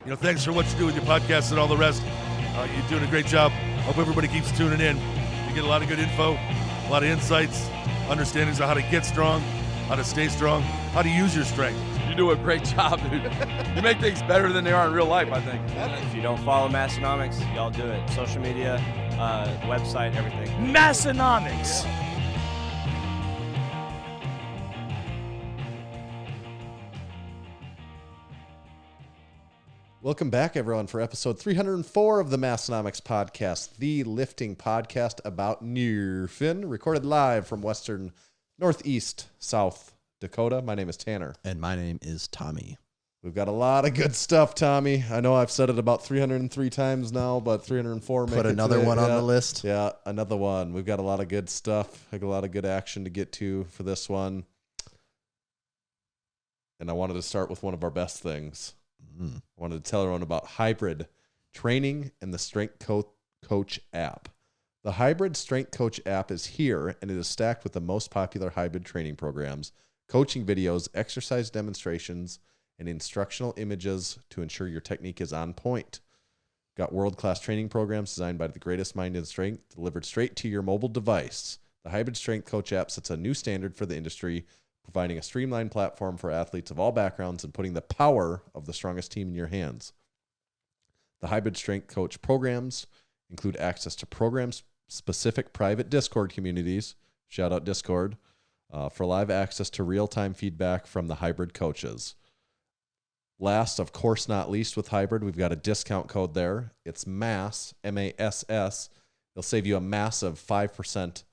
Thanks for what you do with your podcast and all the rest. You're doing a great job. Hope everybody keeps tuning in. You get a lot of good info, a lot of insights, understandings of how to get strong, how to stay strong, how to use your strength. You do a great job, dude. You make things better than they are in real life, I think. If you don't follow Massenomics, y'all do it. Social media, website, everything. Massenomics. Welcome back, everyone, for episode 304 of the Massenomics podcast, the lifting podcast about Nearfin, recorded live from western northeast South Dakota. My name is Tanner. And my name is Tommy. We've got a lot of good stuff, Tommy. I know I've said it about 303 times now, but 304 make Put another one on the list. Yeah, another one. We've got a lot of good stuff, a lot of good action to get to for this one. And I wanted to start with one of our best things. I wanted to tell everyone about hybrid training and the Strength Coach app. The hybrid Strength Coach app is here, and it is stacked with the most popular hybrid training programs, coaching videos, exercise demonstrations, and instructional images to ensure your technique is on point. Got world-class training programs designed by the greatest mind in strength, delivered straight to your mobile device. The hybrid Strength Coach app sets a new standard for the industry, providing a streamlined platform for athletes of all backgrounds and putting the power of the strongest team in your hands. The hybrid Strength Coach programs include access to program-specific private Discord communities, shout out Discord, for live access to real-time feedback from the hybrid coaches. Last, of course not least, with hybrid, we've got a discount code there. It's MASS, M-A-S-S. It'll save you a massive 5%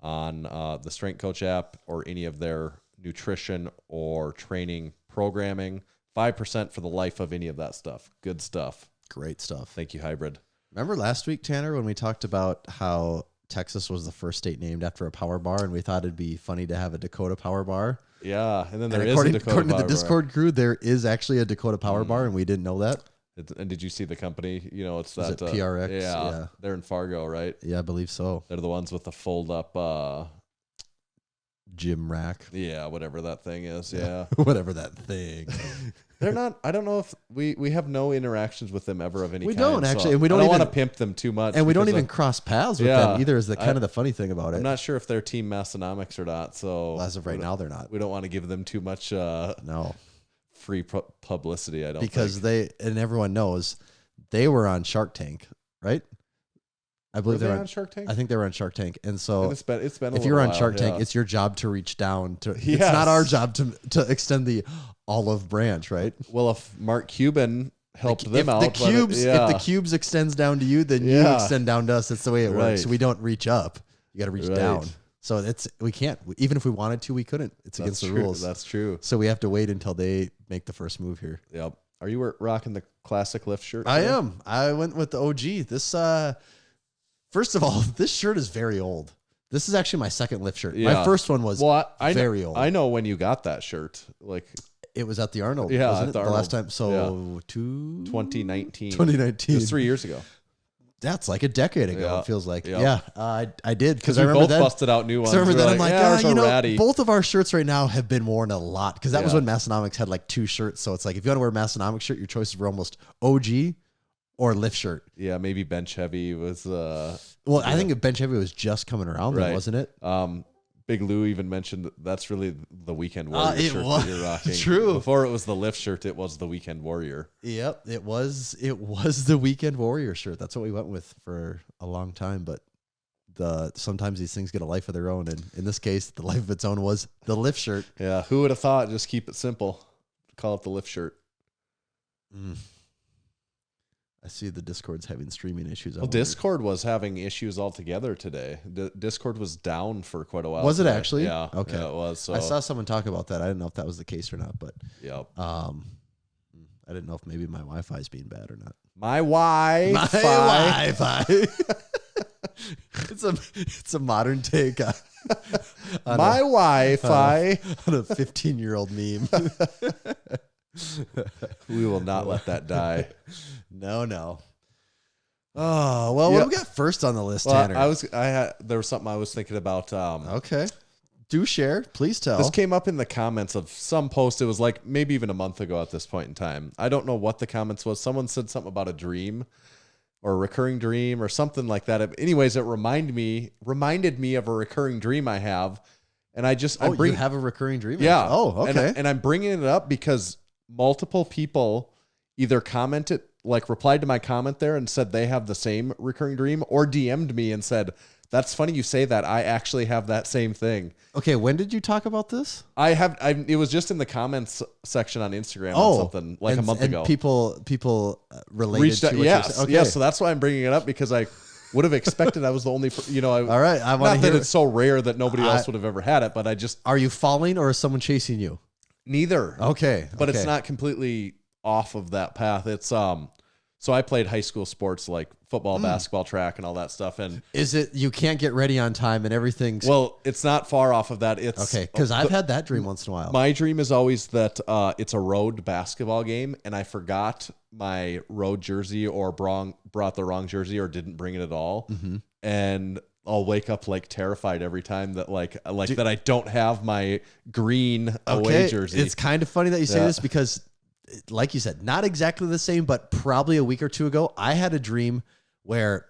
on the Strength Coach app or any of their nutrition or training programming. 5% for the life of any of that stuff. Good stuff. Great stuff. Thank you, hybrid. Remember last week, Tanner, when we talked about how Texas was the first state named after a power bar, and we thought it'd be funny to have a Dakota power bar? Yeah, and then according a Dakota to the Discord crew, there is actually a Dakota power bar, and we didn't know that. And did you see the company? It's Is that it PRX? Yeah, they're in Fargo, right? Yeah, I believe so. They're the ones with the fold-up gym rack. Yeah, whatever that thing is. Yeah, whatever that thing. They're not. I don't know if we have no interactions with them ever of any. We kind, don't actually, so and we don't I even want to pimp them too much, and we don't even cross paths with them either. Is the kind of the funny thing about it? I'm not sure if they're Team Massenomics or not. So as of right now, they're not. We don't want to give them too much. No. Free publicity. I don't because think. and everyone knows they were on Shark Tank, right? I believe they're on Shark Tank. I think they were on Shark Tank, and so and it's been if you're on Shark Tank, it's your job to reach down to. Yes. It's not our job to extend the olive branch, right? Well, if Mark Cuban helped them out, if the cubes extends down to you, then you extend down to us. That's the way it works. We don't reach up; you got to reach down. So we can't. Even if we wanted to, we couldn't. It's against the rules. That's true. So we have to wait until they make the first move here. Yep. Are you rocking the classic lift shirt? I am. I went with the OG. This, first of all, this shirt is very old. This is actually my second lift shirt. Yeah. My first one was very old. I know when you got that shirt. Like it was at the Arnold. Yeah, wasn't it? The Arnold. Last time. So 2019. 2019. It was 3 years ago. That's like a decade ago. Yeah. It feels like. Yep. Yeah, I did because we I remember both busted out new ones. I remember that. I'm like, ratty. Both of our shirts right now have been worn a lot because that was when Massenomics had like 2 shirts. So it's like if you want to wear a Massenomics shirt, your choices were almost OG or lift shirt. Yeah, maybe bench heavy was. Well, I think bench heavy was just coming around then, wasn't it? Big Lou even mentioned that's really the Weekend Warrior shirt that you're rocking. True. Before it was the lift shirt, it was the Weekend Warrior. Yep, it was the Weekend Warrior shirt. That's what we went with for a long time. But sometimes these things get a life of their own, and in this case, the life of its own was the lift shirt. Yeah, who would have thought? Just keep it simple. Call it the lift shirt. I see the Discord's having streaming issues. Well, Discord was having issues altogether today. Discord was down for quite a while. Was today. it actually? Yeah. Okay. Yeah, it was. So. I saw someone talk about that. I didn't know if that was the case or not, but yep. I didn't know if maybe my Wi-Fi is being bad or not. My Wi-Fi. My Wi-Fi. It's a modern take on my Wi-Fi on a 15-year-old meme. We will not let that die. No. Oh, well, what do we got first on the list, Tanner? There was something I was thinking about. Okay. Do share. Please tell. This came up in the comments of some post. It was like maybe even a month ago at this point in time. I don't know what the comments was. Someone said something about a dream or a recurring dream or something like that. Anyways, it reminded me of a recurring dream I have. And you have a recurring dream? Yeah. Oh, okay. And I'm bringing it up because multiple people either commented, like replied to my comment there and said they have the same recurring dream, or DM'd me and said, that's funny you say that. I actually have that same thing. Okay, when did you talk about this? It was just in the comments section on Instagram or something like a month ago. People related reached to out. what Yes, you're saying. Okay. yes. So that's why I'm bringing it up, because I would have expected I was the only. All right, I want not to that hear. it's so rare that nobody else would have ever had it, but I just Are you falling or is someone chasing you? neither. Okay, But it's okay. not completely off of that path. It's So I played high school sports like football, basketball, track, and all that stuff. And Is it you can't get ready on time and everything's well, it's not far off of that. It's okay? Because I've had that dream once in a while. My dream is always that it's a road basketball game, and I forgot my road jersey or brought the wrong jersey or didn't bring it at all, and I'll wake up like terrified every time that that I don't have my green away jersey. It's kind of funny that you say this because, like you said, not exactly the same, but probably a week or two ago, I had a dream where,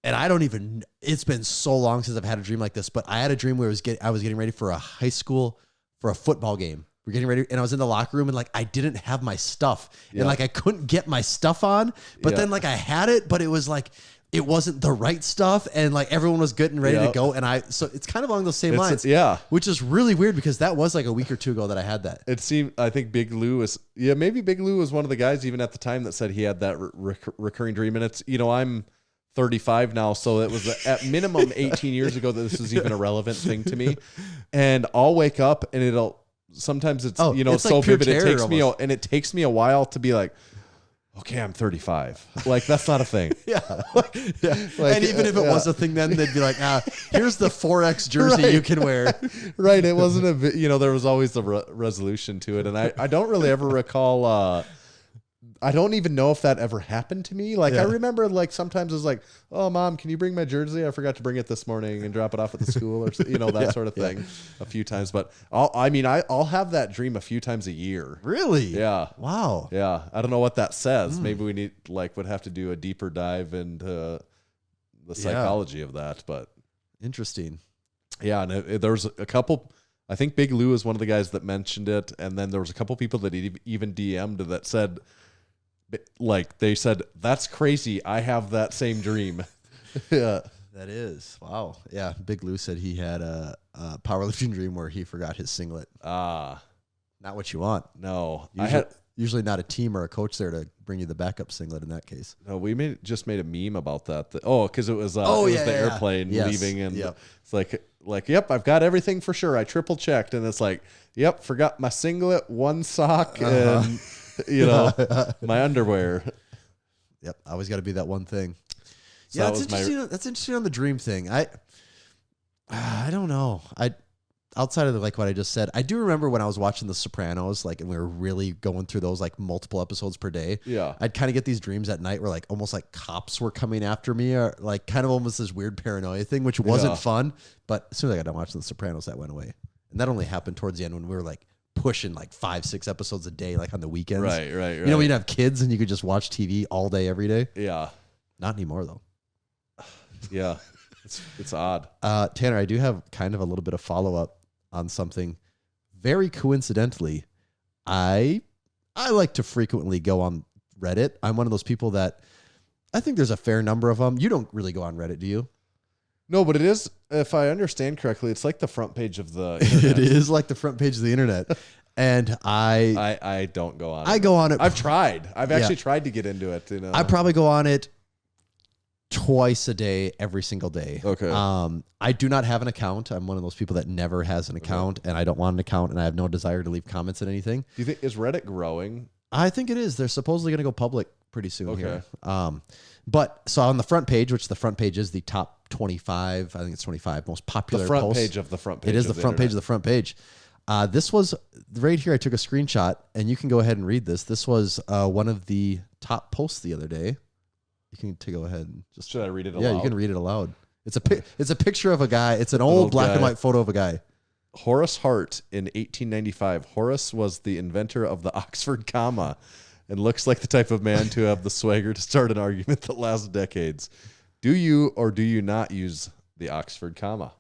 and I don't even, it's been so long since I've had a dream like this, but I had a dream where I was getting ready for a football game. We're getting ready, and I was in the locker room, and like I didn't have my stuff, and like I couldn't get my stuff on, but then like I had it, but it was like it wasn't the right stuff, and like everyone was good and ready to go, and so it's kind of along those same lines, which is really weird because that was like a week or two ago that I had that. It seemed, I think Big Lou maybe Big Lou was one of the guys even at the time that said he had that recurring dream, and it's, I'm 35 now, so it was at minimum 18 years ago that this is even a relevant thing to me, and I'll wake up and sometimes it's it's so like pure vivid. It takes me a while to be like, okay, I'm 35. Like, that's not a thing. Yeah. And even if it was a thing, then they'd be like, here's the 4X jersey you can wear. Right. It wasn't there was always a resolution to it. And I don't really ever recall, I don't even know if that ever happened to me. Like, I remember like sometimes it's like, oh, Mom, can you bring my jersey? I forgot to bring it this morning and drop it off at the school or, that sort of thing a few times. But I'll have that dream a few times a year. Really? Yeah. Wow. Yeah. I don't know what that says. Maybe we would have to do a deeper dive into the psychology of that, but interesting. Yeah. And there was a couple, I think Big Lou is one of the guys that mentioned it. And then there was a couple people that even DM'd that said, they said, that's crazy. I have that same dream. Yeah. That is. Wow. Yeah. Big Lou said he had a powerlifting dream where he forgot his singlet. Not what you want. No. Usually not a team or a coach there to bring you the backup singlet in that case. No, we just made a meme about that. Because it was the airplane leaving. And it's like, yep, I've got everything for sure. I triple checked. And it's like, yep, forgot my singlet, one sock, and... my underwear. Yep, I always got to be that one thing. So that's interesting. That's interesting on the dream thing. I don't know. Outside of what I just said, I do remember when I was watching The Sopranos, and we were really going through those multiple episodes per day. Yeah, I'd kind of get these dreams at night where almost like cops were coming after me, or kind of almost this weird paranoia thing, which wasn't fun. But as soon as I got done watching The Sopranos, that went away, and that only happened towards the end when we were pushing 5-6 episodes a day on the weekends. Right. When you'd have kids and you could just watch TV all day every day. Yeah. Not anymore though. Yeah. It's odd. Tanner, I do have kind of a little bit of follow-up on something. Very coincidentally, I like to frequently go on Reddit. I'm one of those people that I think there's a fair number of them. You don't really go on Reddit, do you? No, but it is, if I understand correctly, it's like the front page of the internet. It is like the front page of the internet. And I don't go on it. I go on it. I've tried. I've actually tried to get into it. I probably go on it twice a day, every single day. Okay. I do not have an account. I'm one of those people that never has an account, and I don't want an account, and I have no desire to leave comments on anything. Do you think, is Reddit growing? I think it is. They're supposedly going to go public pretty soon here. But so on the front page, which the front page is the top 25, I think it's 25 most popular posts. The front posts. page of the front page. It is the front page of the front page. This was right here. I took a screenshot, and you can go ahead and read this. This was one of the top posts the other day. You can go ahead and just. Should I read it aloud? Yeah, you can read it aloud. It's a picture of a guy. It's an old black and white photo of a guy. Horace Hart in 1895. Horace was the inventor of the Oxford comma and looks like the type of man to have the swagger to start an argument that lasts decades. Do you or do you not use the Oxford comma?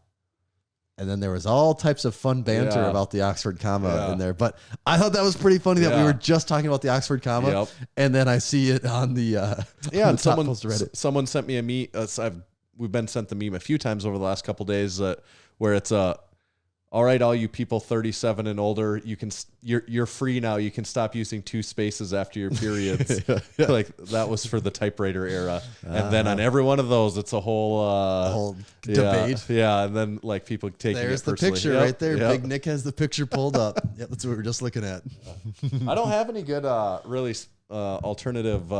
And then there was all types of fun banter Yeah. about the Oxford comma Yeah. in there. But I thought that was pretty funny that we Yeah. were just talking about the Oxford comma. Yep. And then I see it on the Yeah, on and the top post of Reddit. someone sent me a meme. We've been sent the meme a few times over the last couple days where it's all right, all you people 37 and older, you're free now. You can stop using 2 spaces after your periods. Like that was for the typewriter era. And then on every one of those, it's a whole debate. Yeah, and then like people taking There's it the personally. picture Yep, right there. yep. Big Nick has the picture pulled up. Yep, that's what we were just looking at. I don't have any good really alternative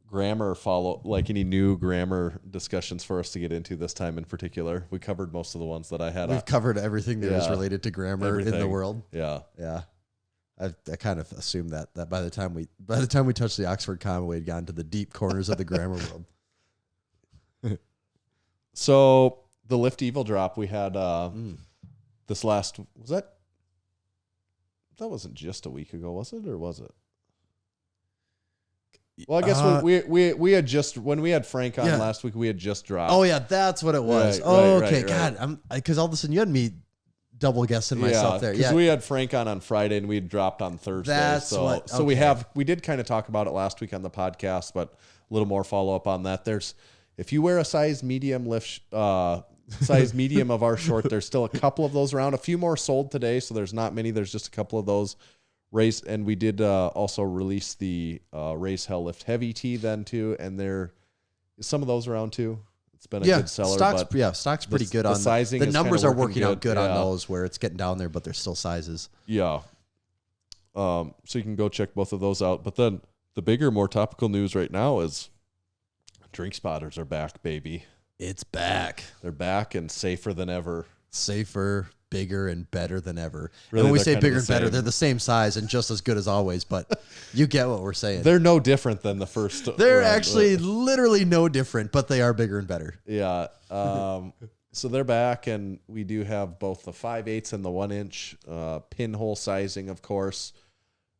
grammar like any new grammar discussions for us to get into this time in particular. We covered most of the ones that I had. We've covered everything that is Yeah. related to grammar in the Everything. world. Yeah. Yeah. I kind of assumed that by the time we touched the Oxford comma, we had gotten to the deep corners of the grammar world. So the Lift Evil drop we had this last that wasn't just a week ago, was it, or was it? Well, I guess we had just when we had Frank on last week, we had just dropped. Oh yeah, that's what it was. Right, oh, right, okay. right, God, I'm because all of a sudden you had me double guessing myself there. Because Yeah, we had Frank on Friday and we had dropped on Thursday. That's so what- so okay. we did kind of talk about it last week on the podcast, but a little more follow up on that. If you wear a size medium size medium of our short, there's still a couple of those around. A few more sold today, so there's not many. There's just a couple of those. And we did also release the Raise Hell Lift Heavy tee then too, and there is some of those around too. It's been a good seller. Stock's pretty good the on sizing. The is numbers kinda are working out good on Yeah. those where it's getting down there, but there's still sizes. Yeah. So you can go check both of those out. But then the bigger, more topical news right now is Drink Spotters are back, baby. It's back, They're back and safer than ever. safer, bigger, and better than ever. Really, and when we they're say kind of bigger the and better, same. they're the same size and just as good as always. But you get what we're saying. They're no different than the first. They're round. actually literally no different, but they are bigger and better. Yeah. So they're back, and we do have both the 5/8 and the 1 inch pinhole sizing. Of course,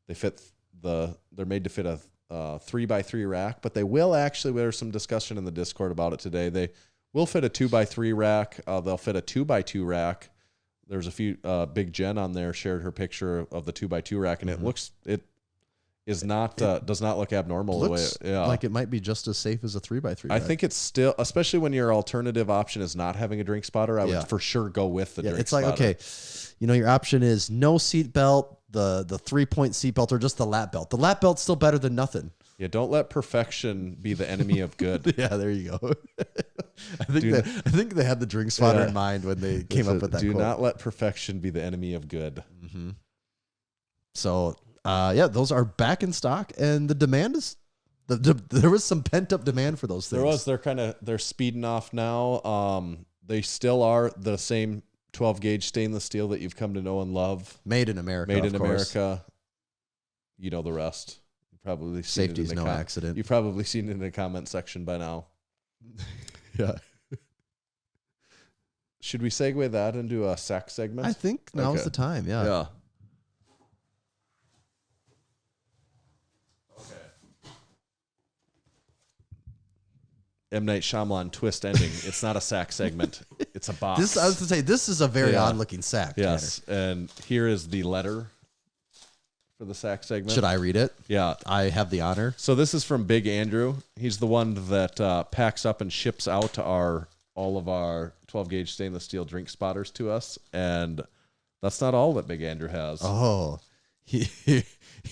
they're made to fit a 3x3 rack, but they will actually. There's some discussion in the Discord about it today. They will fit a 2x3 rack. They'll fit a 2x2 rack. There's a few. Big Jen on there shared her picture of the 2x2 rack, and it does not look abnormal. Looks the way, yeah. like it might be just as safe as a 3x3. I think it's still, especially when your alternative option is not having a drink spotter, I would for sure go with the drink it's spotter. like, okay, your option is no seat belt, the 3-point seat belt, or just the lap belt. The lap belt's still better than nothing. Yeah, don't let perfection be the enemy of good. Yeah, there you go. I think they had the drink spotter in mind when they came up with that Do quote. not let perfection be the enemy of good. Mm-hmm. So, those are back in stock, and the demand is there was some pent up demand for those things. They're speeding off now. They still are the same 12 gauge stainless steel that you've come to know and love. Made in America. Made of in course. America. You know the rest. You've probably seen Safety's no accident. You've probably seen it in the comment section by now. Yeah. Should we segue that into a sack segment? I think now's Okay. the time. Yeah. Yeah. M. Night Shyamalan twist ending. It's not a sack segment. It's a box. I was to say this is a very Yeah. odd looking sack. Yes. And here is the letter for the sack segment. Tanner. Should I read it? Yeah. I have the honor. So this is from Big Andrew. He's the one that packs up and ships out all of our 12 gauge stainless steel drink spotters to us. And that's not all that Big Andrew has. Oh, he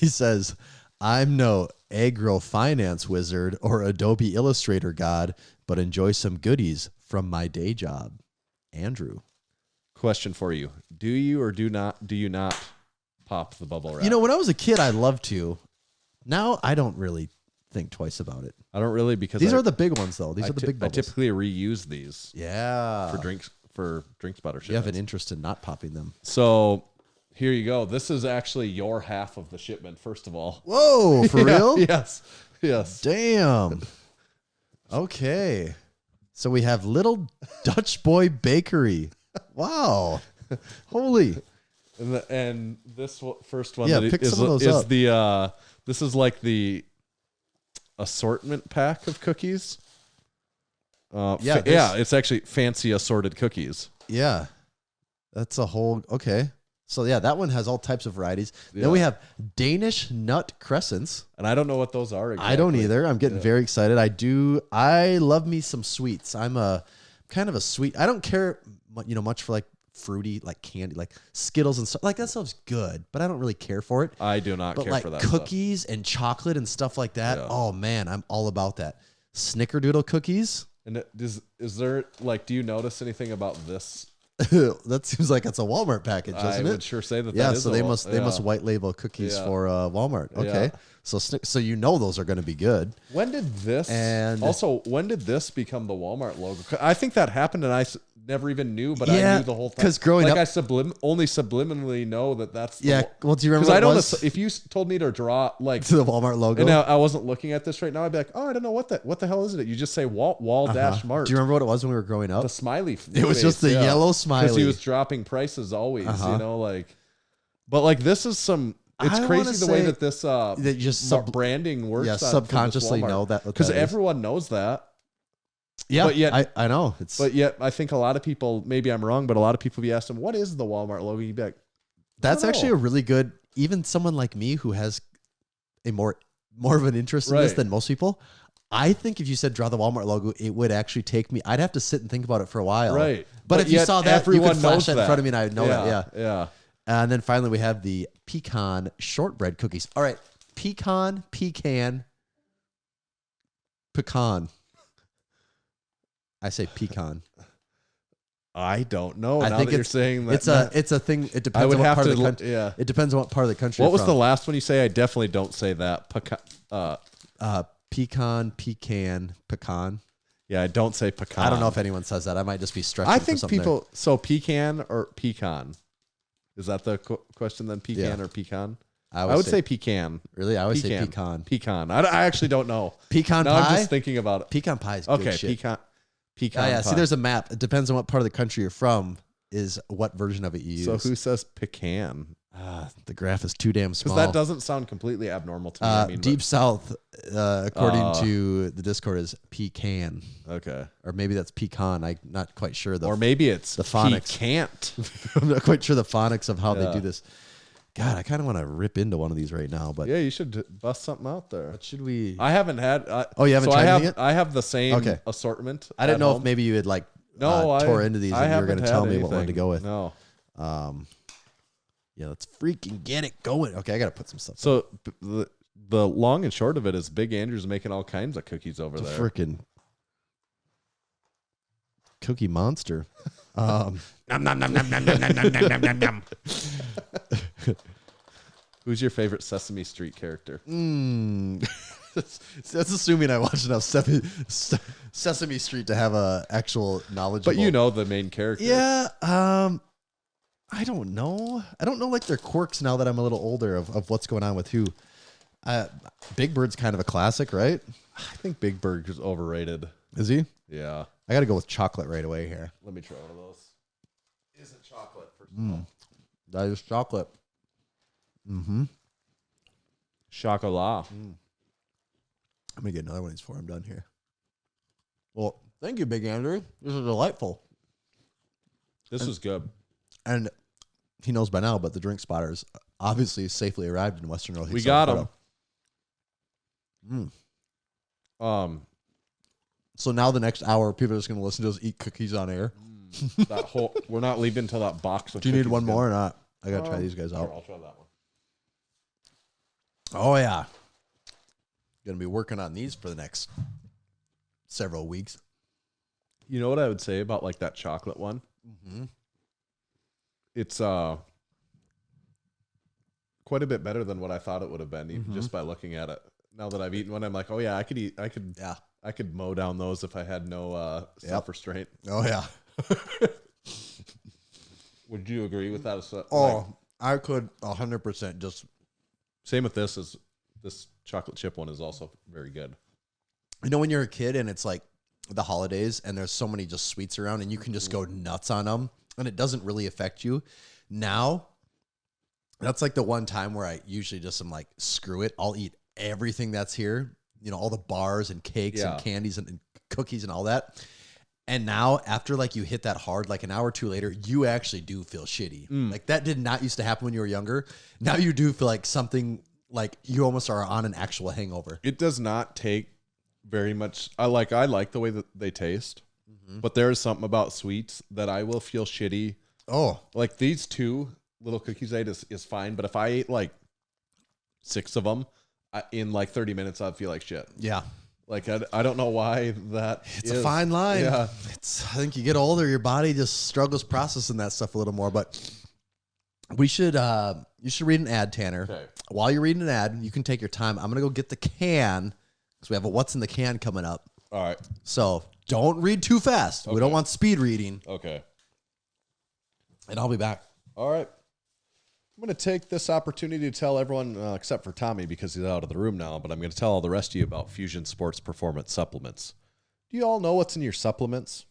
says, I'm no agro finance wizard or Adobe Illustrator god, but enjoy some goodies from my day job. Andrew. Question for you. Do you or do you not pop the bubble wrap? When I was a kid, I loved to. Now I don't really think twice about it. I don't really, because These are the big ones, though. These are the big I bubbles. typically reuse these Yeah. for drink spotter You have an shipments. interest in not popping them. So here you go. This is actually your half of the shipment, first of all. Whoa, for Yeah, real? Yes. Yes. Damn. Okay. So we have Little Dutch Boy Bakery. Wow. Holy. And this first one Yeah, that pick is, some of those is up. the this is like the assortment pack of cookies. Yeah, it's actually fancy assorted cookies. Yeah. That's a whole, okay. So yeah, that one has all types of varieties. Yeah. Then we have Danish nut crescents. And I don't know what those are exactly. I don't either. I'm getting very excited. I love me some sweets. I'm a kind of a sweet. I don't care, much for like fruity, like candy, like Skittles and stuff. Like that stuff's good, but I don't really care for it. I do not But care like for that cookies and chocolate and stuff like that. Yeah. Oh man, I'm all about that. Snickerdoodle cookies. And is there like, do you notice anything about this? That seems like it's a Walmart package, doesn't I it? would sure say that. Yeah, that is so they must white label cookies Yeah. for Walmart. Okay, Yeah. so those are going to be good. When did this? And- also, when did this become the Walmart logo? I think that happened, and I never even knew, but I Yeah, knew the whole time. 'cause growing up- I only subliminally know that that's the Yeah, well, do you remember? because I what it don't. was? If you told me to draw like, To the Walmart logo. and I wasn't looking at this right now, I'd be like, oh, I don't know what the hell is it? You just say wall dash Mart. Do you remember what it was when we were growing up? the smiley? It was just the yellow because smiley. he was dropping prices always. Uh-huh. Like, but like this is some. It's I crazy wanna the way say that this that you just branding works. yeah, subconsciously know that because that is. everyone knows that. Yeah, but yet- I know it's. But yet, I think a lot of people, maybe I'm wrong, but a lot of people, if you ask them, what is the Walmart logo? You'd be like, that's I don't actually know. a really good. Even someone like me who has a more of an interest in this Right. than most people. I think if you said draw the Walmart logo, it would actually take me. I'd have to sit and think about it for a while. right. But if you yet saw that, you everyone could flash knows that in front of me, and I would know that. Yeah. Yeah. And then finally, we have the pecan shortbread cookies. All right, pecan. I say pecan. I don't know. I now think that you're saying that. it's a thing. It I depends would on what have part to. of the country. Yeah. It depends on what part of the country. What you're was from. the last one you say? I definitely don't say that. Pecan. Yeah, I don't say pecan. I don't know if anyone says that. I might just be stretching. I for think something people. So pecan or pecan? Is that the question then? Pecan Yeah. or pecan? there. I would say pecan. really. I always say Pecan. pecan. Pecan. I actually don't know. Pecan Now pie. I'm just thinking about it. Pecan pie is good Okay, shit. pecan. Oh, yeah. See, pie. there's a map. It depends on what part of the country you're from. Is what version of it you use. So who says pecan? The graph is too damn small. Because that doesn't sound completely abnormal to me. I mean, Deep South, according to the Discord, is pecan, okay. or maybe that's pecan. I'm not quite sure. Or maybe it's the phonics. He can't. I'm not quite sure the phonics of how they Yeah. do this. God, I kind of want to rip into one of these right now, but Yeah, you should bust something out there. what should we? I haven't had. Oh, you haven't so tried I have. anything yet? I have the same Okay. assortment. I didn't at know home. if maybe you had like No, tore into these I and you were going to haven't tell had me what one to anything. go with. No. Yeah, let's freaking get it going. Okay, I got to put some stuff. So the long and short of it is Big Andrew's making all kinds of cookies over It's a there. freaking cookie monster. Who's your favorite Sesame Street character? That's assuming I watched enough Sesame Street to have a actual knowledge. But you know the main character. Yeah. I don't know. I don't know like their quirks now that I'm a little older of what's going on with who. Big Bird's kind of a classic, right? I think Big Bird is overrated. Is he? Yeah. I got to go with chocolate right away here. Let me try one of those. Is it chocolate? First That is chocolate. Mm-hmm. Chocolat. I'm gonna get another one of these before I'm done here. Well, thank you, Big Andrew. This is delightful. This is good. And he knows by now, but the drink spotters obviously safely arrived in Western North. We got them. So now the next hour, people are just going to listen to us eat cookies on air. That whole we're not leaving until that box. Of Do you need cookies one is more or gone. not? I got to try these guys Sure, out. I'll try that one. Oh, yeah. Going to be working on these for the next several weeks. You know what I would say about like that chocolate one? Mm-hmm. It's quite a bit better than what I thought it would have been, even just by looking at it. Now that I've eaten one, I'm like, oh yeah, I could mow down those if I had no self-restraint. Oh, yeah. Would you agree with that? I could 100% just... Same with this. This chocolate chip one is also very good. You know when you're a kid and it's like the holidays and there's so many just sweets around and you can just go nuts on them and it doesn't really affect you. Now, that's like the one time where I usually just am like, screw it. I'll eat everything that's here. You know, all the bars and cakes and candies and cookies and all that. And now after like you hit that hard, like an hour or two later, you actually do feel shitty. Like that did not used to happen when you were younger. Now you do feel like something like you almost are on an actual hangover. It does not take very much. I like the way that they taste, but there is something about sweets that I will feel shitty. Oh, Like these 2 little cookies I ate is fine, but if I ate like 6 of them in like 30 minutes, I'd feel like shit. yeah. Like I don't know why that It's a fine line. Yeah. I think you get older, your body just struggles processing that stuff a little more. But you should read an ad, Tanner. Okay. While you're reading an ad, you can take your time. I'm gonna go get the can because we have a what's in the can coming up. All right. So don't read too fast. We don't want speed reading. Okay. And I'll be back. All right. I'm going to take this opportunity to tell everyone, except for Tommy because he's out of the room now, but I'm going to tell all the rest of you about Fusion Sports Performance Supplements. Do you all know what's in your supplements?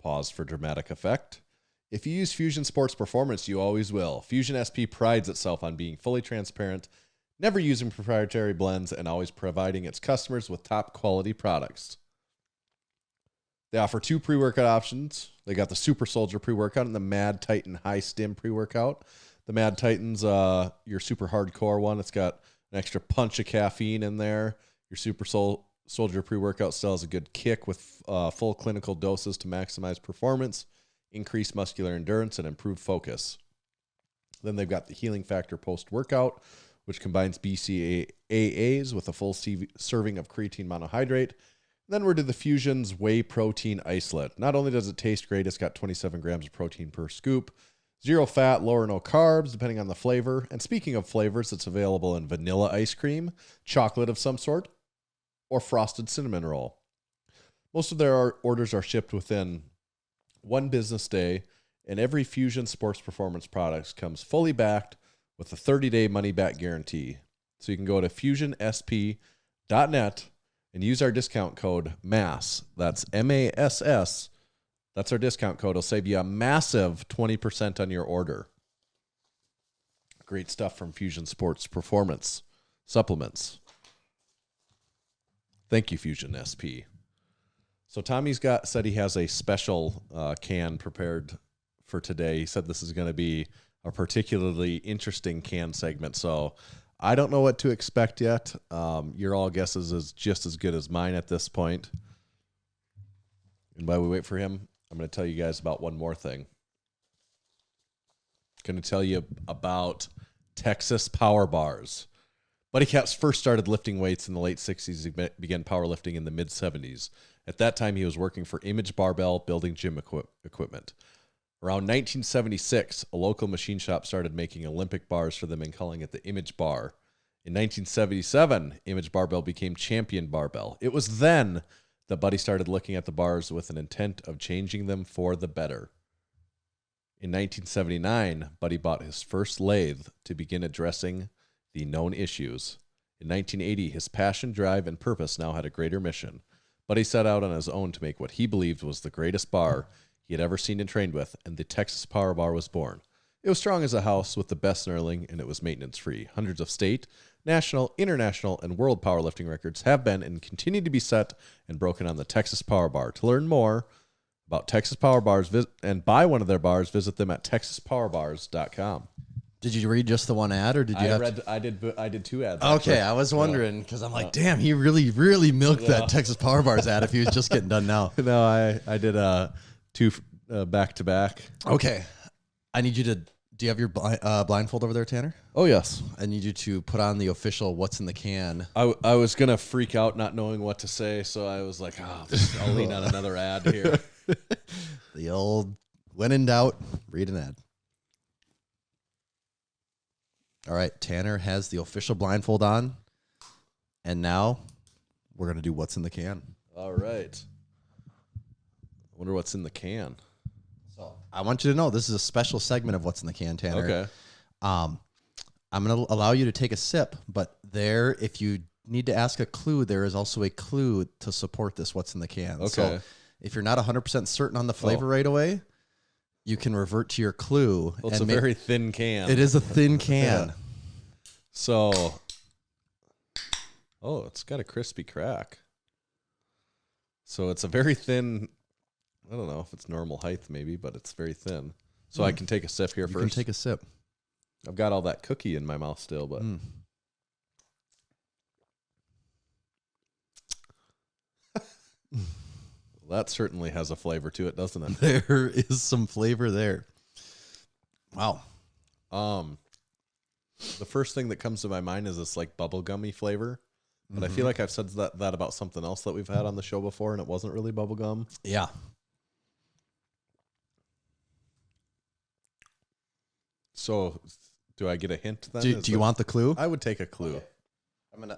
Pause for dramatic effect. If you use Fusion Sports Performance, you always will. Fusion SP prides itself on being fully transparent, never using proprietary blends, and always providing its customers with top quality products. They offer 2 pre-workout options. They got the Super Soldier pre-workout and the Mad Titan High Stim pre-workout. The Mad Titan's your super hardcore one. It's got an extra punch of caffeine in there. Your Super Soldier pre-workout still has a good kick with full clinical doses to maximize performance, increase muscular endurance, and improve focus. Then they've got the Healing Factor post-workout, which combines BCAAs with a full serving of creatine monohydrate. Then we're to the Fusion's Whey Protein Isolate. Not only does it taste great, it's got 27 grams of protein per scoop, 0 fat, low or no carbs, depending on the flavor. And speaking of flavors, it's available in vanilla ice cream, chocolate of some sort, or frosted cinnamon roll. Most of their orders are shipped within 1 business day, and every Fusion Sports Performance product comes fully backed with a 30-day money-back guarantee. So you can go to fusionsp.net and use our discount code MASS. That's MASS. That's our discount code. It'll save you a massive 20% on your order. Great stuff from Fusion Sports Performance Supplements. Thank you, Fusion SP. So Tommy's said he has a special can prepared for today. He said this is going to be a particularly interesting can segment. So I don't know what to expect yet. Your all guesses is just as good as mine at this point. And while we wait for him, I'm going to tell you guys about one more thing. I'm going to tell you about Texas Power Bars. Buddy Caps first started lifting weights in the late 60s. He began powerlifting in the mid 70s. At that time, he was working for Image Barbell, building gym equipment. Around 1976, a local machine shop started making Olympic bars for them and calling it the Image Bar. In 1977, Image Barbell became Champion Barbell. It was then that Buddy started looking at the bars with an intent of changing them for the better. In 1979, Buddy bought his first lathe to begin addressing the known issues. In 1980, his passion, drive, and purpose now had a greater mission. Buddy set out on his own to make what he believed was the greatest bar he had ever seen and trained with, and the Texas Power Bar was born. It was strong as a house with the best knurling, and it was maintenance-free. Hundreds of state, national, international, and world powerlifting records have been and continue to be set and broken on the Texas Power Bar. To learn more about Texas Power Bars and buy one of their bars, visit them at texaspowerbars.com. Did you read just the one ad, or did you? I did 2 ads. Okay, actually. I was wondering because I'm like, damn, he really milked that Texas Power Bars ad if he was just getting done now. No, I did 2 back to back. Okay, I need you to. Do you have your blindfold over there, Tanner? Oh yes. I need you to put on the official "What's in the Can." I was gonna freak out not knowing what to say, so I was like, I'll lean on another ad here. The old when in doubt, read an ad. All right, Tanner has the official blindfold on, and now we're gonna do "What's in the Can." All right. I wonder what's in the can. So I want you to know this is a special segment of "What's in the Can," Tanner. Okay. I'm going to allow you to take a sip, but there, if you need to ask a clue, there is also a clue to support this "What's in the Can." Okay. So if you're not 100% certain on the flavor right away, you can revert to your clue. Well, it's a very thin can. It is a thin can. Yeah. So, it's got a crispy crack. So it's a very thin, I don't know if it's normal height maybe, but it's very thin. So I can take a sip here You first. can take a sip. I've got all that cookie in my mouth still, but. That certainly has a flavor to it, doesn't it? There is some flavor there. Wow. The first thing that comes to my mind is this like bubblegummy flavor. But I feel like I've said that about something else that we've had on the show before, and it wasn't really bubblegum. Yeah. So, do I get a hint then? Do you want the clue? I would take a clue. Okay.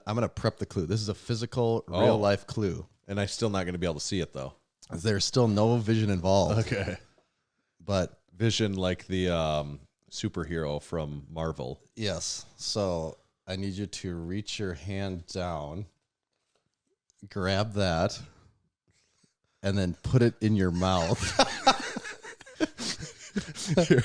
I'm gonna prep the clue. This is a physical, real life clue. And I'm still not going to be able to see it, though. There's still no vision involved. Okay. But Vision like the superhero from Marvel. yes. So I need you to reach your hand down, grab that, and then put it in your mouth. Here.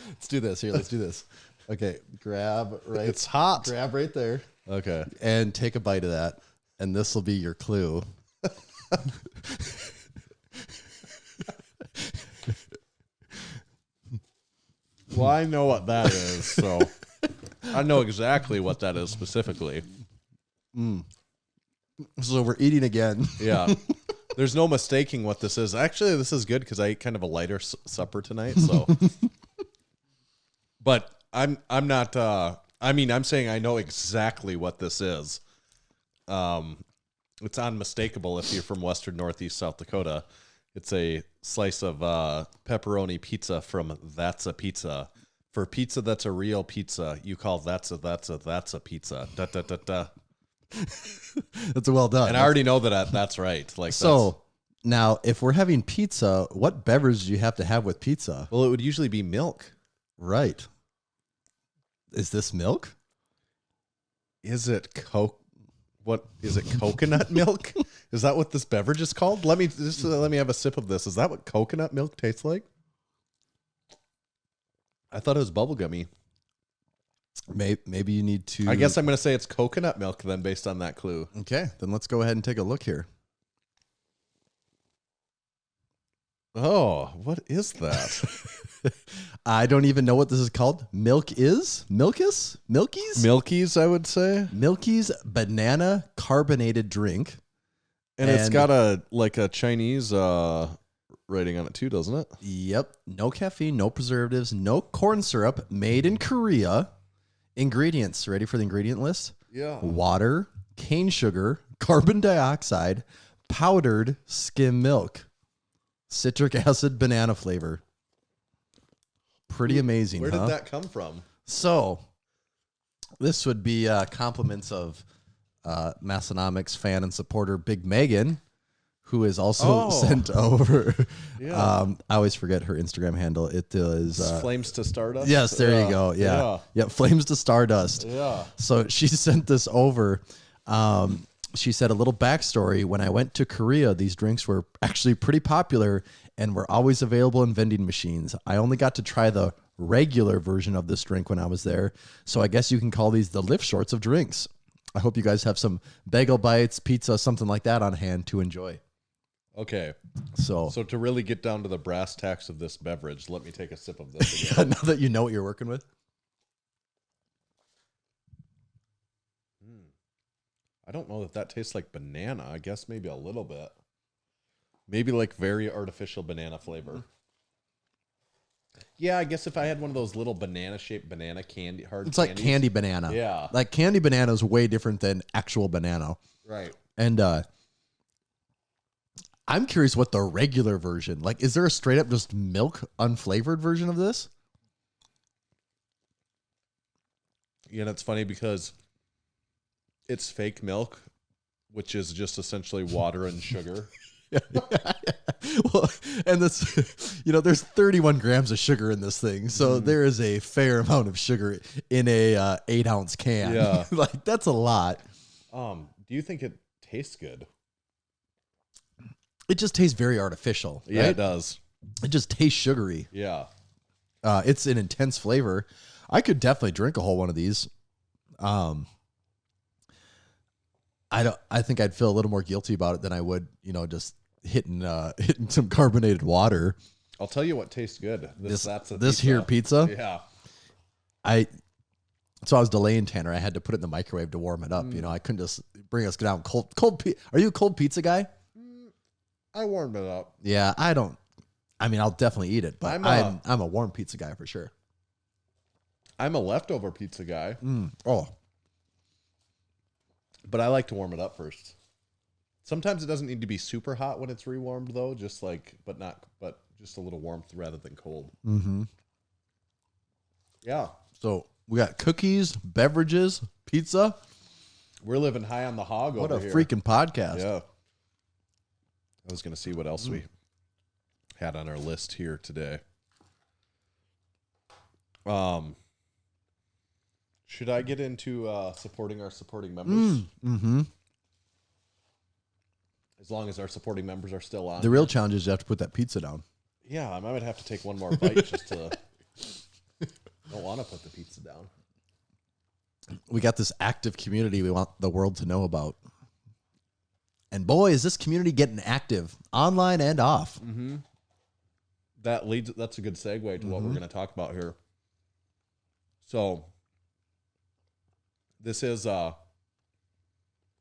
Let's do this. Let's do this. Okay. Grab right. It's hot. Grab right there Okay. and take a bite of that. And this will be your clue. Well, I know what that is, so I know exactly what that is specifically. So we're eating again. Yeah. There's no mistaking what this is. Actually, this is good because I ate kind of a lighter supper tonight, so. But I'm not, I'm saying I know exactly what this is. It's unmistakable if you're from Western Northeast South Dakota. It's a slice of pepperoni pizza from That's a Pizza. For pizza that's a real pizza, you call that's a pizza. Da, da, da, da. That's well done. And I already know that's right. Like So now, if we're having pizza, what beverage do you have to have with pizza? well, it would usually be milk. Right. Is this milk? Is it Coke? What is it? Coconut milk? Is that what this beverage is called? Let me have a sip of this. Is that what coconut milk tastes like? I thought it was bubblegummy. Maybe you need to. I guess I'm going to say it's coconut milk then, based on that clue. Okay, then let's go ahead and take a look here. Oh, what is that? I don't even know what this is called. Milkies? Milky's, I would say. Milky's banana carbonated drink. And it's got a Chinese writing on it too, doesn't it? Yep. No caffeine, no preservatives, no corn syrup, made in Korea. Ingredients. Ready for the ingredient list? Yeah. Water, cane sugar, carbon dioxide, powdered skim milk, citric acid, banana flavor. Pretty amazing, Where huh? did that come from? So, this would be compliments of Massenomics fan and supporter Big Megan, who is also sent over. Yeah. I always forget her Instagram handle. It is Flames to Stardust? Yes, there you go. Yeah. Flames to Stardust. Yeah. So she sent this over. She said a little backstory. When I went to Korea, these drinks were actually pretty popular and were always available in vending machines. I only got to try the regular version of this drink when I was there. So I guess you can call these the lift shorts of drinks. I hope you guys have some bagel bites, pizza, something like that on hand to enjoy. Okay. So So to really get down to the brass tacks of this beverage, let me take a sip of this again. now that you know what you're working with. I don't know if that tastes like banana. I guess maybe a little bit. Maybe like very artificial banana flavor. Yeah, I guess if I had one of those little banana-shaped banana candy, hard It's like candies. candy banana. Yeah. Like candy banana is way different than actual banana. Right. And I'm curious what the regular version, like, is there a straight up just milk unflavored version of this? Yeah, and it's funny because it's fake milk, which is just essentially water and sugar. Well, and this, there's 31 grams of sugar in this thing. So there is a fair amount of sugar in a 8-ounce can. Yeah. Like, that's a lot. Do you think it tastes good? It just tastes very artificial. Yeah, right? it does. It just tastes sugary. Yeah. It's an intense flavor. I could definitely drink a whole one of these. I think I'd feel a little more guilty about it than I would, just hitting some carbonated water. I'll tell you what tastes good. This here pizza. Yeah. So I was delaying Tanner. I had to put it in the microwave to warm it up. I couldn't just bring us down cold. Are you a cold pizza guy? I warmed it up. Yeah, I don't. I mean, I'll definitely eat it, but I'm a warm pizza guy for sure. I'm a leftover pizza guy. Oh, but I like to warm it up first. Sometimes it doesn't need to be super hot when it's rewarmed, though. But just a little warmth rather than cold. Mm-hmm. Yeah. So we got cookies, beverages, pizza. We're living high on the hog over here. What a freaking podcast. Yeah. I was going to see what else we had on our list here today. Should I get into supporting our supporting members? Mm-hmm. As long as our supporting members are still on. The real challenge is you have to put that pizza down. Yeah, I might have to take one more bite just to... don't want to put the pizza down. We got this active community we want the world to know about. And boy, is this community getting active, online and off. Mm-hmm. That's a good segue to what we're going to talk about here. So, this is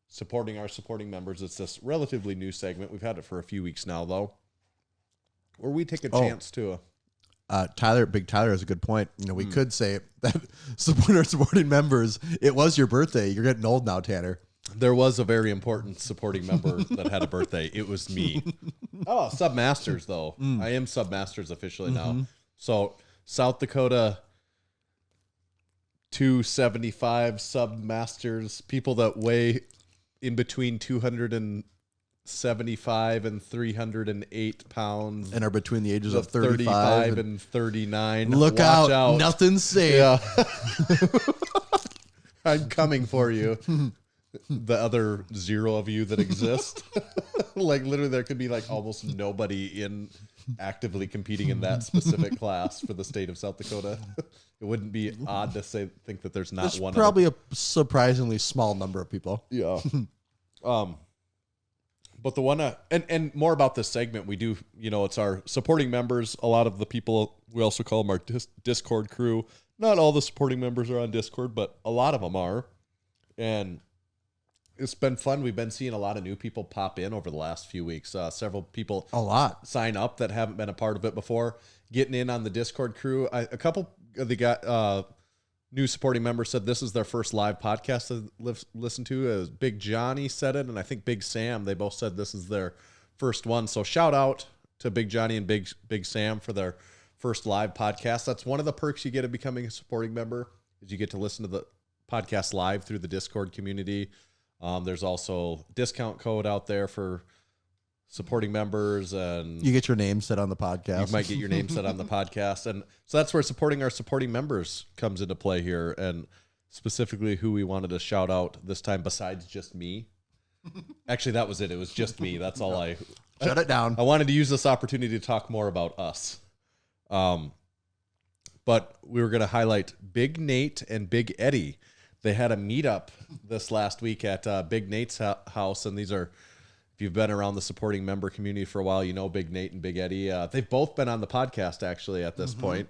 supporting our supporting members. It's this relatively new segment. We've had it for a few weeks now, though, where we take a chance to... Big Tyler has a good point. We could say that support our supporting members. It was your birthday. You're getting old now, Tanner. There was a very important supporting member that had a birthday. It was me. Oh, Submasters, though. I am Submasters officially now. So, South Dakota 275 Submasters, people that weigh in between 275 and 308 pounds. And are between the ages of 35 and 39. Look Watch out. Nothing's safe. Yeah. I'm coming for you. The other zero of you that exist. Like literally there could be like almost nobody actively competing in that specific class for the state of South Dakota. It wouldn't be odd to think that there's not one. Probably a surprisingly small number of people. Yeah. But the one, and more about this segment, we do, it's our supporting members. A lot of the people, we also call them our Discord crew. Not all the supporting members are on Discord, but a lot of them are. And it's been fun. We've been seeing a lot of new people pop in over the last few weeks. Several people sign up that haven't been a part of it before, getting in on the Discord crew. A couple of the new supporting members said this is their first live podcast to listen to. Big Johnny said it, and I think Big Sam, they both said this is their first one. So shout out to Big Johnny and Big Sam for their first live podcast. That's one of the perks you get of becoming a supporting member, is you get to listen to the podcast live through the Discord community. There's also discount code out there for supporting members, and you get your name set on the podcast. You might get your name set on the podcast. And so that's where supporting our supporting members comes into play here, and specifically who we wanted to shout out this time besides just me. Actually, that was it. It was just me. That's all Shut it down. I wanted to use this opportunity to talk more about us. But we were going to highlight Big Nate and Big Eddie. They had a meetup this last week at Big Nate's house, and these are, if you've been around the supporting member community for a while, you know Big Nate and Big Eddie. They've both been on the podcast actually at this point,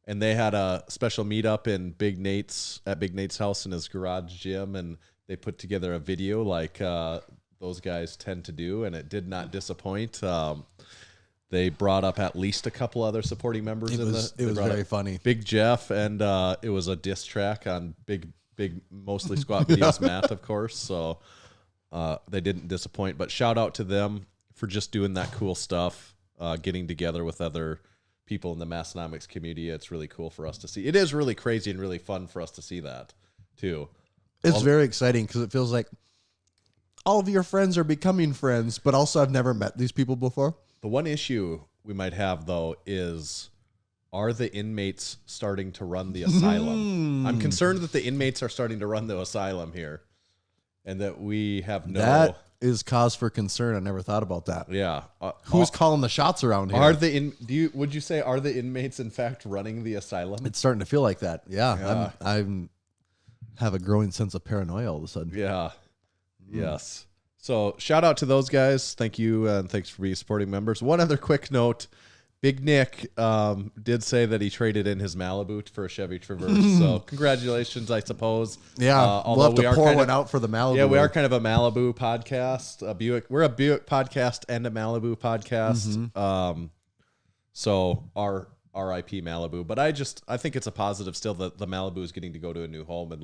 and they had a special meetup at Big Nate's house in his garage gym, and they put together a video like those guys tend to do, and it did not disappoint. They brought up at least a couple other supporting members. It was very funny. Big Jeff, and it was a diss track on Big mostly squat videos Matt, of course. So they didn't disappoint. But shout out to them for just doing that cool stuff, getting together with other people in the Massenomics community. It's really cool for us to see. It is really crazy and really fun for us to see that too. It's very exciting because it feels like all of your friends are becoming friends, but also I've never met these people before. The one issue we might have, though, is are the inmates starting to run the asylum? I'm concerned that the inmates are starting to run the asylum here, and that we have no... That is cause for concern. I never thought about that. Yeah. Who's calling the shots around here? Would you say are the inmates in fact running the asylum? It's starting to feel like that. Yeah. I'm have a growing sense of paranoia all of a sudden. Yeah. Yes. So shout out to those guys. Thank you. And thanks for being supporting members. One other quick note. Big Nick did say that he traded in his Malibu for a Chevy Traverse. So congratulations, I suppose. Yeah. We'll have to pour one out for the Malibu. Yeah, we are kind of a Malibu podcast. We're a Buick podcast and a Malibu podcast. So our RIP Malibu. But I think it's a positive still that the Malibu is getting to go to a new home and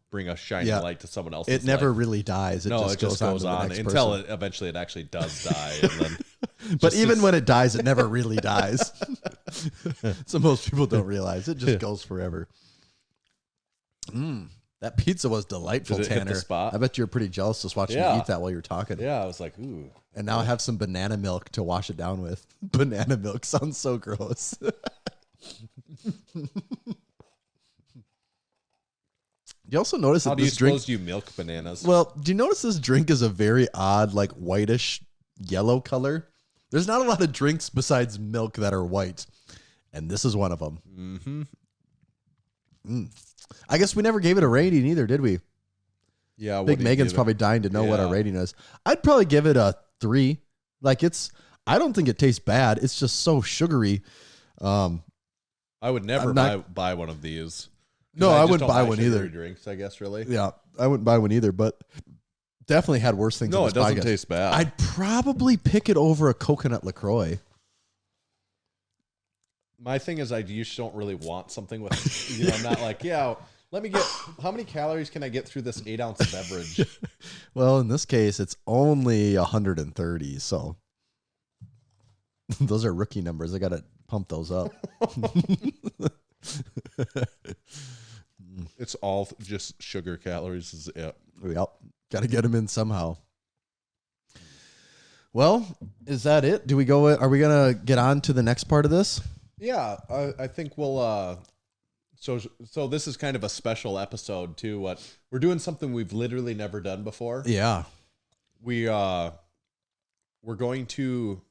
bring a shining light to someone else's It never life. really dies. It just goes on until eventually it actually does die. And then but even when it dies, it never really dies. So most people don't realize it just goes forever. That pizza was delightful, Did it hit Tanner. the spot? I bet you're pretty jealous just watching me eat that while you're talking. Yeah, I was like, ooh. And now I have some banana milk to wash it down with. Banana milk sounds so gross. You also notice How that do you this drink. suppose you milk bananas? Well, do you notice this drink is a very odd, like whitish yellow color? There's not a lot of drinks besides milk that are white, and this is one of them. I guess we never gave it a rating either, did we? Yeah, Big Megan's probably dying to know what our rating is. I'd probably give it a 3. Like I don't think it tastes bad. It's just so sugary. I would never buy one of these. No, I wouldn't buy one either. Drinks, I guess, really. Yeah, I wouldn't buy one either, but definitely had worse things. No, it doesn't taste bad. I'd probably pick it over a coconut LaCroix. My thing is, you just don't really want something with, I'm not like, let me get, how many calories can I get through this 8-ounce beverage? Well, in this case, it's only 130, so those are rookie numbers. I got to pump those up. It's all just sugar calories. Is it? Yep. Got to get them in somehow. Well, is that it? Do we go? Are we going to get on to the next part of this? Yeah, I think we'll. So this is kind of a special episode too. We're doing something we've literally never done before. Yeah. We're going to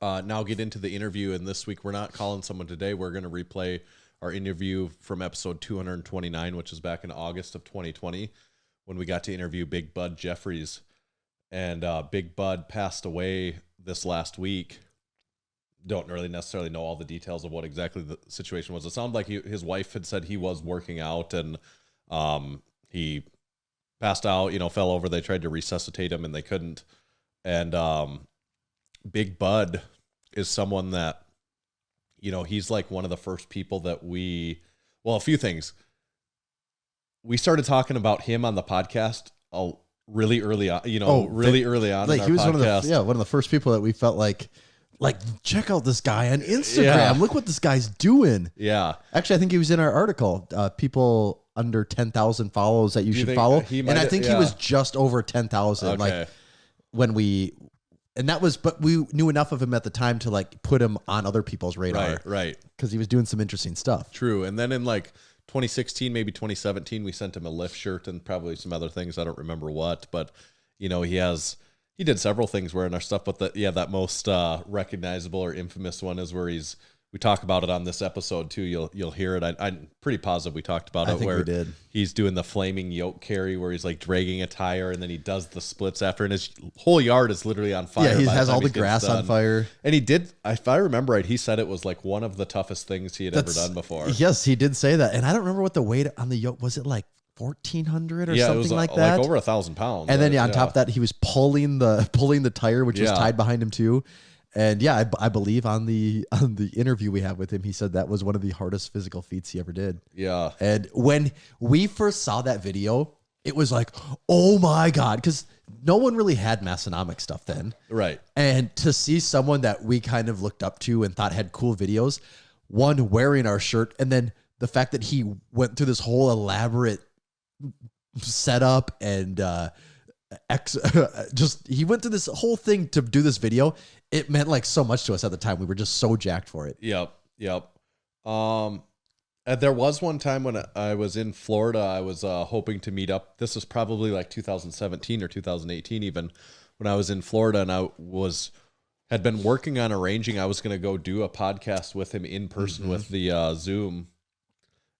now get into the interview, and this week we're not calling someone today. We're going to replay our interview from episode 229, which is back in August of 2020, when we got to interview Big Bud Jeffries. And Big Bud passed away this last week. Don't really necessarily know all the details of what exactly the situation was. It sounded like his wife had said he was working out, and he passed out, fell over. They tried to resuscitate him, and they couldn't. And Big Bud is someone that, he's like one of the first people that a few things. We started talking about him on the podcast really early on, early on. Like in our he was podcast. one of the first people that we felt like check out this guy on Instagram. Yeah. Look what this guy's doing. Yeah. Actually, I think he was in our article. People under 10,000 follows that you should follow. And I think he was just over 10,000. Okay. Like when but we knew enough of him at the time to put him on other people's radar. Right. Because he was doing some interesting stuff. True. And then in 2016, maybe 2017, we sent him a lift shirt and probably some other things. I don't remember what, but he did several things wearing our stuff. But that most recognizable or infamous one is where we talk about it on this episode too. You'll hear it. I'm pretty positive we talked about it. I think where we did. He's doing the flaming yoke carry where he's dragging a tire and then he does the splits after, and his whole yard is literally on fire. Yeah, he has all the grass on fire. And he did, if I remember right, he said it was one of the toughest things he had ever done before. Yes, he did say that. And I don't remember what the weight on the yoke was. It 1,400 or something it was like that? over 1,000 pounds. And then on top of that, he was pulling the tire, which was tied behind him too. And I believe on the interview we have with him, he said that was one of the hardest physical feats he ever did. Yeah. And when we first saw that video, it was like, oh my God, because no one really had Massenomics stuff then. Right. And to see someone that we kind of looked up to and thought had cool videos, one wearing our shirt, and then the fact that he went through this whole elaborate setup and he went through this whole thing to do this video. It meant so much to us at the time. We were just so jacked for it. Yep. There was one time when I was in Florida, I was hoping to meet up. This was probably like 2017 or 2018 even, when I was in Florida, and had been working on arranging. I was going to go do a podcast with him in person with the Zoom,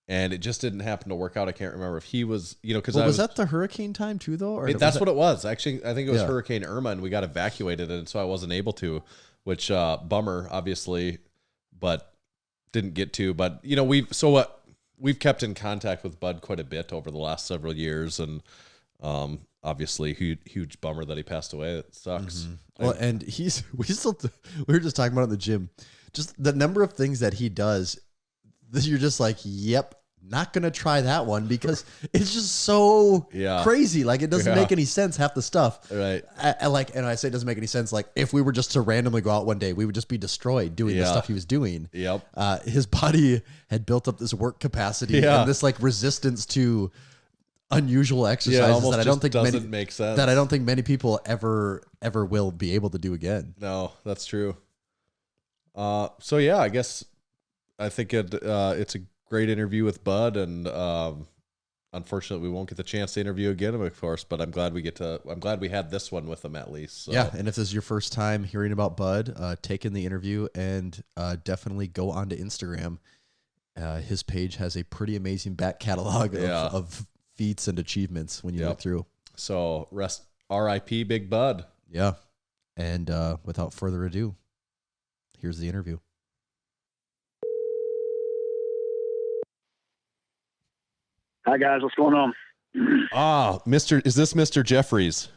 and it just didn't happen to work out. I can't remember if he was, because was that the hurricane time too, though? Or that's what it was. Actually, I think it was Hurricane Irma, and we got evacuated, and so I wasn't able to, which bummer, obviously, but didn't get to. But we've kept in contact with Bud quite a bit over the last several years, and obviously huge bummer that he passed away. It sucks. Well, and we were just talking about it in the gym, just the number of things that he does that you're just like, yep, not gonna try that one because it's just so crazy. Like it doesn't make any sense, half the stuff. Right. And I say it doesn't make any sense. Like if we were just to randomly go out one day, we would just be destroyed doing the stuff he was doing. Yep. His body had built up this work capacity and this like resistance to unusual exercises that I don't think doesn't make sense. That I don't think many people ever will be able to do again. No, that's true. So yeah, I think it's a great interview with Bud, and unfortunately we won't get the chance to interview again, of course, but I'm glad we had this one with him at least. So. Yeah, and if this is your first time hearing about Bud, take in the interview and definitely go onto Instagram. His page has a pretty amazing back catalog of feats and achievements when you look through. So R.I.P. Big Bud. Yeah. And without further ado, here's the interview. Hi guys, what's going on? Is this Mr. Jeffries?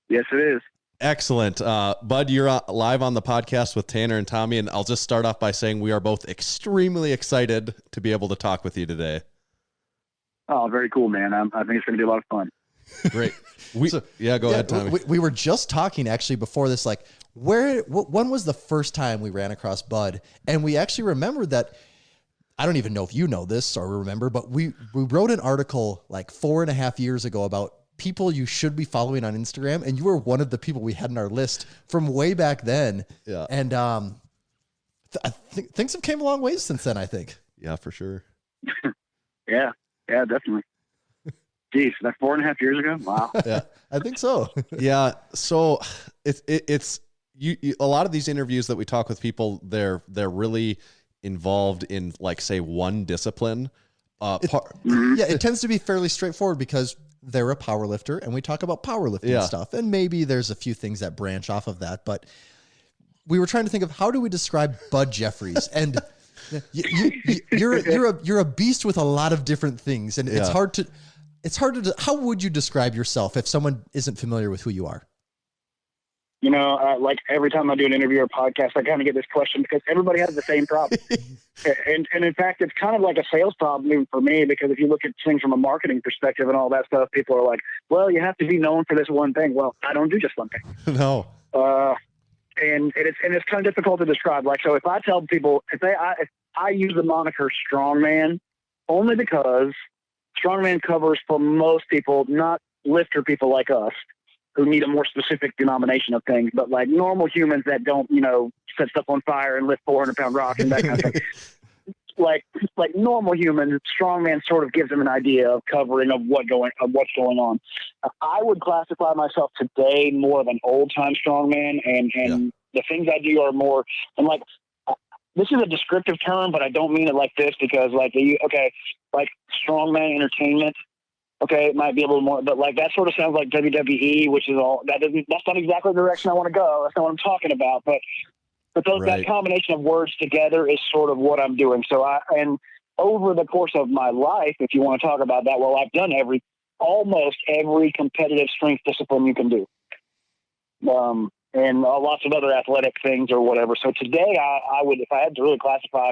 Yes, it is. Excellent. Bud, you're live on the podcast with Tanner and Tommy, and I'll just start off by saying we are both extremely excited to be able to talk with you today. Oh, very cool, man. I think it's going to be a lot of fun. Great. Go ahead, Tommy. We were just talking actually before this, like when was the first time we ran across Bud? And we actually remembered that, I don't even know if you know this or remember, but we wrote an article like 4.5 years ago about people you should be following on Instagram, and you were one of the people we had in our list from way back then. Yeah. And I think things have came a long ways since then, I think. Yeah, for sure. Yeah, definitely. Geez, that's 4.5 years ago? Wow. Yeah, I think so. Yeah. So it's you a lot of these interviews that we talk with people, they're really involved in, like, say, one discipline. It tends to be fairly straightforward because they're a power lifter and we talk about powerlifting stuff. And maybe there's a few things that branch off of that, but we were trying to think of how do we describe Bud Jeffries? And you're a beast with a lot of different things. And it's hard to, how would you describe yourself if someone isn't familiar with who you are? You know, like every time I do an interview or podcast, I kind of get this question because everybody has the same problem. and in fact, it's kind of like a sales problem even for me, because if you look at things from a marketing perspective and all that stuff, people are like, well, you have to be known for this one thing. Well, I don't do just one thing. No. And it's kind of difficult to describe. Like, so if I tell people, if I use the moniker strongman only because strongman covers for most people, not lifter people like us, who need a more specific denomination of things, but like normal humans that don't, set stuff on fire and lift 400-pound rock and that kind of thing. Like normal humans, strongman sort of gives them an idea of covering of what's going on. I would classify myself today more of an old time strongman, and the things I do are more. And like, this is a descriptive term, but I don't mean it like this because like strongman entertainment. Okay, it might be a little more, but like that sort of sounds like WWE, which is all that's not exactly the direction I want to go. That's not what I'm talking about. But that combination of words together is sort of what I'm doing. So and over the course of my life, if you want to talk about that, well, I've done almost every competitive strength discipline you can do. And lots of other athletic things or whatever. So today I would, if I had to really classify,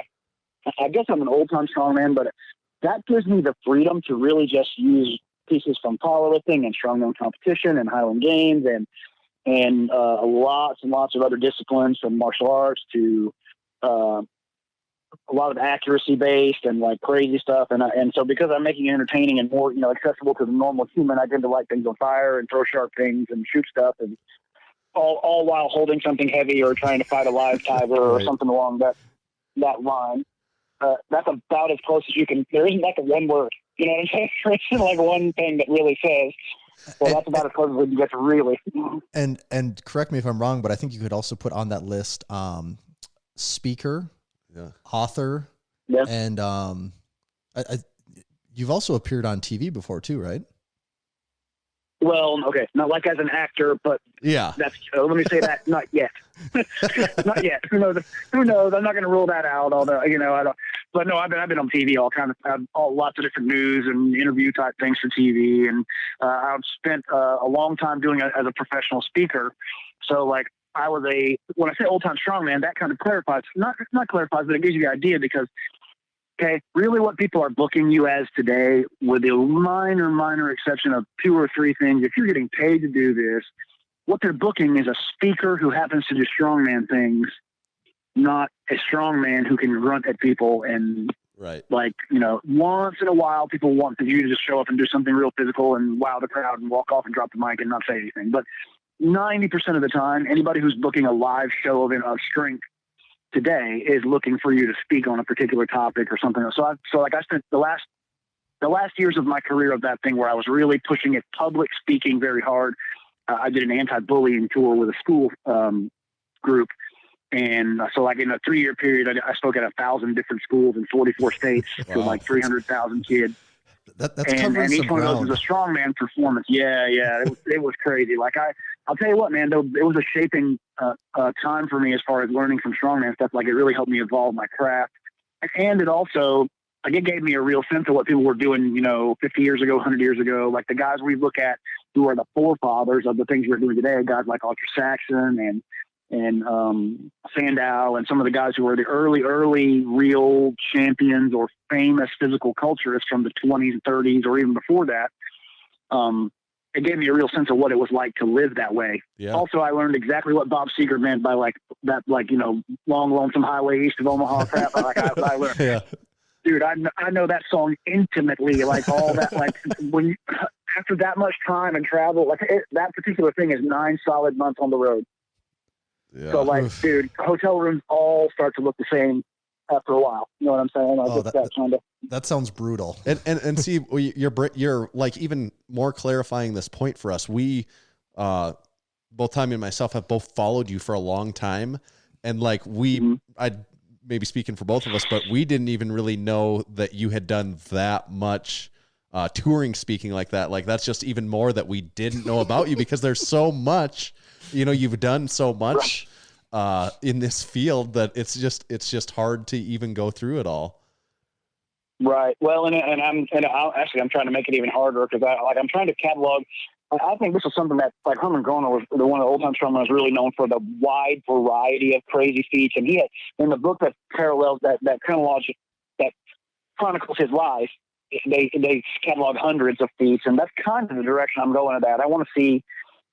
I guess I'm an old time strongman, but that gives me the freedom to really just use pieces from powerlifting and strongman competition and Highland Games and lots and lots of other disciplines, from martial arts to a lot of accuracy based and like crazy stuff. And so because I'm making it entertaining and more, accessible to the normal human, I tend to light things on fire and throw sharp things and shoot stuff, and all while holding something heavy or trying to fight a live tiger or something along that line. that's about as close as you can. There isn't like a one word, you know what I'm saying? There isn't like one thing that really says. Well, that's about as close as we can get to really. And correct me if I'm wrong, but I think you could also put on that list speaker, author, and you've also appeared on TV before too, right? Well, okay, not like as an actor, but that's let me say that not yet, not yet. Who knows? Who knows? I'm not going to rule that out. Although I don't. But no, I've been on TV, lots of different news and interview type things for TV, and I've spent a long time doing it as a professional speaker. So like when I say old time strongman, that kind of clarifies, not clarifies, but it gives you the idea because. Okay, really what people are booking you as today, with the minor exception of 2 or 3 things, if you're getting paid to do this, what they're booking is a speaker who happens to do strongman things, not a strongman who can grunt at people and once in a while people want you to just show up and do something real physical and wow the crowd and walk off and drop the mic and not say anything. But 90% of the time, anybody who's booking a live show of strength today is looking for you to speak on a particular topic or something. So I spent the last years of my career of that thing where I was really pushing it, public speaking very hard. I did an anti-bullying tour with a school group. And so like in a 3-year period, I spoke at 1,000 different schools in 44 states to like 300,000 kids. That's and each one of those was a strongman performance. Yeah. It was crazy. Like I'll tell you what, man, it was a shaping time for me as far as learning from strongman stuff. Like it really helped me evolve my craft. And it also, like it gave me a real sense of what people were doing, 50 years ago, 100 years ago. Like the guys we look at who are the forefathers of the things we're doing today, guys like Arthur Saxon and Sandow and some of the guys who were the early real champions or famous physical culturists from the 20s and 30s or even before that. It gave me a real sense of what it was like to live that way. Yeah. Also, I learned exactly what Bob Seger meant by long lonesome highway east of Omaha crap. I learned, dude, I know that song intimately, like all that, like when after that much time and travel, like that particular thing is 9 solid months on the road. Yeah. So like, dude, hotel rooms all start to look the same after a while. You know what I'm saying? Like that sounds brutal. And see, you're like even more clarifying this point for us. We, both Tommy and myself have both followed you for a long time. And like I'd maybe speaking for both of us, but we didn't even really know that you had done that much touring speaking like that. Like that's just even more that we didn't know about you because there's so much, you've done so much in this field that it's just hard to even go through it all. Right. Well, and I'm trying to make it even harder because I'm trying to catalog. I think this is something that like Herman Groner was the one of the old time strongmen was really known for, the wide variety of crazy feats. And he had in the book that parallels that chronology that chronicles his life, they catalog hundreds of feats, and that's kind of the direction I'm going at that. I want to see,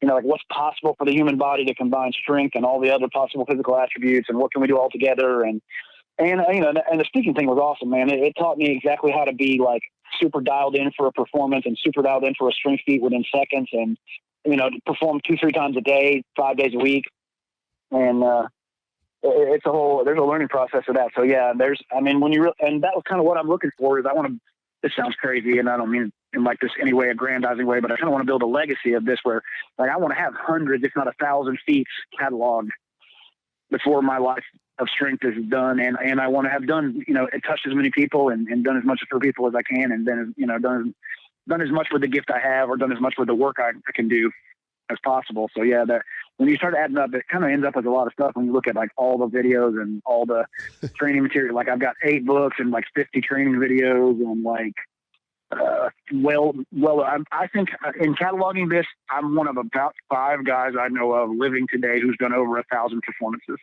like what's possible for the human body to combine strength and all the other possible physical attributes, and what can we do all together. And the speaking thing was awesome, man. It taught me exactly how to be like super dialed in for a performance and super dialed in for a strength feat within seconds, and to perform 2-3 times a day, 5 days a week. And there's a learning process of that. So yeah, and that was kind of what I'm looking for. Is this sounds crazy, and I don't mean in like this any way aggrandizing way, but I kind of want to build a legacy of this where like I want to have hundreds, if not 1,000 feats cataloged before my life of strength is done. And I want to have done, it touched as many people and done as much for people as I can. And then, done as much with the gift I have or done as much with the work I can do as possible. So yeah, that when you start adding up, it kind of ends up as a lot of stuff when you look at like all the videos and all the training material. Like I've got 8 books and like 50 training videos and like, I think in cataloging this, I'm one of about 5 guys I know of living today who's done over 1,000 performances.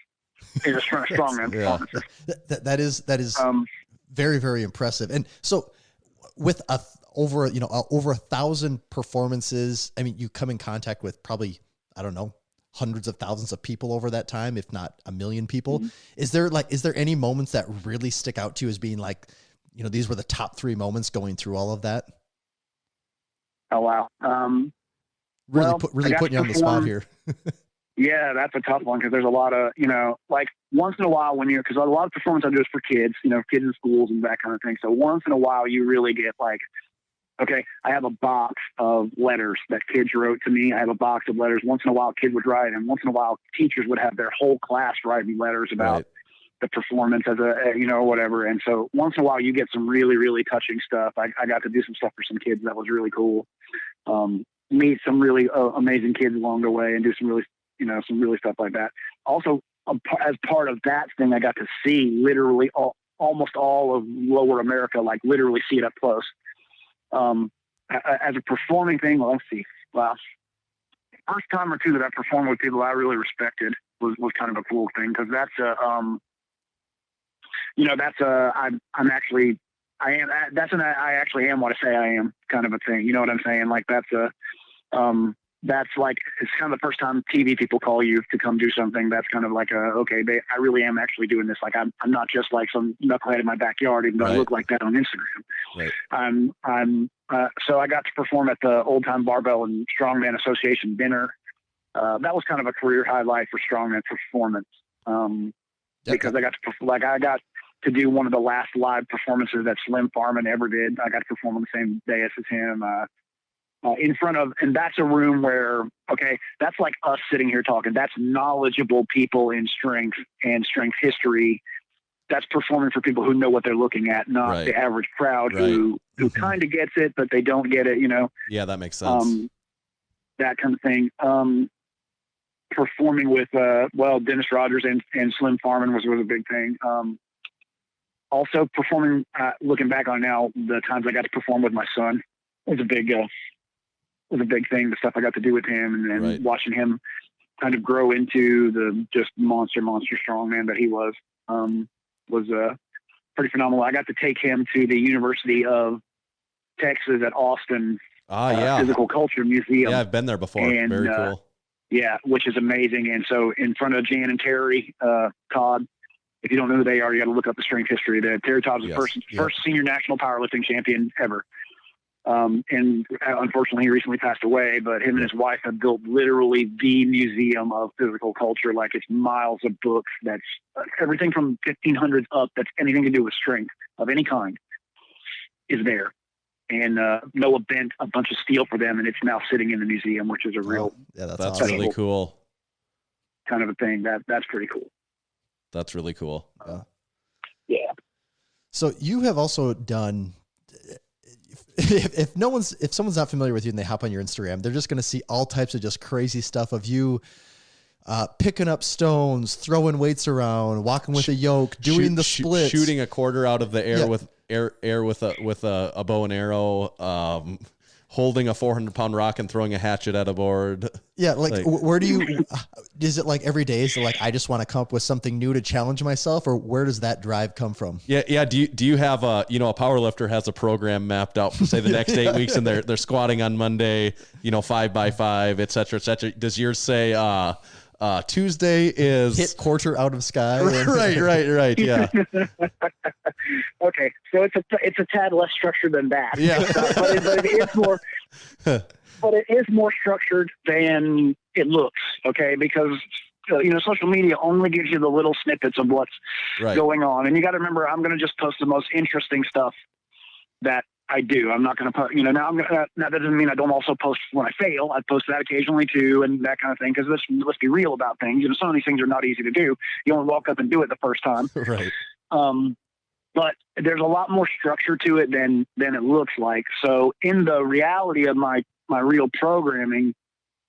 In a strongman performances. That is very, very impressive. And so with over 1,000 performances, I mean, you come in contact with probably, I don't know, hundreds of thousands of people over that time, if not 1 million people. Mm-hmm. Is there any moments that really stick out to you as being like, these were the top 3 moments going through all of that? Oh, wow. Really putting you on the spot here. Yeah, that's a tough one because there's a lot of, like once in a while because a lot of performance I do is for kids, kids in schools and that kind of thing. So once in a while you really get like, okay, I have a box of letters that kids wrote to me. I have a box of letters. Once in a while kids would write, and once in a while teachers would have their whole class write me letters about the performance as or whatever. And so once in a while you get some really, really touching stuff. I got to do some stuff for some kids that was really cool. Meet some really amazing kids along the way and do some really stuff like that. Also, as part of that thing, I got to see literally almost all of Lower America, like literally see it up close. As a performing thing, let's see. Well, first time or two that I performed with people I really respected was kind of a cool thing, because I actually am what I say I am kind of a thing. You know what I'm saying? Like that's like, it's kind of the first time TV people call you to come do something. That's kind of like I really am actually doing this. Like I'm not just like some knucklehead in my backyard, even though I look like that on Instagram. Right. So I got to perform at the Old Time Barbell and Strongman Association dinner. That was kind of a career highlight for strongman performance. Because I got to do one of the last live performances that Slim Farman ever did. I got to perform on the same day as him. In front of, and that's a room where, that's like us sitting here talking. That's knowledgeable people in strength and strength history. That's performing for people who know what they're looking at, not the average crowd who kind of gets it, but they don't get it, Yeah, that makes sense. That kind of thing. Performing with, Dennis Rogers and Slim Farman was a big thing. Also performing, looking back on now, the times I got to perform with my son was a big thing. The stuff I got to do with him and watching him kind of grow into the just monster strongman that he was pretty phenomenal. I got to take him to the University of Texas at Austin Physical Culture Museum. Yeah, I've been there before. And, very cool. Yeah, which is amazing. And so in front of Jan and Terry Todd, if you don't know who they are, you got to look up the strength history. Terry Todd's the first senior national powerlifting champion ever. And unfortunately he recently passed away, but him and his wife have built literally the museum of physical culture. Like, it's miles of books. That's everything from 1500s up. That's anything to do with strength of any kind is there. And Noah bent a bunch of steel for them, and it's now sitting in the museum, which is a real, that's awesome. Really cool kind of a thing. That's pretty cool. That's really cool. Yeah. So you have also done, if someone's not familiar with you and they hop on your Instagram, they're just going to see all types of just crazy stuff of you picking up stones, throwing weights around, walking with a yoke, doing the splits, shooting a quarter out of the air with a bow and arrow, holding a 400-pound rock and throwing a hatchet at a board. Yeah, like where do you? Is it like every day? Is it like I just want to come up with something new to challenge myself, or where does that drive come from? Yeah. Do you have a power lifter has a program mapped out for say the next 8 weeks, and they're squatting on Monday, 5x5, et cetera, et cetera. Does yours say Tuesday is hit quarter out of sky? Right. Yeah. Okay, so it's a tad less structured than that. Yeah, but it's more. But it is more structured than it looks. Okay, because social media only gives you the little snippets of what's going on, and you got to remember, I'm going to just post the most interesting stuff that I do. I'm not going to post. Now that doesn't mean I don't also post when I fail. I post that occasionally too, and that kind of thing. Because let's be real about things. Some of these things are not easy to do. You don't walk up and do it the first time. Right. But there's a lot more structure to it than it looks like. So in the reality of my real programming,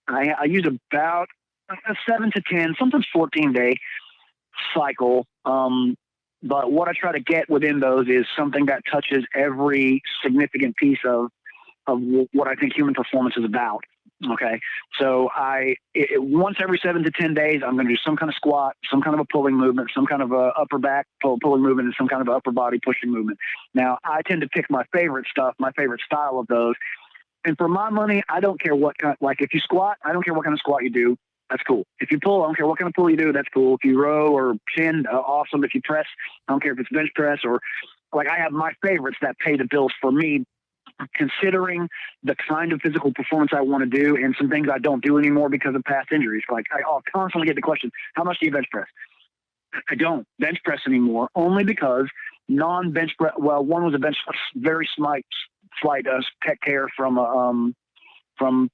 I use about a 7 to 10, sometimes 14-day cycle. But what I try to get within those is something that touches every significant piece of what I think human performance is about. Okay. So once every 7 to 10 days, I'm going to do some kind of squat, some kind of a pulling movement, some kind of a upper back pulling movement, and some kind of upper body pushing movement. Now, I tend to pick my favorite stuff, my favorite style of those. And for my money, I don't care what kind, like if you squat, I don't care what kind of squat you do. That's cool. If you pull, I don't care what kind of pull you do. That's cool. If you row or chin, awesome. If you press, I don't care if it's bench press or like I have my favorites that pay the bills for me, considering the kind of physical performance I want to do and some things I don't do anymore because of past injuries. Like I'll constantly get the question, how much do you bench press? I don't bench press anymore, only because non-bench press. Well, one was a very slight pec tear from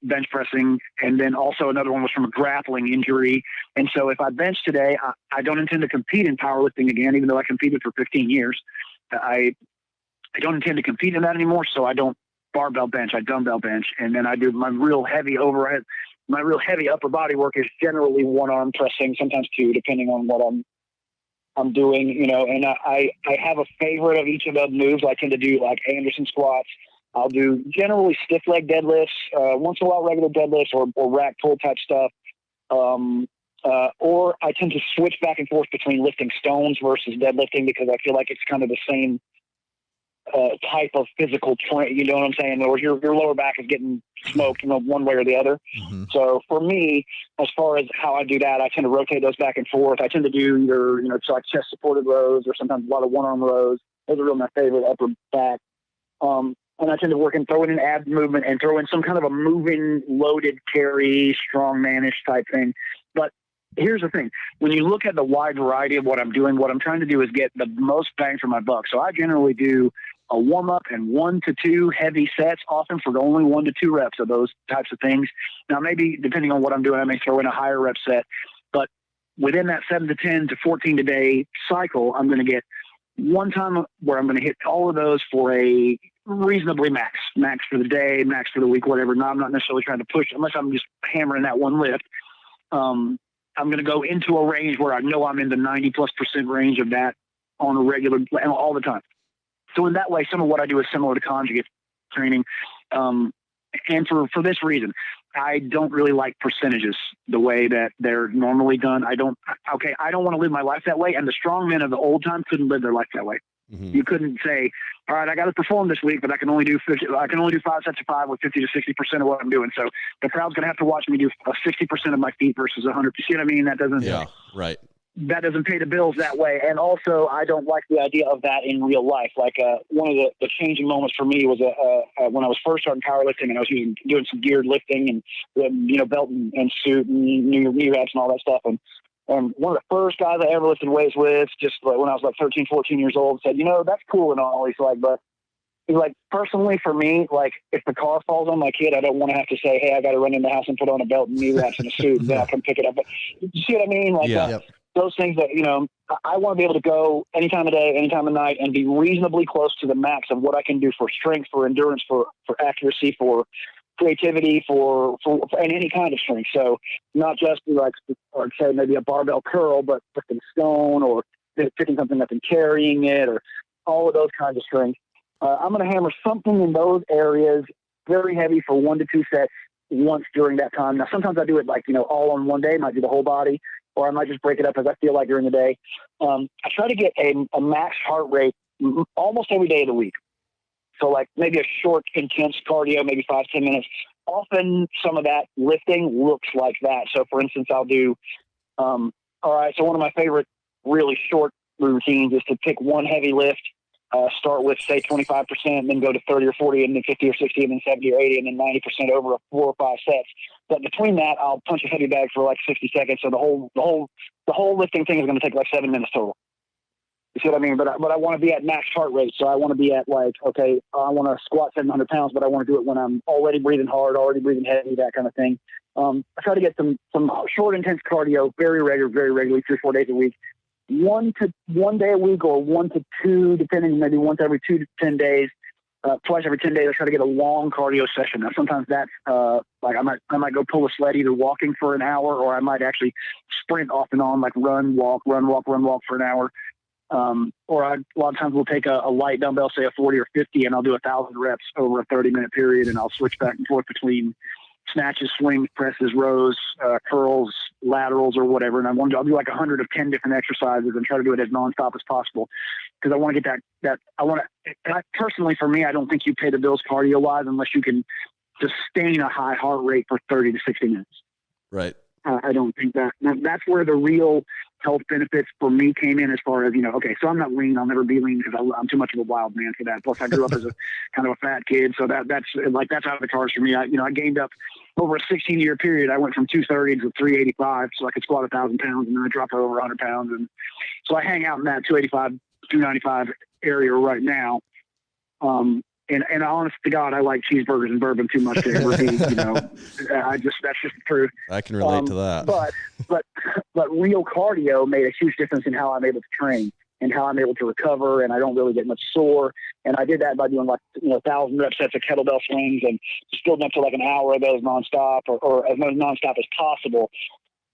bench pressing, and then also another one was from a grappling injury. And so if I bench today, I don't intend to compete in powerlifting again, even though I competed for 15 years. I don't intend to compete in that anymore, so I don't barbell bench. I dumbbell bench, and then I do my real heavy overhead. My real heavy upper body work is generally one arm pressing, sometimes two, depending on what I'm doing, you know. And I have a favorite of each of those moves. I tend to do like Anderson squats. I'll do generally stiff leg deadlifts, once in a while regular deadlifts or rack pull type stuff. Or I tend to switch back and forth between lifting stones versus deadlifting, because I feel like it's kind of the same type of physical train. You know what I'm saying? Or your lower back is getting smoked, you know, one way or the other. Mm-hmm. So for me, as far as how I do that, I tend to rotate those back and forth. I tend to do either, you know, like chest supported rows or sometimes a lot of one arm rows. Those are really my favorite upper back. And I tend to work and throw in an ab movement and throw in some kind of a moving, loaded carry, strongmanish type thing. But here's the thing. When you look at the wide variety of what I'm doing, what I'm trying to do is get the most bang for my buck. So I generally do a warm-up and 1 to 2 heavy sets, often for only 1 to 2 reps of those types of things. Now, maybe depending on what I'm doing, I may throw in a higher rep set. But within that 7 to 10 to 14 a day cycle, I'm going to get one time where I'm going to hit all of those for a reasonably max for the day, max for the week, whatever. Now, I'm not necessarily trying to push unless I'm just hammering that one lift. I'm going to go into a range where I know I'm in the 90+% range of that on a regular, all the time. So in that way, some of what I do is similar to conjugate training. And for this reason, I don't really like percentages the way that they're normally done. I don't want to live my life that way. And the strong men of the old time couldn't live their life that way. Mm-hmm. You couldn't say, all right, I got to perform this week, but I can only do 5 sets of 5 with 50 to 60% of what I'm doing. So the crowd's going to have to watch me do 60% of my feet versus 100. You see what I mean? That doesn't pay the bills that way. And also, I don't like the idea of that in real life. Like one of the changing moments for me was when I was first starting powerlifting, and I was doing some geared lifting and you know, belt and suit and knee wraps and all that stuff. And one of the first guys I ever lifted weights with, just like when I was like 13, 14 years old, said, you know, that's cool and all. He's like, personally for me, like if the car falls on my kid, I don't want to have to say, hey, I got to run in the house and put on a belt and knee wraps and a suit, and then I can pick it up. But you see what I mean? Like those things that, you know, I want to be able to go any time of day, any time of night, and be reasonably close to the max of what I can do for strength, for endurance, for accuracy, for creativity, for any kind of strength. So not just like, or say maybe a barbell curl, but lifting stone or picking something up and carrying it, or all of those kinds of strengths. I'm going to hammer something in those areas, very heavy for 1 to 2 sets once during that time. Now, sometimes I do it like, you know, all on one day, might do the whole body, or I might just break it up as I feel like during the day. I try to get a max heart rate almost every day of the week. So like maybe a short, intense cardio, maybe 5-10 minutes. Often some of that lifting looks like that. So for instance, I'll do, all right, so one of my favorite really short routines is to pick one heavy lift, start with say 25%, then go to 30 or 40, and then 50 or 60, and then 70 or 80, and then 90% over 4 or 5 sets. But between that, I'll punch a heavy bag for like 60 seconds. So the whole lifting thing is going to take like 7 minutes total. You see what I mean? But I want to be at max heart rate. So I want to be at like, okay, I want to squat 700 pounds, but I want to do it when I'm already breathing hard, already breathing heavy, that kind of thing. I try to get some short, intense cardio very regularly, 3 or 4 days a week. 1 day a week, or 1 to 2, depending, maybe once every 2 to 10 days, twice every 10 days. I try to get a long cardio session. Now, sometimes that's like I might go pull a sled, either walking for an hour, or I might actually sprint off and on, like run, walk for an hour. Or a lot of times we'll take a light dumbbell, say a 40 or 50, and I'll do 1,000 reps over a 30-minute period, and I'll switch back and forth between snatches, swings, presses, rows, curls, laterals, or whatever. And I'll do like 100 of 10 different exercises and try to do it as nonstop as possible, because I want to get that. Personally, for me, I don't think you pay the bills cardio-wise unless you can sustain a high heart rate for 30 to 60 minutes. Right. I don't think that's where the real health benefits for me came in as far as, okay, so I'm not lean. I'll never be lean because I'm too much of a wild man for that. Plus I grew up as a kind of a fat kid. So that's out of the cards for me. I gained up over a 16-year period. I went from 230 to 385. So I could squat 1,000 pounds, and then I dropped over 100 pounds. And so I hang out in that 285, 295 area right now. And honest to God, I like cheeseburgers and bourbon too much to ever be, that's just the truth. I can relate to that. But real cardio made a huge difference in how I'm able to train and how I'm able to recover, and I don't really get much sore. And I did that by doing 1,000 rep sets of kettlebell swings and just building up to like an hour of those nonstop or as much nonstop as possible.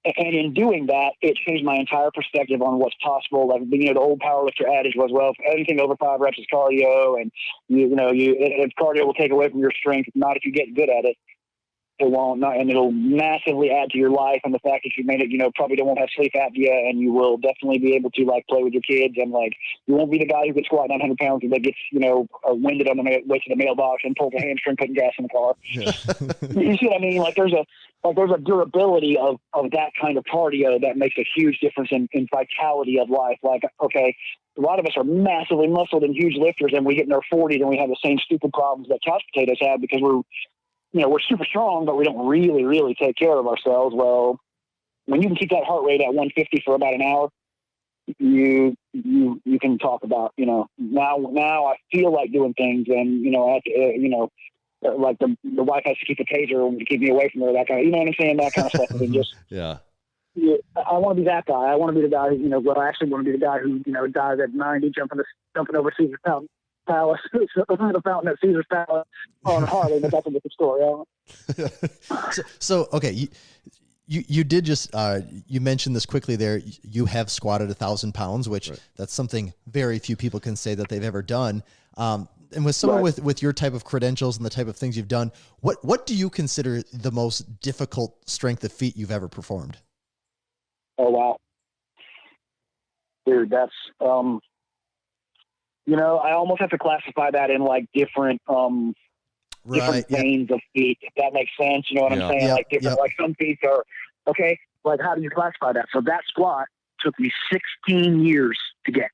And in doing that, it changed my entire perspective on what's possible. Like, the old powerlifter adage was, well, anything over 5 reps is cardio, and if cardio will take away from your strength, not if you get good at it. It won't, and it'll massively add to your life. And the fact that you made it, probably won't have sleep apnea, and you will definitely be able to play with your kids. And you won't be the guy who can squat 900 pounds that gets, winded on the way to the mailbox and pulls a hamstring putting gas in the car. Yeah. You see what I mean? There's a durability of that kind of cardio that makes a huge difference in vitality of life. Okay, a lot of us are massively muscled and huge lifters, and we get in our 40s and we have the same stupid problems that couch potatoes have because we're super strong, but we don't really, really take care of ourselves. Well, when you can keep that heart rate at 150 for about an hour, you can talk about, now I feel like doing things, and, like the wife has to keep a taser to keep me away from her, that kind of, you know what I'm saying? That kind of stuff. And just, yeah. I want to be that guy. I want to be the guy who, I actually want to be the guy who, dies at 90, jumping over Caesar's Palace, the fountain at Caesar's Palace on Harley, but that's a different story. So okay, you did just you mentioned this quickly there. You have squatted 1,000 pounds, which that's something very few people can say that they've ever done. And with someone with your type of credentials and the type of things you've done, what do you consider the most difficult strength of feat you've ever performed? Oh wow, dude, that's I almost have to classify that in different different veins of feet, if that makes sense. You know what I'm saying? Some feet are okay. How do you classify that? So that squat took me 16 years to get.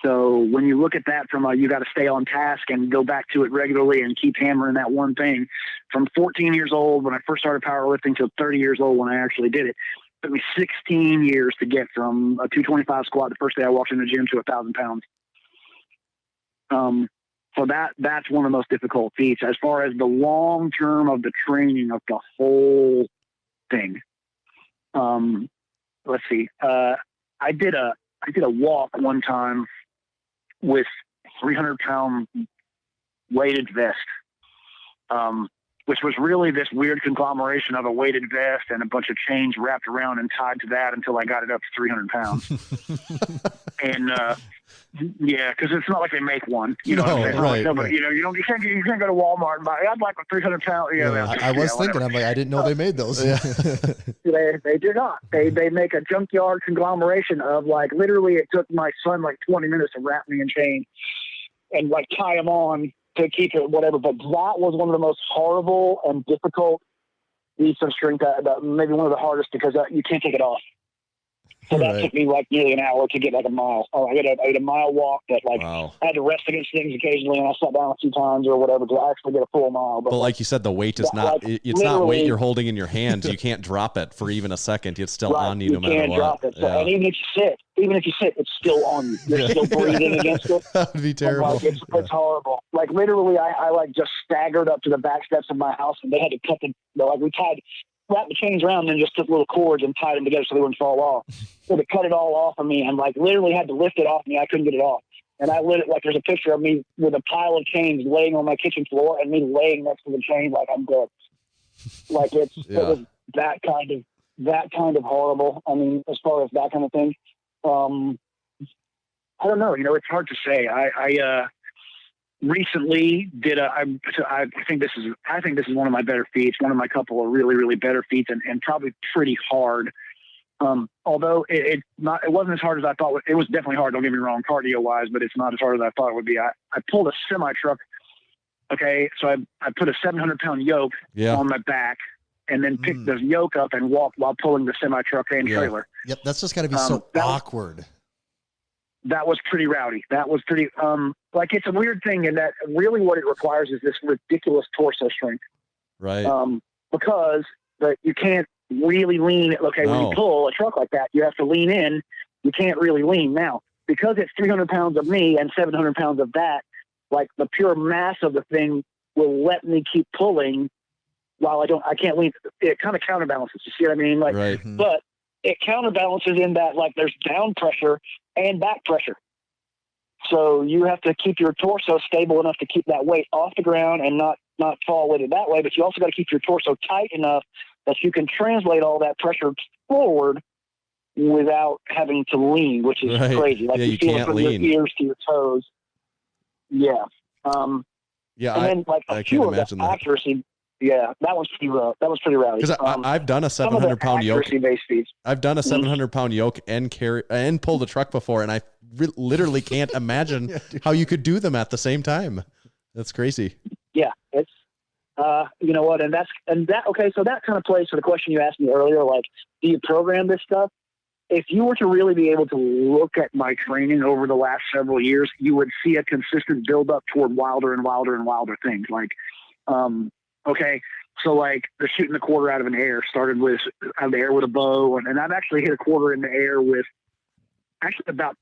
So when you look at that from you got to stay on task and go back to it regularly and keep hammering that one thing. From 14 years old when I first started powerlifting to 30 years old when I actually did it. It took me 16 years to get from a 225 squat the first day I walked in the gym to 1,000 pounds. So that's one of the most difficult feats as far as the long term of the training of the whole thing. Let's see. I did a walk one time with 300-pound weighted vest, which was really this weird conglomeration of a weighted vest and a bunch of chains wrapped around and tied to that until I got it up to 300 pounds. And, yeah, because it's not like they make one. You know what I'm saying? Right, but, you can't go to Walmart and buy. I'd like a 300 pound. I was thinking, I'm like, I didn't know they made those. Yeah. They do not. They make a junkyard conglomeration of literally. It took my son 20 minutes to wrap me in chains and tie them on to keep it whatever. But that was one of the most horrible and difficult feats of strength. That maybe one of the hardest because you can't take it off. So that took me nearly an hour to get a mile. I had a mile walk that I had to rest against things occasionally, and I sat down a few times or whatever to actually get a full mile. But like you said, the weight is not it's not weight you're holding in your hands. You can't drop it for even a second. It's still on you no matter what. You can't drop it. So, and even if you sit, it's still on you. You're still breathing against it. That would be terrible. It's horrible. Literally, I just staggered up to the back steps of my house, and they had to cut we wrapped the chains around and then just took little cords and tied them together so they wouldn't fall off. So they cut it all off of me and literally had to lift it off me. I couldn't get it off. And I lit it there's a picture of me with a pile of chains laying on my kitchen floor and me laying next to the chain like I'm dead. It was that kind of horrible. I mean, as far as that kind of thing. I don't know. It's hard to say. I recently did I think this is one of my better feats, one of my couple of really, really better feats and probably pretty hard. Although it wasn't as hard as I thought. It was definitely hard. Don't get me wrong, cardio wise, but it's not as hard as I thought it would be. I pulled a semi truck. Okay. So I put a 700-pound yoke on my back and then pick the yoke up and walk while pulling the semi truck and trailer. Yep, that's just got to be so awkward. That was pretty rowdy. That was pretty like it's a weird thing in that really what it requires is this ridiculous torso strength. Right. Because you can't really lean. Okay, when you pull a truck like that, you have to lean in. You can't really lean now because it's 300 pounds of me and 700 pounds of that. Like the pure mass of the thing will let me keep pulling while I can't lean. It kind of counterbalances. You see what I mean? Like, right. But it counterbalances in that like there's down pressure and back pressure. So you have to keep your torso stable enough to keep that weight off the ground and not fall with it that way. But you also got to keep your torso tight enough that you can translate all that pressure forward without having to lean, which is crazy. Like you feel it from your ears to your toes. Yeah. And then like a few of the accuracy. Yeah, that was pretty rowdy. Because I've done a 700-pound yoke. I've done a 700-pound yoke and carry and pull the truck before, and I literally can't imagine how you could do them at the same time. That's crazy. Yeah, it's you know what, and that. Okay, so that kind of plays to the question you asked me earlier. Like, do you program this stuff? If you were to really be able to look at my training over the last several years, you would see a consistent build up toward wilder and wilder and wilder things. Like, okay, so like the shooting the quarter out of an air started with out of the air with a bow, and I've actually hit a quarter in the air with actually about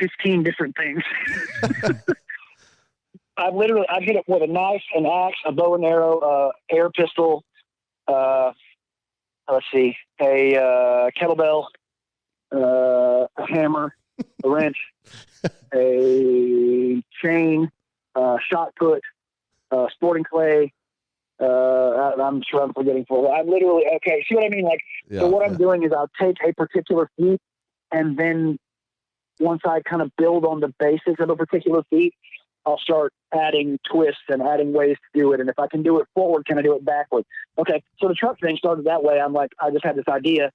15 different things. I've hit it with a knife, an axe, a bow and arrow, air pistol, a kettlebell, a hammer, a wrench, a chain, shot put, sporting clay. I'm sure I'm forgetting for. I'm literally okay. See what I mean? Like, so what I'm doing is I'll take a particular feat, and then once I kind of build on the basics of a particular feat, I'll start adding twists and adding ways to do it. And if I can do it forward, can I do it backward? Okay, so the truck thing started that way. I'm like, I just had this idea.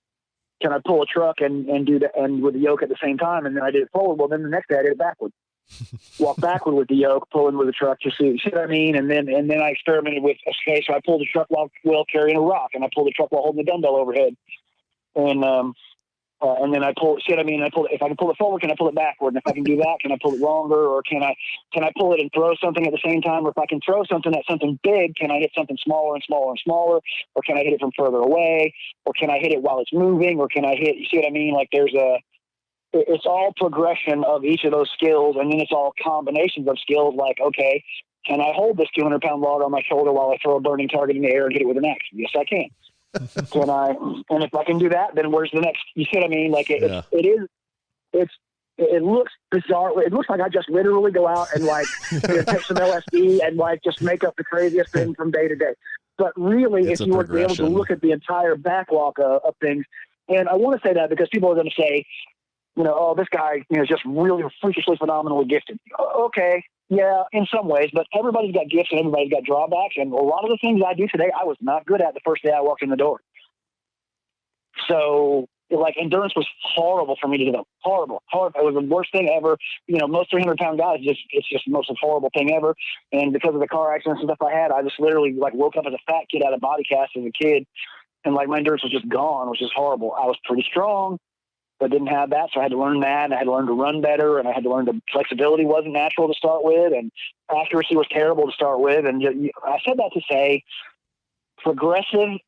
Can I pull a truck and do that and with the yoke at the same time? And then I did it forward. Well, then the next day I did it backward. Walk backward with the yoke, pulling with the truck. You see what I mean? And then I experimented with, okay, so I pulled the truck while carrying a rock, and I pulled the truck while holding the dumbbell overhead. And then I pull, see what I mean? I pull it, if I can pull it forward, can I pull it backward? And if I can do that, can I pull it longer, or can I pull it and throw something at the same time? Or if I can throw something at something big, can I hit something smaller and smaller and smaller? Or can I hit it from further away? Or can I hit it while it's moving? Or can I hit, you see what I mean? Like it's all progression of each of those skills. And then it's all combinations of skills. Like, okay, can I hold this 200-pound log on my shoulder while I throw a burning target in the air and hit it with an axe? Yes, I can. And if I can do that, then where's the next? You see what I mean? Like it looks bizarre. It looks like I just literally go out and like take some LSD and like just make up the craziest thing from day to day. But really, if you were to be able to look at the entire backlog of things, and I want to say that because people are going to say, you know, oh, this guy, you know, is just really freakishly phenomenally gifted. Okay. Yeah, in some ways, but everybody's got gifts and everybody's got drawbacks. And a lot of the things I do today, I was not good at the first day I walked in the door. So, like, endurance was horrible for me to do. Horrible. It was the worst thing ever. You know, most 300-pound guys, it's just the most horrible thing ever. And because of the car accidents and stuff I had, I just literally, like, woke up as a fat kid out of body cast as a kid. And, like, my endurance was just gone, which is horrible. I was pretty strong, but didn't have that, so I had to learn that, and I had to learn to run better, and I had to learn the flexibility wasn't natural to start with, and accuracy was terrible to start with. And I said that to say progressive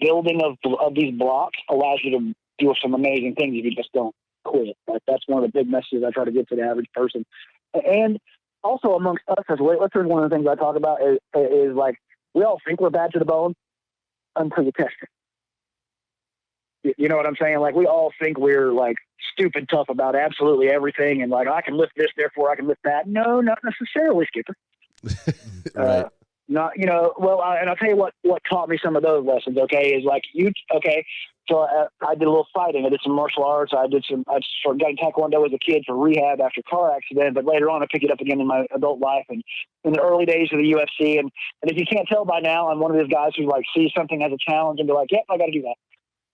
building of these blocks allows you to do some amazing things if you just don't quit. Like, that's one of the big messages I try to get to the average person. And also amongst us as weightlifters, one of the things I talk about is like, we all think we're bad to the bone until you test it. You know what I'm saying? Like, we all think we're like stupid tough about absolutely everything. And like, I can lift this, therefore I can lift that. No, not necessarily, Skipper. Right. Not, you know, well, and I'll tell you what taught me some of those lessons. Okay. Is like so I did a little fighting. I did some martial arts. I sort of got in Taekwondo as a kid for rehab after a car accident, but later on I picked it up again in my adult life and in the early days of the UFC. And if you can't tell by now, I'm one of those guys who like sees something as a challenge and be like, yep, I got to do that.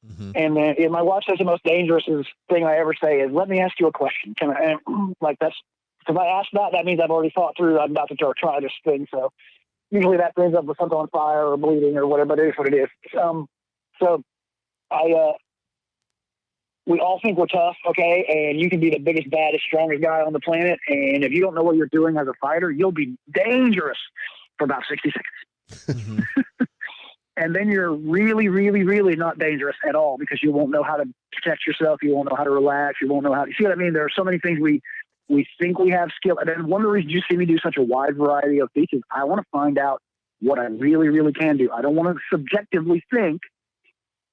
Mm-hmm. And then my wife says the most dangerous thing I ever say is, let me ask you a question. Can I, like, that's, if I ask that means I've already thought through, I'm about to try this thing. So usually that ends up with something on fire or bleeding or whatever. But it is what it is. So we all think we're tough, okay? And you can be the biggest, baddest, strongest guy on the planet. And if you don't know what you're doing as a fighter, you'll be dangerous for about 60 seconds. Mm-hmm. And then you're really, really, really not dangerous at all because you won't know how to protect yourself. You won't know how to relax. You won't know how to, see what I mean? There are so many things we think we have skill. And then one of the reasons you see me do such a wide variety of feats is I want to find out what I really, really can do. I don't want to subjectively think,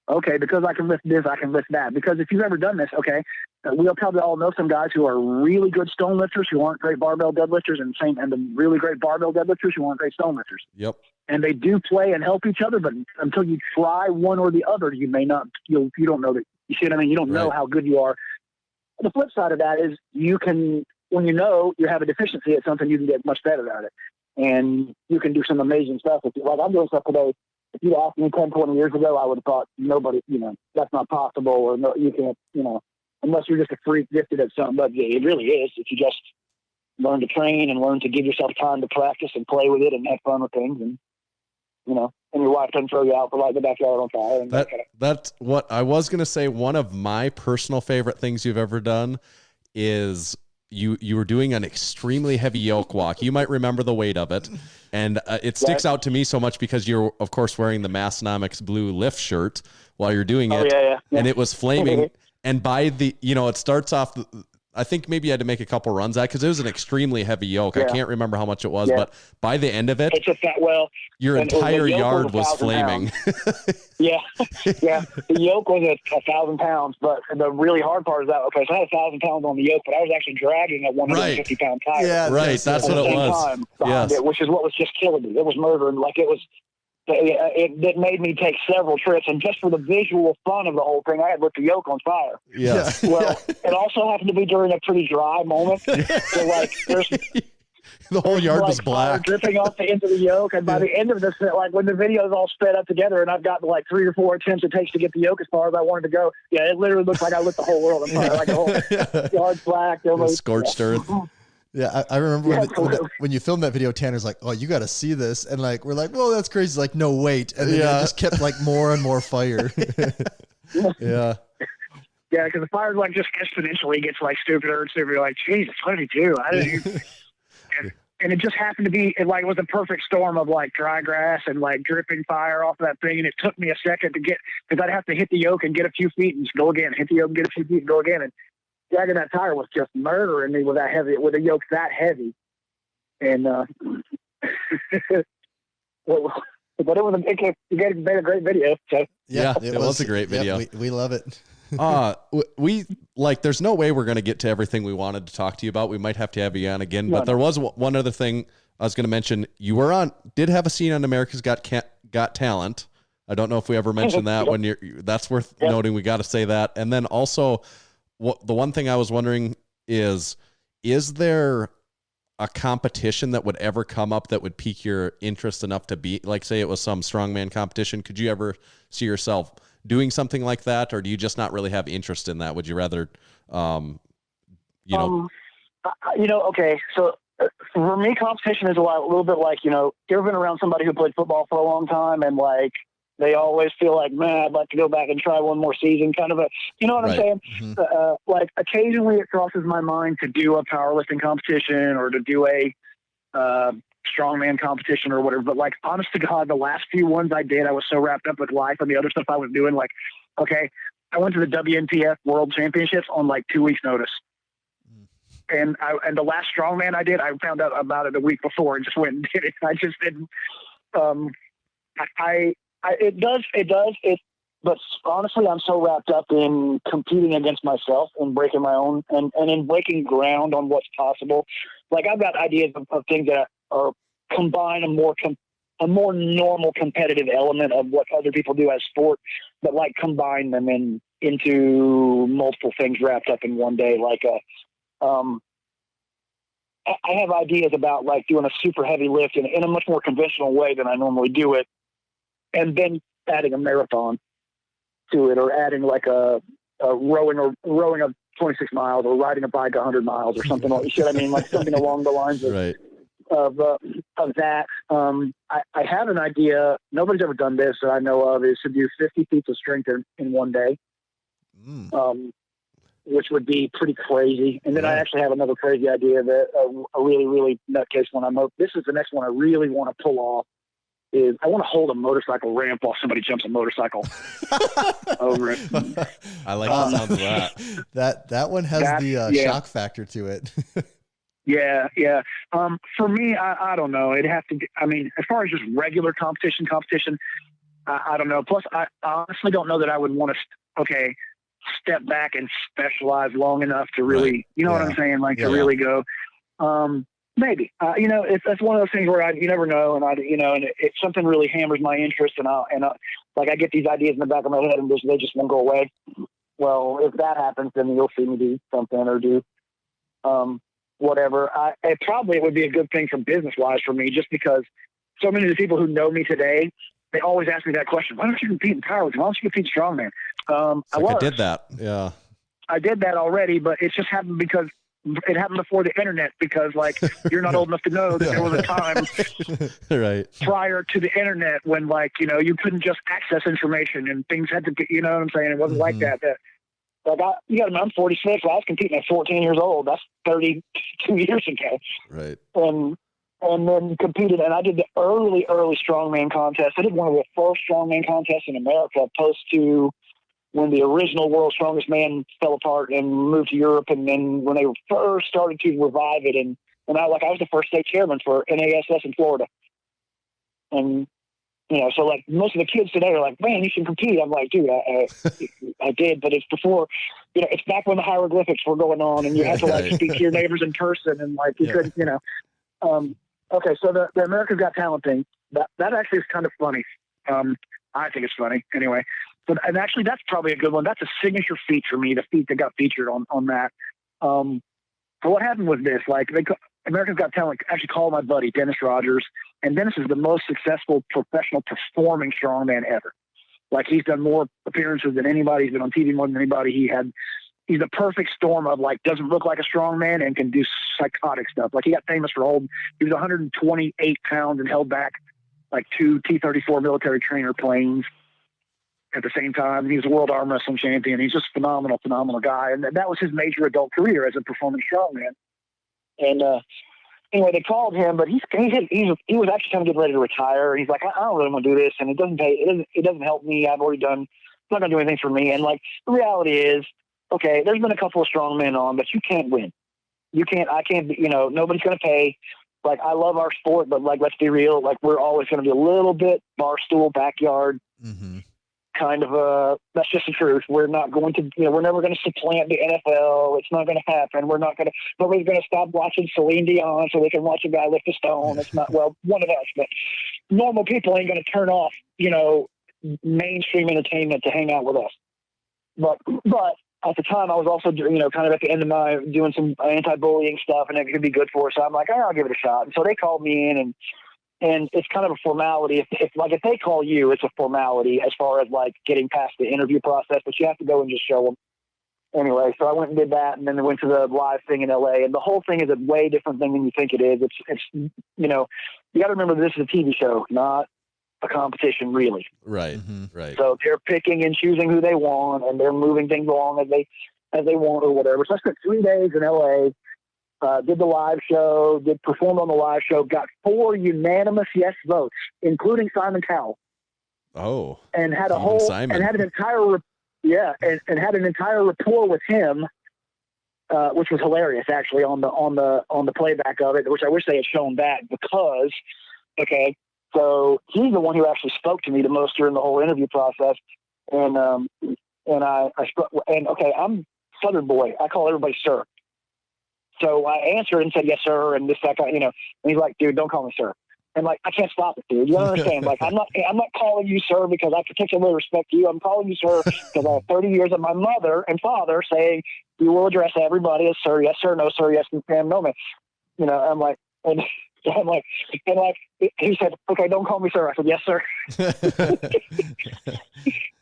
okay, because I can lift this, I can lift that. Because if you've ever done this, okay, we'll probably all know some guys who are really good stone lifters who aren't great barbell deadlifters, and the really great barbell deadlifters who aren't great stone lifters. Yep. And they do play and help each other, but until you try one or the other, you may not. You don't know that. You see what I mean? You don't know how good you are. The flip side of that is you can, when you know you have a deficiency at something, you can get much better at it, and you can do some amazing stuff. Like I'm doing stuff today. If you'd asked me 10, 20 years ago, I would have thought nobody, that's not possible, or no, you can't, unless you're just a freak gifted at something. But it really is if you just learn to train and learn to give yourself time to practice and play with it and have fun with things, and and your wife doesn't throw you out for lighting the backyard on fire. And that's what I was going to say. One of my personal favorite things you've ever done is you were doing an extremely heavy yoke walk. You might remember the weight of it. And it sticks out to me so much because you're, of course, wearing the Massenomics blue lift shirt while you're doing it. Yeah. And it was flaming. And by the, it starts off, I think maybe you had to make a couple runs at because it was an extremely heavy yoke. I can't remember how much it was, but by the end of it, it's just that, your entire yard was flaming. Yeah. The yoke was 1,000 pounds, but the really hard part is that, okay, so I had 1,000 pounds on the yoke, but I was actually dragging a 150 pound tire. Yeah, right. That's what it was. Yes. Which is what was just killing me. It was murdering. Like it made me take several trips, and just for the visual fun of the whole thing, I had lit the yoke on fire. Yeah. Well, it also happened to be during a pretty dry moment. So there's the whole yard was black, dripping off the end of the yoke. And by the end of this, when the video is all sped up together, and I've got 3 or 4 attempts it takes to get the yoke as far as I wanted to go, it literally looks like I lit the whole world on fire. Like the whole yard's black, scorched earth. Yeah, I remember when you filmed that video, Tanner's like, "Oh, you got to see this," and we're like, "Whoa, that's crazy!" He's like, "No, wait," and then it just kept more and more fire. Yeah, because the fire just exponentially gets stupider and stupider. You're like, Jesus, what did he do? I didn't even... and it just happened to be it was a perfect storm of dry grass and dripping fire off that thing. And it took me a second to get, because I'd have to hit the yoke and get a few feet and just go again. Hit the yoke and get a few feet and go again. And dragging that tire was just murdering me with a yoke that heavy. And but it made a great video. So yeah, it was a great video. We love it. We there's no way we're going to get to everything we wanted to talk to you about. We might have to have you on again, but there was one other thing I was going to mention. You did have a scene on America's Got Talent. I don't know if we ever mentioned that that's worth noting. We got to say that. And then also the one thing I was wondering is there a competition that would ever come up that would pique your interest enough to be say it was some strongman competition? Could you ever see yourself doing something like that, or do you just not really have interest in that? Would you rather, okay. So for me, competition is a little bit you ever been around somebody who played football for a long time and they always feel man, I'd like to go back and try one more season, kind of I'm saying? Mm-hmm. Occasionally it crosses my mind to do a powerlifting competition or to do a strongman competition or whatever. But honest to God, the last few ones I did, I was so wrapped up with life and the other stuff I was doing. Okay, I went to the WNPF World Championships on 2 weeks notice. And the last strongman I did, I found out about it a week before and just went and did it. I just didn't, it does. But honestly, I'm so wrapped up in competing against myself and breaking my own and in breaking ground on what's possible. I've got ideas of things that are combine a more normal competitive element of what other people do as sport, but combine them into multiple things wrapped up in one day. I have ideas about doing a super heavy lift in a much more conventional way than I normally do it, and then adding a marathon to it, or adding a rowing of 26 miles, or riding a bike 100 miles, or something. You see what I mean? Something along the lines of. Right. that. I have an idea. Nobody's ever done this that I know of, is to do 50 feet of strength in one day, which would be pretty crazy. And then I actually have another crazy idea that a really, really nutcase one. This is the next one I really want to pull off. Is I want to hold a motorcycle ramp while somebody jumps a motorcycle over it. I like the sound of that. That one has the shock factor to it. Yeah. For me, I don't know. It'd have to be, I mean, as far as just regular competition, I don't know. Plus, I honestly don't know that I would want to, step back and specialize long enough to really, you know what I'm saying? Like to really go, maybe, it's one of those things where you never know. And if something really hammers my interest and I get these ideas in the back of my head and they just won't go away. Well, if that happens, then you'll see me do something or do, whatever. It would be a good thing for business wise for me, just because so many of the people who know me today, they always ask me that question. Why don't you compete in powerlifting? Why don't you compete strongman? I did that. Yeah. I did that already, but it just happened because it happened before the internet, because you're not old enough to know that there was a time prior to the internet when you couldn't just access information and things had to be, you know what I'm saying? It wasn't like that. I'm 46. I was competing at 14 years old. That's 32 years ago. Right. And then competed, and I did the early strongman contest. I did one of the first strongman contests in America, opposed to when the original World's Strongest Man fell apart and moved to Europe, and then when they first started to revive it, and I was the first state chairman for NASS in Florida. And so most of the kids today are like, man, you should compete. I'm like, dude, I did, but it's before, it's back when the hieroglyphics were going on and you had to speak to your neighbors in person and you couldn't, okay. So the America's Got Talent thing, that actually is kind of funny. I think it's funny anyway, and actually that's probably a good one. That's a signature feat for me, the feat that got featured on that. So what happened was this, America's Got Talent actually called my buddy, Dennis Rogers, and Dennis is the most successful professional performing strongman ever. He's done more appearances than anybody. He's been on TV more than anybody. He's the perfect storm of doesn't look like a strongman and can do psychotic stuff. He got famous for he was 128 pounds and held back 2 T-34 military trainer planes at the same time. He was a world arm wrestling champion. He's just phenomenal guy. And that was his major adult career as a performing strongman. And anyway, they called him, but he was actually kind of getting ready to retire. And he's like, I don't really want to do this, and it doesn't pay. It doesn't help me. I've already done. It's not going to do anything for me. And the reality is, okay, there's been a couple of strongmen on, but you can't win. I can't. Nobody's going to pay. I love our sport, but let's be real. We're always going to be a little bit barstool backyard. Mm-hmm. Kind of that's just the truth. We're not going to, we're never going to supplant the NFL. It's not going to happen. Nobody's going to stop watching Celine Dion so they can watch a guy lift a stone. It's not, one of us, but normal people ain't going to turn off, mainstream entertainment to hang out with us. But at the time I was also, kind of at the end of my doing some anti-bullying stuff, and it could be good for us. So I'm like, I'll give it a shot. And so they called me in, and it's kind of a formality. If they call you, it's a formality as far as getting past the interview process, but you have to go and just show them. Anyway, so I went and did that, and then I went to the live thing in LA, and the whole thing is a way different thing than you think it is. It's you got to remember this is a TV show, not a competition, really. Right. Mm-hmm. Right. So they're picking and choosing who they want, and they're moving things along as they want or whatever. So I spent 3 days in LA. Did the live show, performed on the live show, got 4 unanimous yes votes, including Simon Cowell. Oh, and had Simon. and had an entire and had an entire rapport with him, which was hilarious actually on the playback of it, which I wish they had shown that, because so he's the one who actually spoke to me the most during the whole interview process, and I spoke, and I'm Southern boy, I call everybody sir. So I answered and said, yes, sir. And this, that guy, and he's like, dude, don't call me sir. And I can't stop it, dude. You don't understand. I'm not calling you sir because I particularly respect you. I'm calling you sir because I have 30 years of my mother and father saying you will address everybody as sir, yes, sir, no, sir, yes, ma'am, no, ma'am. I'm like, and he said, okay, don't call me sir. I said, yes, sir.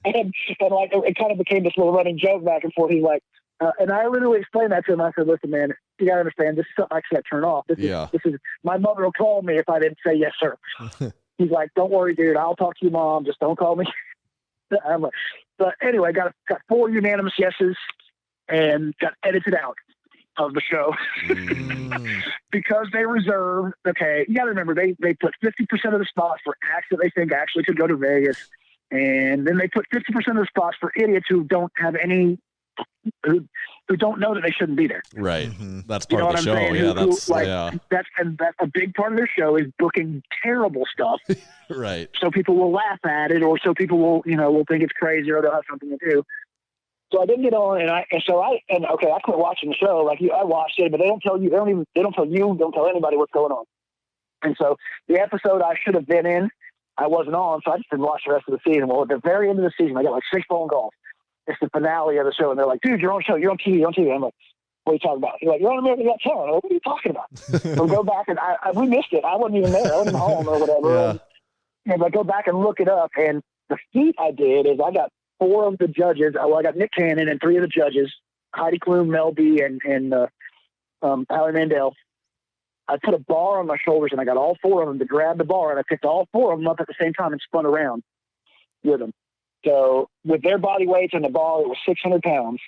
and it kind of became this little running joke back and forth. He's like, And I literally explained that to him. I said, listen, man, you got to understand, this is something I can't turn off. This is, my mother will call me if I didn't say yes, sir. He's like, don't worry, dude. I'll talk to your mom. Just don't call me. I'm like, but anyway, got 4 unanimous yeses and got edited out of the show because they reserved, okay, you got to remember, they put 50% of the spots for acts that they think actually could go to Vegas. And then they put 50% of the spots for idiots who don't have any, who don't know that they shouldn't be there. Right. That's part of the show. Saying? Yeah. That's a big part of their show is booking terrible stuff. Right. So people will laugh at it, or so people will think it's crazy, or they'll have something to do. So I didn't get on, and I quit watching the show. Like I watched it, but they don't tell anybody what's going on. And so the episode I should have been in, I wasn't on, so I just didn't watch the rest of the season. Well, at the very end of the season, I got like 6 phone calls. It's the finale of the show, and they're like, dude, you're on show, you're on TV, you're on TV. I'm like, what are you talking about? He's like, you're on American Got Talent. What are you talking about? So go back, and we missed it. I wasn't even there. I wasn't home or whatever. Yeah. And I go back and look it up, and the feat I did is I got 4 of the judges. Well, I got Nick Cannon and 3 of the judges, Heidi Klum, Mel B, and Howie Mandel. I put a bar on my shoulders, and I got all 4 of them to grab the bar, and I picked all 4 of them up at the same time and spun around with them. So with their body weights and the bar, it was 600 pounds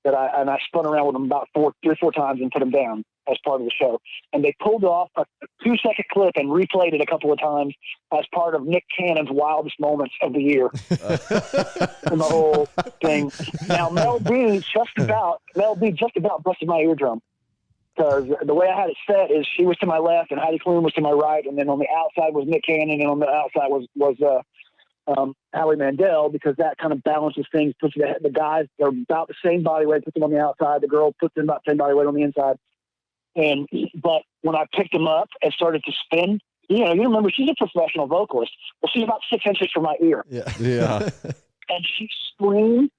that I spun around with them about 3 or 4 times and put them down as part of the show. And they pulled off a 2-second clip and replayed it a couple of times as part of Nick Cannon's wildest moments of the year. And the whole thing. Now, Mel B just about busted my eardrum. Because the way I had it set is she was to my left and Heidi Klum was to my right, and then on the outside was Nick Cannon, and on the outside was Howie Mandel, because that kind of balances things. Puts the guys, they're about the same body weight, puts them on the outside. The girl puts them about the same body weight on the inside. But when I picked them up and started to spin, you remember she's a professional vocalist. Well, she's about 6 inches from my ear. Yeah. And she screamed.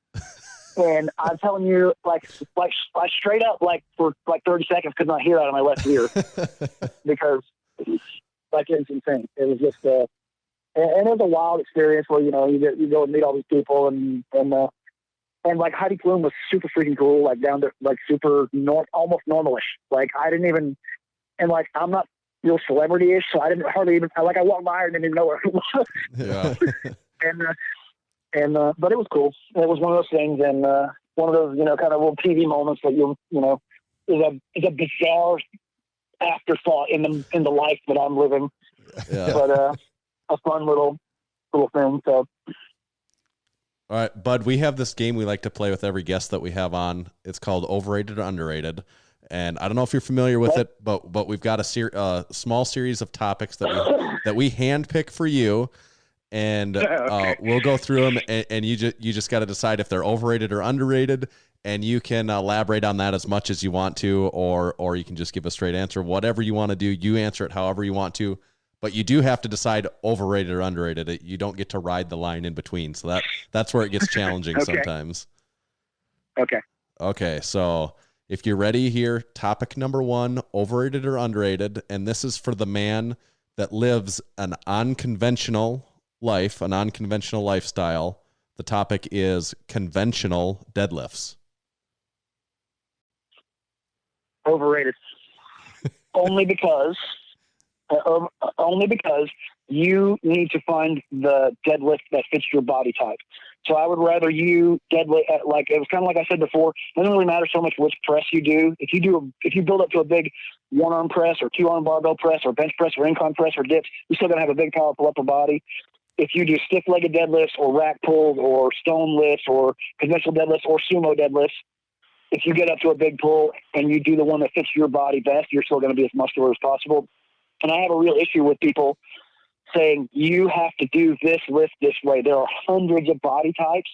And I'm telling you, like straight up, like for like 30 seconds, could not hear out of my left ear because, like, it was insane. It was just, and it was a wild experience where you go and meet all these people, and like Heidi Klum was super freaking cool, like down to like super almost normalish. Like I didn't even, and like I'm not real celebrity-ish, so I didn't hardly even I walked by her and didn't even know where it was. Yeah. But it was cool. It was one of those things, and one of those, kind of little TV moments that is a bizarre afterthought in the life that I'm living. Yeah. But a fun little thing. So. All right, Bud, we have this game we like to play with every guest that we have on. It's called Overrated or Underrated. And I don't know if you're familiar with it, but we've got a small series of topics that we handpick for you. And we'll go through them, and you just got to decide if they're overrated or underrated, and you can elaborate on that as much as you want to, or you can just give a straight answer. Whatever you want to do, you answer it however you want to, but you do have to decide overrated or underrated. You don't get to ride the line in between, so that's where it gets challenging sometimes. Okay, so if you're ready here, topic number 1, overrated or underrated, and this is for the man that lives an unconventional life, an unconventional lifestyle. The topic is conventional deadlifts. Overrated. only because you need to find the deadlift that fits your body type. So I would rather you deadlift, like it was kind of like I said before, it doesn't really matter so much which press you do. If you build up to a big 1-arm press or 2-arm barbell press or bench press or incline press or dips, you're still going to have a big, powerful upper body. If you do stiff-legged deadlifts or rack pulls or stone lifts or conventional deadlifts or sumo deadlifts, if you get up to a big pull and you do the one that fits your body best, you're still going to be as muscular as possible. And I have a real issue with people saying you have to do this lift this way. There are hundreds of body types.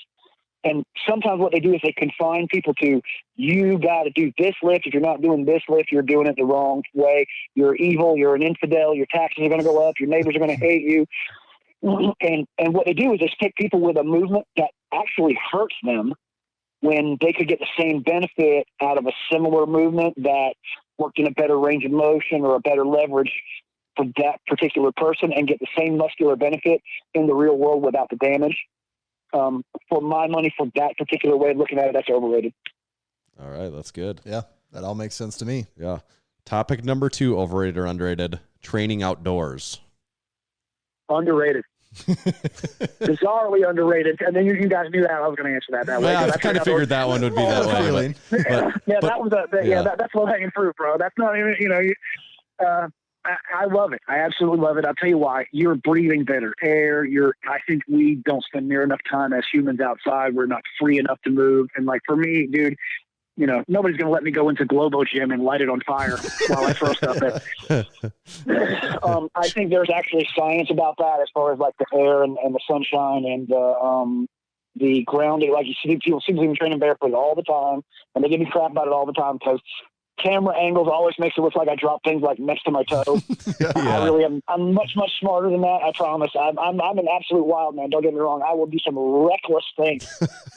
And sometimes what they do is they confine people to, you got to do this lift. If you're not doing this lift, you're doing it the wrong way. You're evil. You're an infidel. Your taxes are going to go up. Your neighbors are going to hate you. And what they do is they stick people with a movement that actually hurts them when they could get the same benefit out of a similar movement that worked in a better range of motion or a better leverage for that particular person and get the same muscular benefit in the real world without the damage. For my money, for that particular way of looking at it, that's overrated. All right, that's good. Yeah, that all makes sense to me. Yeah. Topic number 2, overrated or underrated, training outdoors. Underrated. Bizarrely underrated. And then you guys knew that I was going to answer that way. Well, I kind of figured that one would be that way. That was that's low hanging fruit, bro. That's not even, I love it. I absolutely love it. I'll tell you why. You're breathing better air. I think we don't spend near enough time as humans outside. We're not free enough to move. And like for me, dude, nobody's going to let me go into Globo Gym and light it on fire while I throw stuff at. I think there's actually science about that as far as like the air and the sunshine and the grounding. Like you see people seem to be training barefoot all the time, and they give me crap about it all the time because camera angles always makes it look like I drop things like next to my toe. I really am. I'm much smarter than that. I promise. I'm an absolute wild man. Don't get me wrong. I will do some reckless things,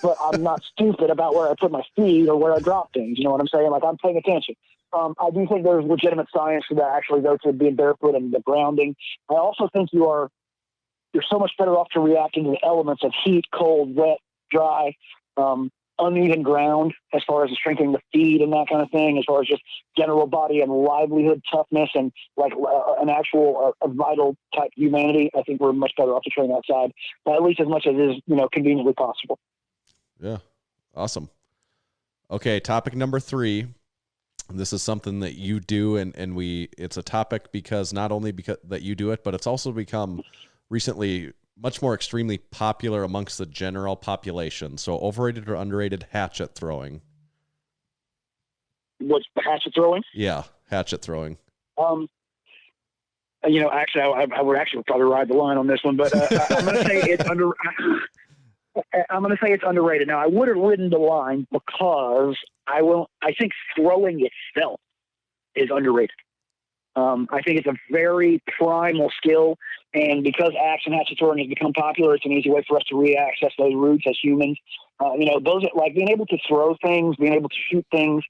but I'm not stupid about where I put my feet or where I drop things. You know what I'm saying? Like I'm paying attention. I do think there's legitimate science to that actually go to being barefoot and the grounding. I also think you're so much better off to reacting to the elements of heat, cold, wet, dry, uneven ground as far as strengthening the feet and that kind of thing, as far as just general body and livelihood toughness and like an actual a vital type humanity. I think we're much better off to train outside, but at least as much as is conveniently possible. Yeah. Awesome. Okay. Topic number 3. This is something that you do and it's a topic because not only because that you do it, but it's also become recently much more extremely popular amongst the general population. So overrated or underrated hatchet throwing? What's hatchet throwing? Yeah, hatchet throwing. Actually, I would actually probably ride the line on this one, but I'm going to say it's I'm going to say it's underrated. Now, I would have ridden the line because I think throwing itself is underrated. I think it's a very primal skill, and because axe and hatchet throwing has become popular, it's an easy way for us to reaccess those roots as humans. Those are like being able to throw things, being able to shoot things.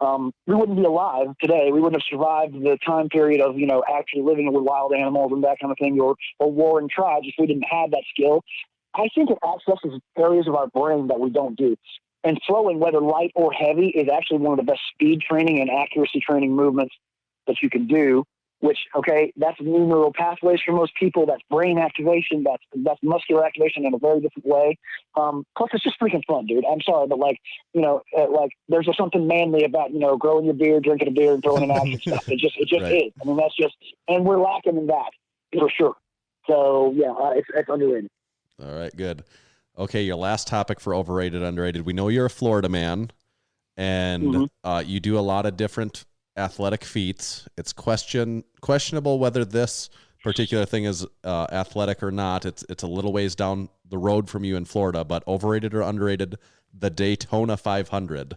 We wouldn't be alive today. We wouldn't have survived the time period of actually living with wild animals and that kind of thing, or warring tribes if we didn't have that skill. I think it accesses areas of our brain that we don't do. And throwing, whether light or heavy, is actually one of the best speed training and accuracy training movements that you can do, which, that's new neural pathways for most people. That's brain activation. That's muscular activation in a very different way. Plus, it's just freaking fun, dude. I'm sorry, but there's just something manly about, growing your beard, drinking a beer, and throwing an action stuff. It just Right. is. I mean, and we're lacking in that for sure. So, yeah, it's underrated. All right, good. Okay, your last topic for overrated, underrated. We know you're a Florida man, and you do a lot of different athletic feats. It's questionable whether this particular thing is athletic or not. It's a little ways down the road from you in Florida, but overrated or underrated, the Daytona 500.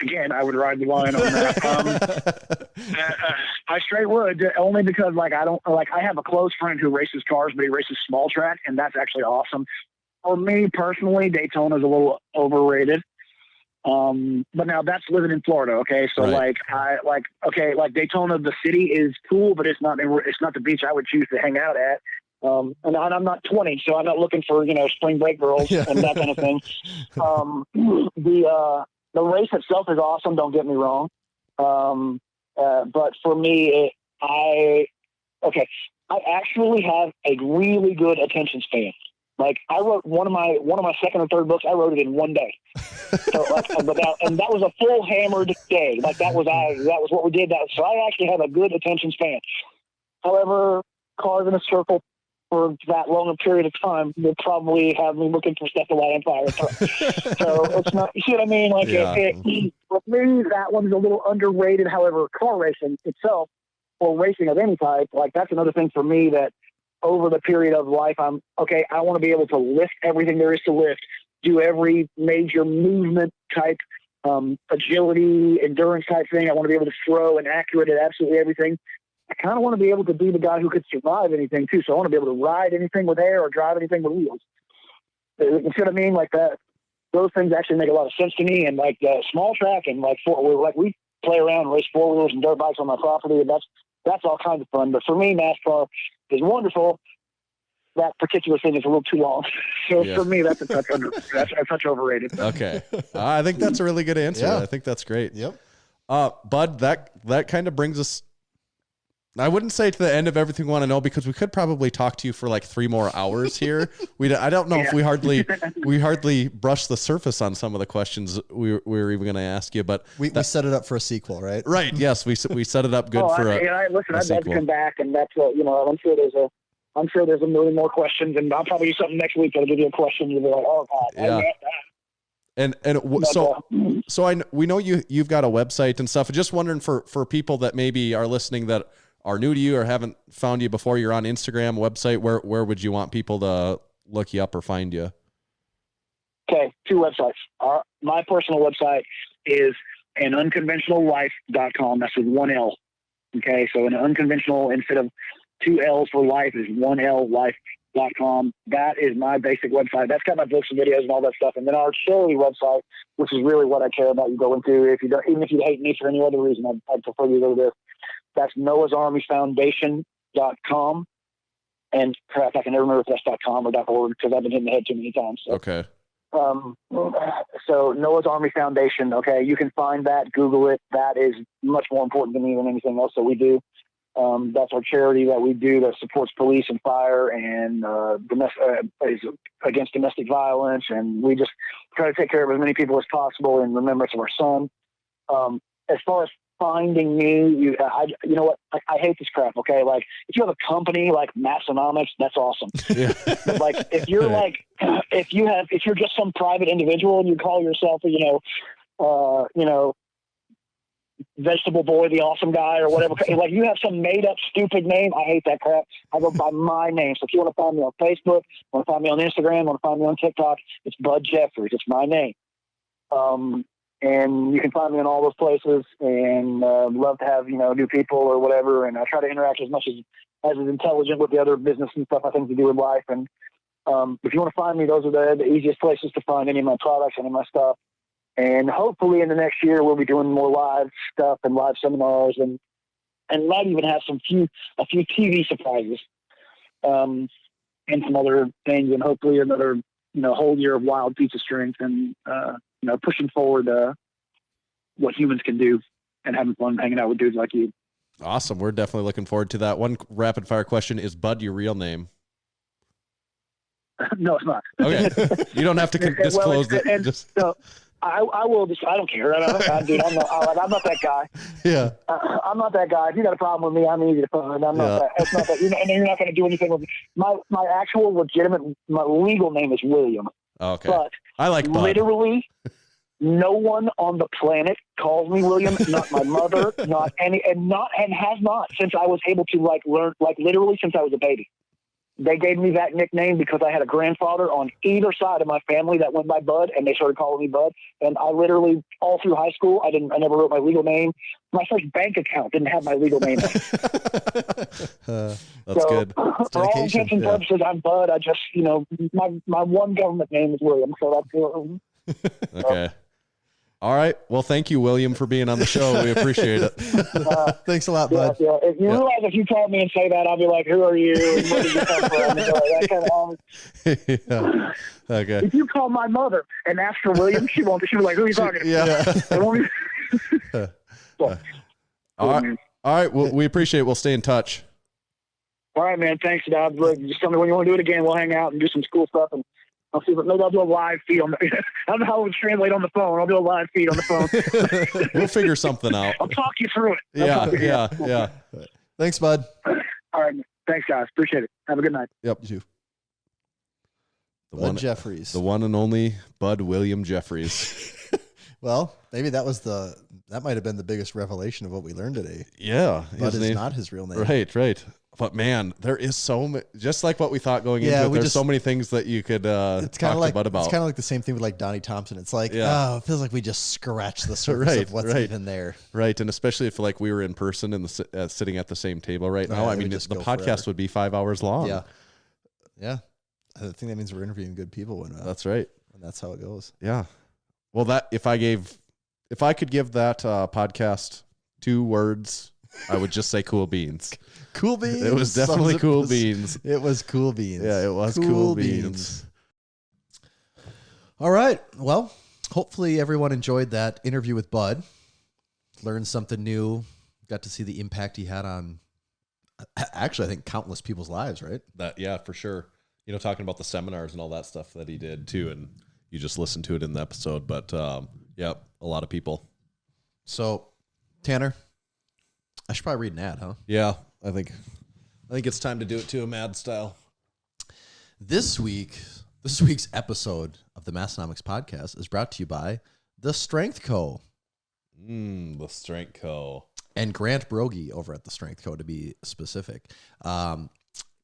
Again, I would ride the line on that. I straight would, only because I have a close friend who races cars, but he races small track, and that's actually awesome. For me personally, Daytona is a little overrated. But now that's living in Florida. Okay. So right. Daytona, the city is cool, but it's not the beach I would choose to hang out at. And I'm not 20, so I'm not looking for, spring break girls and that kind of thing. The race itself is awesome. Don't get me wrong. But for me, I actually have a really good attention span. Like I wrote one of my second or third books. I wrote it in one day. So and that was a full hammered day. Like that was what we did. So I actually have a good attention span. However, cars in a circle for that long a period of time will probably have me looking for stuff to light on fire. So it's not, you see what I mean? Like with me, that one's a little underrated. However, car racing itself, or racing of any type, like that's another thing for me that over the period of life, I want to be able to lift everything there is to lift, do every major movement type, agility, endurance type thing. I want to be able to throw and accurate at absolutely everything. I kind of want to be able to be the guy who could survive anything too. So I want to be able to ride anything with air or drive anything with wheels. You see what I mean? Like that, those things actually make a lot of sense to me. And like small track and we play around and race 4-wheelers and dirt bikes on my property, and that's all kinds of fun. But for me, NASCAR is wonderful. that particular thing is a little too long. So Yeah. for me, that's a touch overrated. Okay. I think that's a really good answer. Yeah. I think that's great. Yep. Bud, that kind of brings us, I wouldn't say to the end of everything we want to know, because we could probably talk to you for like 3 more hours here. I don't know if we hardly brushed the surface on some of the questions we were even going to ask you, but We set it up for a sequel, right? right. Yes. We set it up good for listen, I'd love to sequel. come back, and that's what, I'm sure there's a million more questions, and I'll probably do something next week that'll give you a question. You'll be like, oh God. Yeah. We know you've got a website and stuff. Just wondering for people that maybe are listening that are new to you or haven't found you before, you're on Instagram, website, where would you want people to look you up or find you? Okay, 2 websites. My personal website is anunconventionallife.com. That's with 1 L. Okay, so an unconventional, instead of 2 L's for life, is 1 L life.com. That is my basic website. That's got my books and videos and all that stuff. And then our charity website, which is really what I care about you going to. Even if you hate me for any other reason, I'd prefer you go to this. That's noahsarmyfoundation.com. And crap, I can never remember if that's .com or .org because I've been hitting the head too many times. So. Okay. So Noah's Army Foundation. Okay, you can find that. Google it. That is much more important to me than anything else that we do. That's our charity that we do that supports police and fire and is against domestic violence, and we just try to take care of as many people as possible in remembrance of our son. As far as finding me, you know what? I hate this crap. Okay, like if you have a company like Massenomics, that's awesome. Yeah. But like if you're if you're just some private individual and you call yourself Vegetable Boy, the awesome guy, or whatever. Like you have some made up stupid name. I hate that crap. I go by my name. So if you want to find me on Facebook, want to find me on Instagram, want to find me on TikTok, it's Bud Jeffries. It's my name. And you can find me in all those places, and love to have, new people or whatever. And I try to interact as much as is intelligent with the other business and stuff I think to do in life. And if you want to find me, those are the easiest places to find any of my products, any of my stuff. And hopefully in the next year, we'll be doing more live stuff and live seminars and might even have a few TV surprises and some other things. And hopefully another, whole year of wild pizza strength and, pushing forward what humans can do and having fun hanging out with dudes like you. Awesome. We're definitely looking forward to that. One rapid fire question: is Bud your real name? No, it's not. Okay. You don't have to disclose it. So I will just, I don't care. Dude, I'm not that guy. Yeah. I'm not that guy. If you got a problem with me, I'm easy to find. I'm not that. It's not that. And you're not going to do anything with me. My actual legitimate, my legal name is William. Okay. But I like Bud. Literally, no one on the planet calls me William. Not my mother. Not any, and has not since I was able to learn. Literally since I was a baby. They gave me that nickname because I had a grandfather on either side of my family that went by Bud, and they started calling me Bud. And I literally, all through high school, I never wrote my legal name. My first bank account didn't have my legal name. That's so, good. For all intents and purposes, I'm Bud. I just, my one government name is William. So that's okay. All right. Well, thank you, William, for being on the show. We appreciate it. Thanks a lot, Bud. Yeah. If you realize if you call me and say that, I'll be like, "Who are you? And where did you come from?" And that kind of Yeah. Okay. If you call my mother and ask for William, she'll be like, "Who are you talking to?" Yeah. All right. Well, we appreciate it. We'll stay in touch. All right, man. Thanks, Dad. Just tell me when you want to do it again. We'll hang out and do some cool stuff. And I'll see. Maybe I'll do a live feed on the. I don't know how it would translate on the phone. I'll do a live feed on the phone. We'll figure something out. I'll talk you through it. Yeah. Thanks, Bud. All right. Thanks, guys. Appreciate it. Have a good night. Yep. You too. Bud Jeffries. The one and only Bud William Jeffries. Well, maybe that might have been the biggest revelation of what we learned today. Yeah. Bud is not his real name. Right. But man, there is so many, just like what we thought going into it, there's so many things that you could talk to Bud about. It's kind of like the same thing with Donnie Thompson. It's like, it feels like we just scratched the surface of what's even there. Right. And especially if we were in person and sitting at the same table right now, I mean, the podcast would be 5 hours long. Yeah. Yeah. I think that means we're interviewing good people when that's right. And that's how it goes. Yeah. Well, if I could give that podcast 2 words I would just say cool beans. Cool beans. It was definitely cool beans. It was cool beans. Yeah, it was cool beans. All right. Well, hopefully everyone enjoyed that interview with Bud. Learned something new. Got to see the impact he had on, actually, I think countless people's lives, right? Yeah, for sure. You know, talking about the seminars and all that stuff that he did too, and you just listened to it in the episode. But yeah, a lot of people. So, Tanner, I should probably read an ad, huh? Yeah, I think it's time to do it too, a mad style. This week's episode of the Massenomics podcast is brought to you by The Strength Co. The Strength Co. And Grant Brogy over at The Strength Co., to be specific.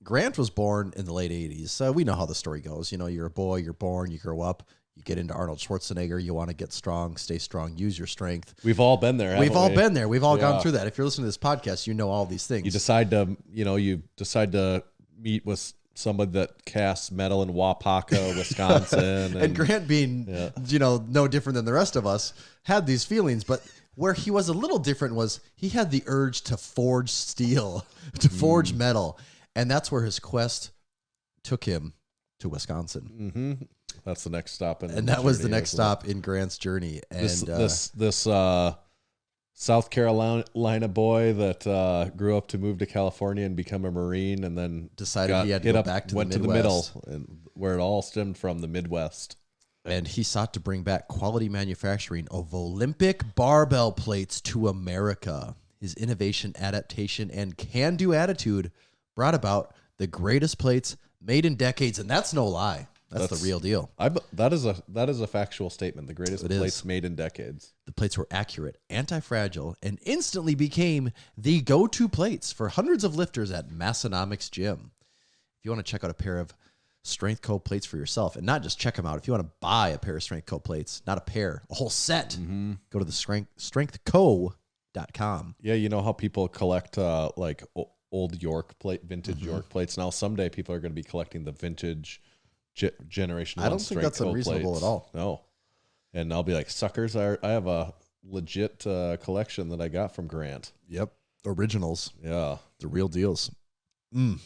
Grant was born in the late 80s. So we know how the story goes. You know, you're a boy, you're born, you grow up, you get into Arnold Schwarzenegger, you want to get strong, stay strong, use your strength. We've all been there. We've all been there. We've all gone through that. If you're listening to this podcast, you know all these things. You decide to meet with somebody that casts metal in Wapaka, Wisconsin. And Grant being, no different than the rest of us, had these feelings, but where he was a little different was he had the urge to forge steel, to forge metal. And that's where his quest took him to Wisconsin. Mm-hmm. That's the next stop. And that was the next stop in Grant's journey. And this South Carolina boy that grew up to move to California and become a Marine, and then decided he had to go back to the Midwest. To the middle, and where it all stemmed from, the Midwest. And he sought to bring back quality manufacturing of Olympic barbell plates to America. His innovation, adaptation, and can-do attitude brought about the greatest plates made in decades, and that's no lie. That's the real deal. That is a factual statement. The greatest plates made in decades. The plates were accurate, anti-fragile, and instantly became the go-to plates for hundreds of lifters at Massenomics Gym. If you want to check out a pair of Strength Co plates for yourself, and not just check them out, if you want to buy a pair of Strength Co plates, not a pair, a whole set, go to the strengthco.com. Yeah, you know how people collect like old York plate, vintage York plates. Now someday people are going to be collecting the vintage generation. I don't think that's unreasonable at all. No, and I'll be like, suckers! I have a legit collection that I got from Grant. Yep, originals. Yeah, the real deals. All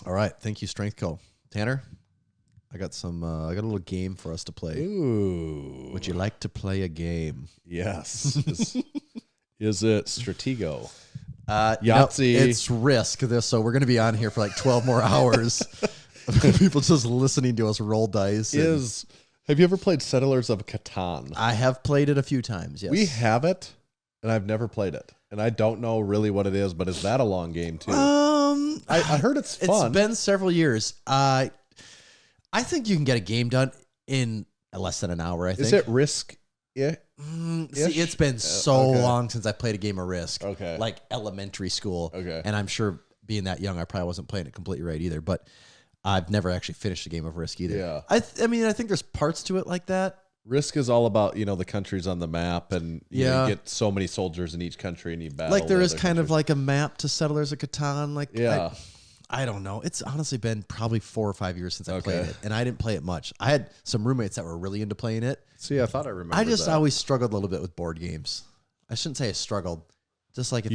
right, thank you, Strength Co. Tanner, I got a little game for us to play. Ooh, would you like to play a game? Yes. Is it Stratego? Yahtzee. No, it's Risk. So we're going to be on here for like 12 more hours. People just listening to us roll dice. Have you ever played Settlers of Catan? I have played it a few times, yes. We have it, and I've never played it. And I don't know really what it is, but is that a long game too? I heard it's fun. It's been several years. I think you can get a game done in less than an hour, I think. Is it Risk? Yeah. See, it's been so long since I played a game of Risk. Okay. Like elementary school. Okay. And I'm sure being that young, I probably wasn't playing it completely right either. But I've never actually finished a game of Risk either. Yeah. I think there's parts to it like that. Risk is all about, the countries on the map, and you get so many soldiers in each country, and you battle. Like there is kind of like a map to Settlers of Catan. Like, yeah. I don't know. It's honestly been probably 4 or 5 years since I played it, and I didn't play it much. I had some roommates that were really into playing it. See, I thought I remembered I just that. always struggled a little bit with board games. I shouldn't say I struggled. Just like if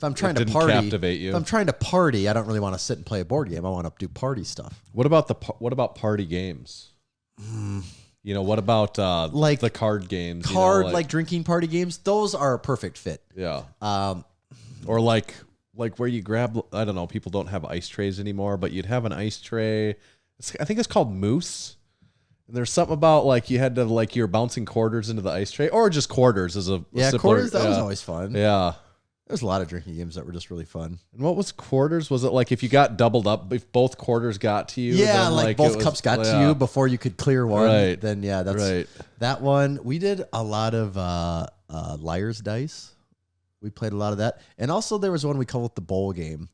I'm trying to party, captivate you. If I'm trying to party, I don't really want to sit and play a board game. I want to do party stuff. What about party games? What about like the card games? Like drinking party games. Those are a perfect fit. Yeah. Or like where you grab, I don't know, people don't have ice trays anymore, but you'd have an ice tray. I think it's called Moose. And there's something about like you had to you're bouncing quarters into the ice tray, or just quarters as a simpler, quarters. That was always fun. Yeah. There's a lot of drinking games that were just really fun. And what was quarters? Was it like if you got doubled up, if both quarters got to you? Yeah, then both cups got to you before you could clear one. Right. Then that's right. That one. We did a lot of Liar's Dice. We played a lot of that. And also there was one we called it the bowl game.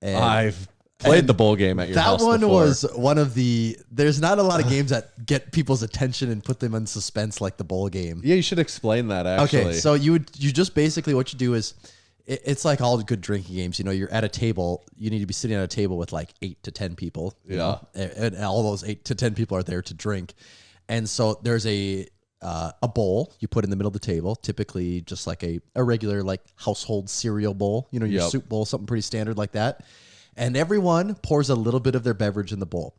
And I've played the bowl game at your house That one before. was one of the... There's not a lot of games that get people's attention and put them in suspense like the bowl game. Yeah, you should explain that, actually. Okay, so you just basically what you do is... It's like all good drinking games. You're at a table. You need to be sitting at a table with like 8 to 10 people. Yeah. And all those 8 to 10 people are there to drink. And so there's a a bowl you put in the middle of the table, typically just like a regular like household cereal bowl, you know, your soup bowl, something pretty standard like that. And everyone pours a little bit of their beverage in the bowl.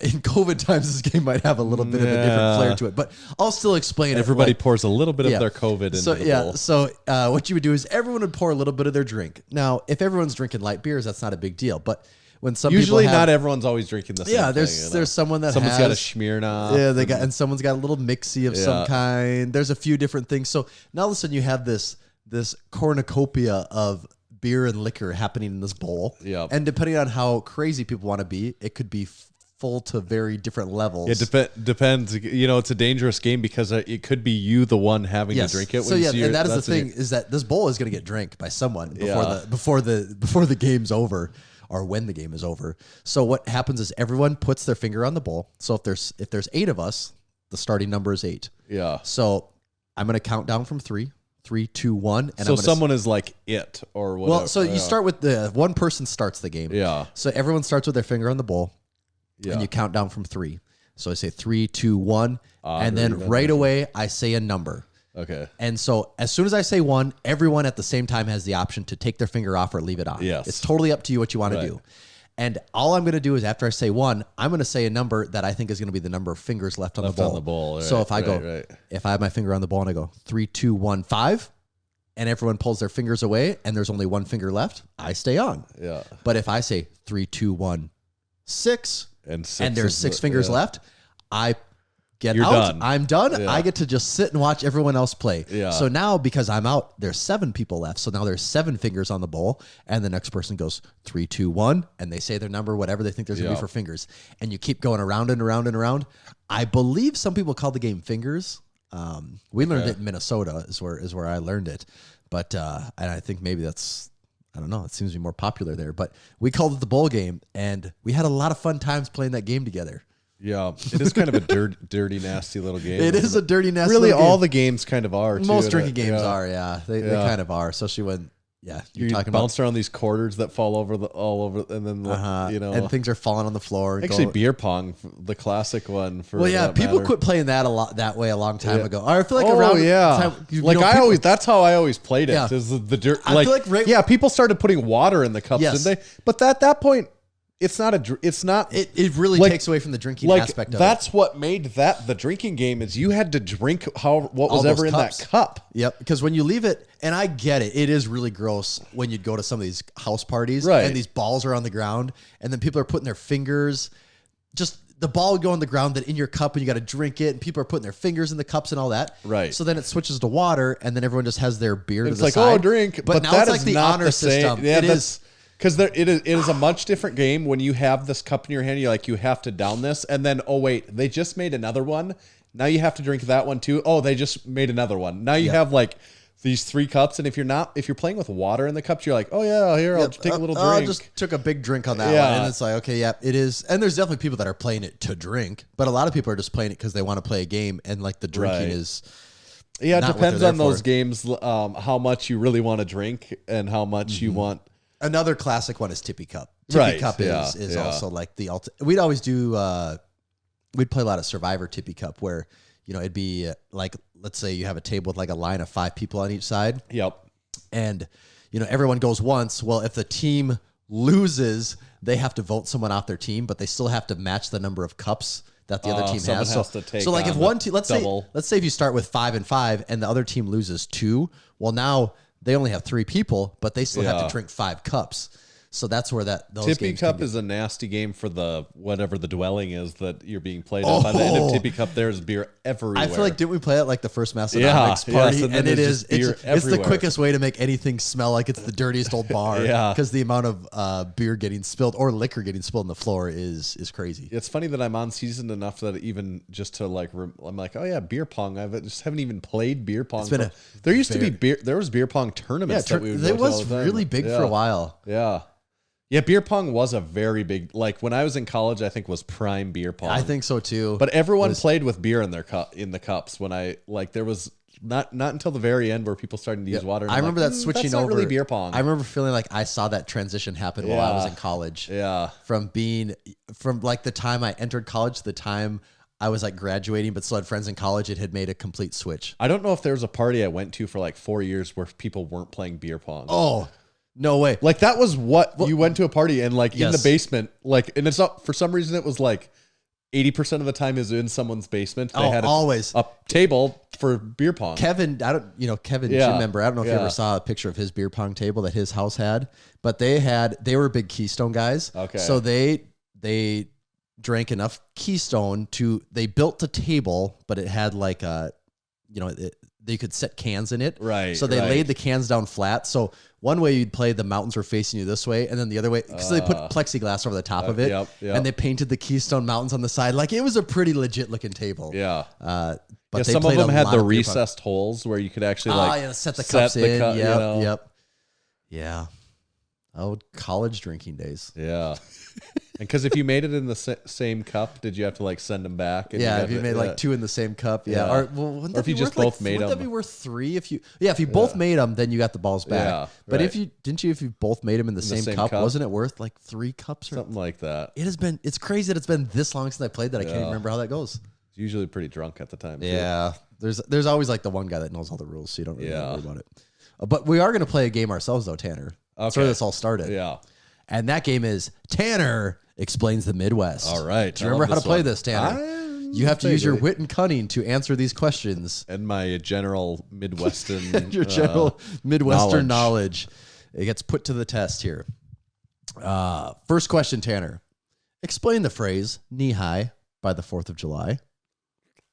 In COVID times, this game might have a little bit of a different flair to it, but I'll still explain it. Everybody Like, pours a little bit of their COVID into the bowl. So what you would do is everyone would pour a little bit of their drink. Now, if everyone's drinking light beers, that's not a big deal. But when some usually people have, not everyone's always drinking the same thing. There's someone that someone's got a Smirnoff. and someone's got a little mixie of some kind. There's a few different things. So now all of a sudden you have this cornucopia of beer and liquor happening in this bowl. Yeah. And depending on how crazy people want to be, it could be full to very different levels. It depends. You know, it's a dangerous game because it could be you the one having to drink it. So and that is the thing is that this bowl is going to get drank by someone before the game's over or when the game is over. So what happens is everyone puts their finger on the bowl. So if there's 8 of us, the starting number is 8. Yeah. So I'm going to count down from 3. 3, 2, 1. And so someone is like it or whatever. Well, so you start with the one person starts the game. Yeah. So everyone starts with their finger on the bowl. Yeah. And you count down from 3. So I say 3, 2, 1. And then right away, I say a number. Okay. And so as soon as I say 1, everyone at the same time has the option to take their finger off or leave it on. Yes. It's totally up to you what you want to do. And all I'm going to do is after I say 1, I'm going to say a number that I think is going to be the number of fingers left on the bowl. Right, so if I if I have my finger on the bowl and I go 3, 2, 1, 5, and everyone pulls their fingers away and there's only 1 finger left, I stay on. Yeah. But if I say 3, 2, 1, 6, and there's 6 fingers left, I get You're out. done. I'm done. Yeah. I get to just sit and watch everyone else play. Yeah. So now because I'm out, there's 7 people left. So now there's 7 fingers on the bowl, and the next person goes 3, 2, 1, and they say their number, whatever they think there's gonna be for fingers, and you keep going around and around and around. I believe some people call the game fingers. We learned it in Minnesota is where I learned it, but and I think maybe that's. I don't know. It seems to be more popular there, but we called it the bowl game, and we had a lot of fun times playing that game together. Yeah, it is kind of a dirty, nasty little game. It is a dirty, nasty. Really, little all game. the games kind of are. Most drinking games are. Yeah, they kind of are. Especially when you're talking bounce around these quarters that fall all over, and then and things are falling on the floor. Actually, beer pong, the classic one. People quit playing that a long time ago. Or I feel like that's how I always played it. Yeah. Is the dirt? I feel like people started putting water in the cups, didn't they? But at that point, it's not. It really takes away from the drinking aspect of it. That's what made that the drinking game is. You had to drink what was ever in that cup. Yep. Because when you leave it, and I get it, it is really gross when you'd go to some of these house parties and these balls are on the ground, and then people are putting their fingers. Just the ball would go on the ground, then in your cup, and you got to drink it, and people are putting their fingers in the cups and all that. Right. So then it switches to water, and then everyone just has their beer to the like, side. oh, drink. But now it's like the honor system. Yeah, it is. Because it is a much different game when you have this cup in your hand. You're like, you have to down this, and then oh wait, they just made another one. Now you have to drink that one too. Oh, they just made another one. Now you have like these 3 cups, and if you're playing with water in the cups, you're like, oh yeah, here I'll take a little drink. I just took a big drink on that one, and it's like, okay, yeah, it is. And there's definitely people that are playing it to drink, but a lot of people are just playing it because they want to play a game, and like the drinking is. Yeah, it depends on those games, how much you really want to drink and how much you want. Another classic one is Tippy Cup. Tippy Cup is also like the we'd always do. We'd play a lot of Survivor Tippy Cup, where it'd be like, let's say you have a table with like a line of 5 people on each side. Yep. And everyone goes once. Well, if the team loses, they have to vote someone off their team, but they still have to match the number of cups that the other team has. So like if one team, let's say if you start with 5 and 5 and the other team loses 2, well now they only have 3 people, but they still have to drink 5 cups. So that's where those Tippy Cup is a nasty game for whatever the dwelling is that you're being played on. By the end of Tippy Cup, there's beer everywhere. I feel like, didn't we play it like the first Massenomics party? And it's the quickest way to make anything smell like it's the dirtiest old bar. Because the amount of beer getting spilled or liquor getting spilled on the floor is crazy. It's funny that I'm on seasoned enough that even just to like, I'm like, oh yeah, beer pong. I just haven't even played beer pong. There was beer pong tournaments that we would go to all the time. It was really big for a while. Yeah. Yeah, beer pong was a very big, like when I was in college, I think was prime beer pong. I think so too. But everyone played with beer in the cups when there was not until the very end where people started to use water. I remember that switching that's over. Not really beer pong. I remember feeling like I saw that transition happen while I was in college. Yeah. From like the time I entered college to the time I was like graduating, but still had friends in college, it had made a complete switch. I don't know if there was a party I went to for like 4 years where people weren't playing beer pong. Oh, no way. Like that was what you went to a party and like in Yes. the basement, like, and it's not, for some reason it was like 80% of the time is in someone's basement. They had always a table for beer pong. Kevin, Kevin, Yeah. gym member. I don't know if you Yeah. ever saw a picture of his beer pong table that his house had, but they were big Keystone guys. Okay. So they drank enough Keystone they built a table, but it had like they could set cans in it. Right. So they laid the cans down flat. So one way you'd play, the mountains were facing you this way, and then the other way, so they put plexiglass over the top of it, yep. and they painted the Keystone Mountains on the side. Like it was a pretty legit looking table. Yeah. But Yeah, they some of played them a had lot the of beer pong. recessed holes where you could actually Set the cups in. cup, Yep, you know? yep. Yeah. Oh, college drinking days. Yeah. And because if you made it in the same cup, did you have to like send them back? And Yeah, if you made like two in the same cup. Yeah. Yeah. Or if you just both made Would that them. be worth three? If you both made them, then you got the balls back. Yeah, But right. if you both made them in the same cup, wasn't it worth like 3 cups or something like that? It's crazy that it's been this long since I played that I can't remember how that goes. Usually pretty drunk at the time. Too. Yeah. There's always like the one guy that knows all the rules, so you don't really Yeah. worry about it. But we are going to play a game ourselves though, Tanner. That's where this all started. Yeah. And that game is Tanner Explains the Midwest. All right. Do you remember how to play this, Tanner? You have to use your wit and cunning to answer these questions. And my general Midwestern Your general Midwestern knowledge. It gets put to the test here. First question, Tanner. Explain the phrase knee high by the 4th of July.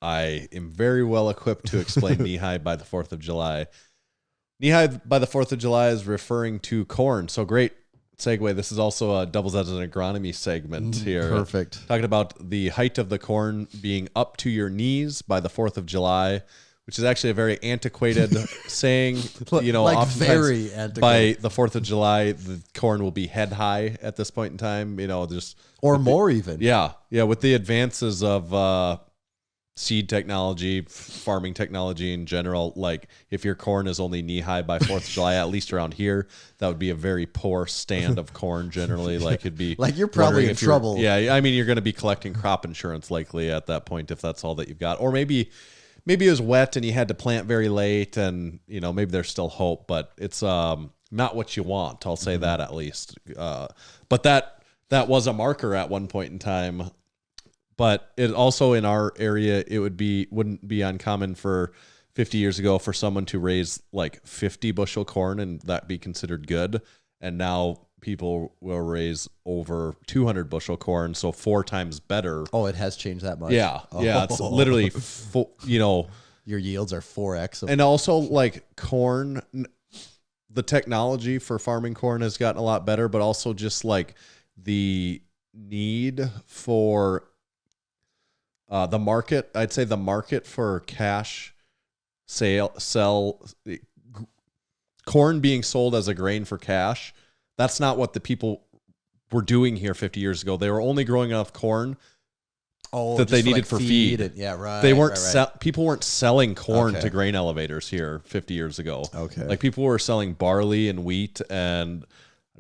I am very well equipped to explain knee high by the 4th of July. Knee high by the 4th of July is referring to corn. So great segue. This is also a doubles as an agronomy segment here. Perfect. Talking about the height of the corn being up to your knees by the 4th of July, which is actually a very antiquated saying. You know, like oftentimes very antiquated. by the 4th of July, the corn will be head high at this point in time. You know, just Or more even. yeah, with the advances of seed technology, farming technology in general, like if your corn is only knee high by 4th of July, at least around here, that would be a very poor stand of corn generally. Like it'd be Like you're probably wondering in if you're- trouble. Yeah, I mean, you're going to be collecting crop insurance likely at that point if that's all that you've got. Or maybe it was wet and you had to plant very late and, you know, maybe there's still hope, but it's not what you want. I'll say that at least. But that was a marker at one point in time. But it also in our area, it wouldn't be uncommon for 50 years ago for someone to raise like 50 bushel corn and that be considered good. And now people will raise over 200 bushel corn, so 4 times better. Oh, it has changed that much. Yeah, yeah, it's literally, your yields are 4x. And also like corn, the technology for farming corn has gotten a lot better, but also just like the need for the market, I'd say the market for cash sell corn being sold as a grain for cash. That's not what the people were doing here 50 years ago. They were only growing enough corn that they needed for feed. Yeah, right. They weren't right. People weren't selling corn to grain elevators here 50 years ago. Okay. Like people were selling barley and wheat, and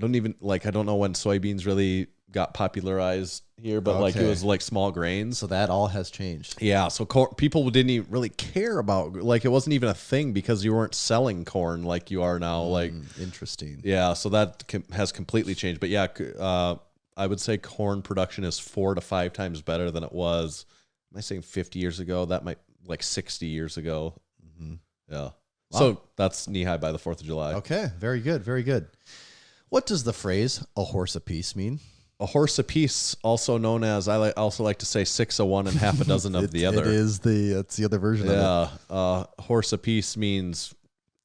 I don't know when soybeans really got popularized here, but like it was like small grains. So that all has changed. Yeah, so people didn't even really care about, like it wasn't even a thing because you weren't selling corn like you are now. Like Interesting. yeah, so that has completely changed. But yeah, I would say corn production is 4 to 5 times better than it was. Am I saying 50 years ago? That might like 60 years ago. Mm-hmm. Yeah. Wow. So that's knee high by the 4th of July. Okay. Very good. Very good. What does the phrase "a horse apiece" mean? A horse apiece, also known as, I also like to say 6 of one and half a dozen of the other. It's the other version of it. Yeah. Horse apiece means,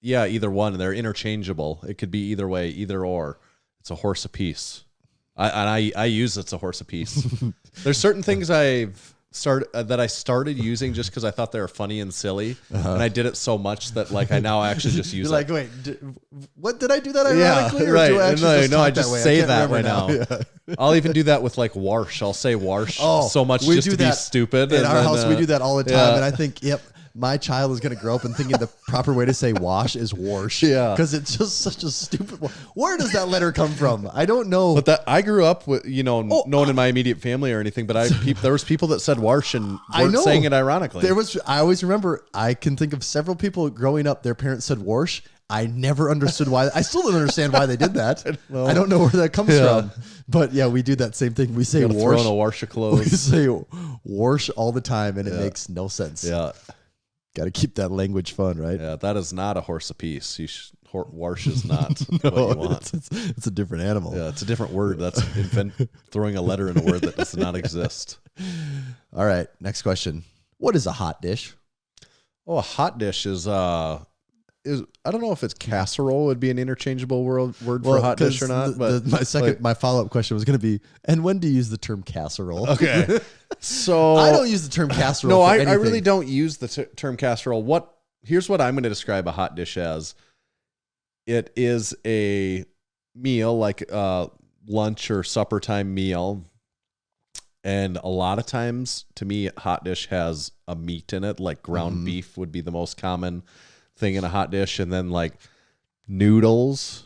either one. They're interchangeable. It could be either way, either or. It's a horse apiece. I use it's a horse apiece. There's certain things I started using just because I thought they were funny and silly, and I did it so much that like I now actually just use You're it. like, wait, what did I do that ironically? Right. Or do I actually No, I talk just that way? say can't that remember right now. Yeah. I'll even do that with like warsh. I'll say warsh so much we just do to be that stupid. In and our then, house, we do that all the time, yeah. and I think, my child is going to grow up and thinking the proper way to say wash is warsh. Yeah. Because it's just such a stupid one. Where does that letter come from? I don't know. But that I grew up with, no one in my immediate family or anything, but there was people that said warsh and weren't saying it ironically. I always remember, I can think of several people growing up, their parents said warsh. I never understood why. I still don't understand why they did that. I don't know where that comes from. But yeah, we do that same thing. We say throw in a wash of clothes. We say warsh all the time, and it makes no sense. Yeah. Got to keep that language fun, right? Yeah, that is not a horse apiece. Warsh is not what you want. It's a different animal. Yeah, it's a different word. That's throwing a letter in a word that does not exist. All right, next question. What is a hot dish? Oh, a hot dish is I don't know if it's casserole would be an interchangeable word for hot dish or not. But my follow-up question was going to be, and when do you use the term casserole? Okay. So I don't use the term casserole. No, for I anything. really don't use the term casserole. Here's what I'm going to describe a hot dish as. It is a meal, like a lunch or supper time meal. And a lot of times, to me, hot dish has a meat in it, like ground beef would be the most common thing in a hot dish, and then like noodles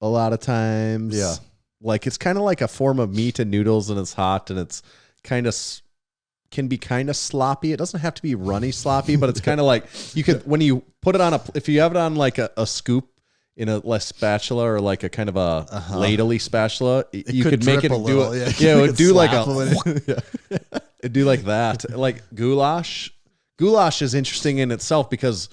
a lot of times. Yeah. Like it's kind of like a form of meat and noodles, and it's hot, and it's can be kind of sloppy. It doesn't have to be runny sloppy, but it's kind of like you could, when you put it on if you have it on like a scoop in a less spatula or like a kind of a ladly spatula, you could make it do it. Yeah, it would do like it'd do like that. Like goulash. Goulash is interesting in itself because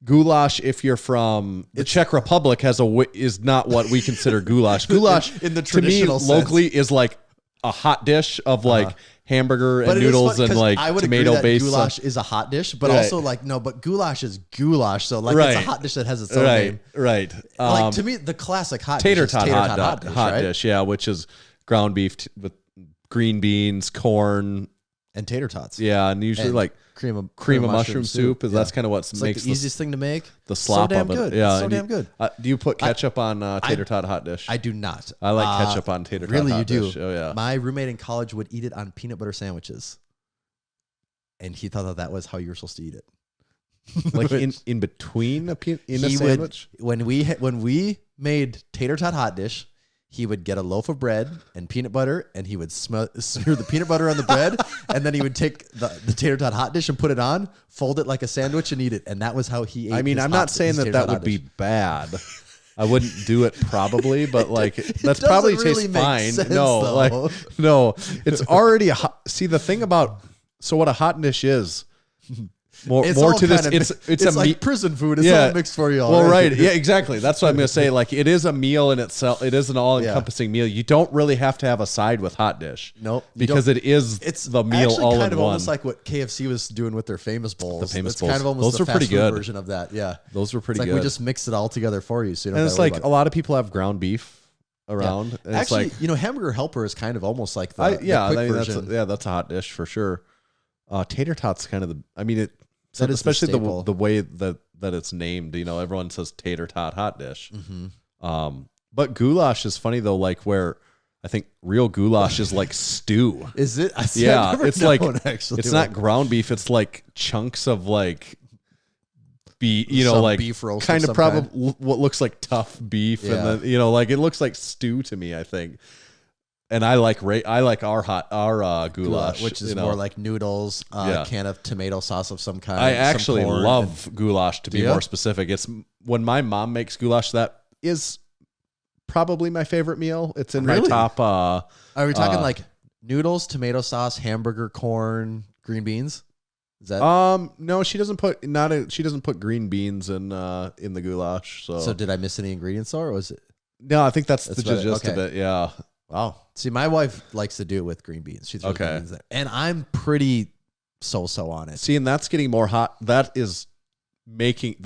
goulash, if you're from the Czech Republic, is not what we consider goulash. Goulash, in the traditional to me, locally is like a hot dish of like hamburger and noodles and like tomato based. Goulash is a hot dish, but also but goulash is goulash, so like it's a hot dish that has its own name. Right. Like to me, the classic hot tater dish tot is hot dish, yeah, which is ground beef with green beans, corn, and tater tots. Yeah, and usually like cream of mushroom soup. That's kind of what makes like the easiest thing to make. The slop so damn of it. good. Yeah, so damn good. Do you put ketchup on tater tot hot dish? I do not. I like ketchup on tater tot hot dish. Really, you do? Oh yeah. My roommate in college would eat it on peanut butter sandwiches, and he thought that was how you were supposed to eat it. Like in between a sandwich. When we made tater tot hot dish, he would get a loaf of bread and peanut butter, and he would smear the peanut butter on the bread, and then he would take the tater tot hot dish and put it on, fold it like a sandwich, and eat it. And that was how he ate. I mean, I'm not saying that would be bad. I wouldn't do it probably, but like that's probably really tastes fine. Sense, no, no, it's already a hot. See, the thing about what a hot dish is. More to this. It's like prison food. It's all mixed for you. Well, right. Yeah, exactly. That's what I'm going to say. Like it is a meal in itself. It is an all-encompassing meal. You don't really have to have a side with hot dish. Nope. Because it's the meal all in one. Kind of almost like what KFC was doing with their famous bowls. The famous bowls. Kind of almost those were pretty good. Version of that. Yeah. Those were pretty good. We just mixed it all together for you. So you don't and it's like a lot of people have ground beef around. Yeah. And actually, it's like, Hamburger Helper is kind of almost like the quick version. That's a hot dish for sure. Tater tots kind of that is especially the way that it's named. Everyone says tater tot hot dish. Mm-hmm. But goulash is funny though. Like where I think real goulash is like stew. Is it? It's like actually. It's not ground beef. It's like chunks of like beef. Like beef roast, kind of probably what looks like tough beef, and then like it looks like stew to me. I think. And I like our goulash, which is more like noodles, can of tomato sauce of some kind. I actually love goulash, to be more specific. It's when my mom makes goulash, that is probably my favorite meal. It's in my top. Are we talking like noodles, tomato sauce, hamburger, corn, green beans? Is that no, she doesn't put green beans in the goulash. So did I miss any ingredients or was it? No, I think that's the gist of it. Yeah. Wow. See, my wife likes to do it with green beans. She throws green beans there. And I'm pretty so-so on it. See, and that's getting more hot. That's getting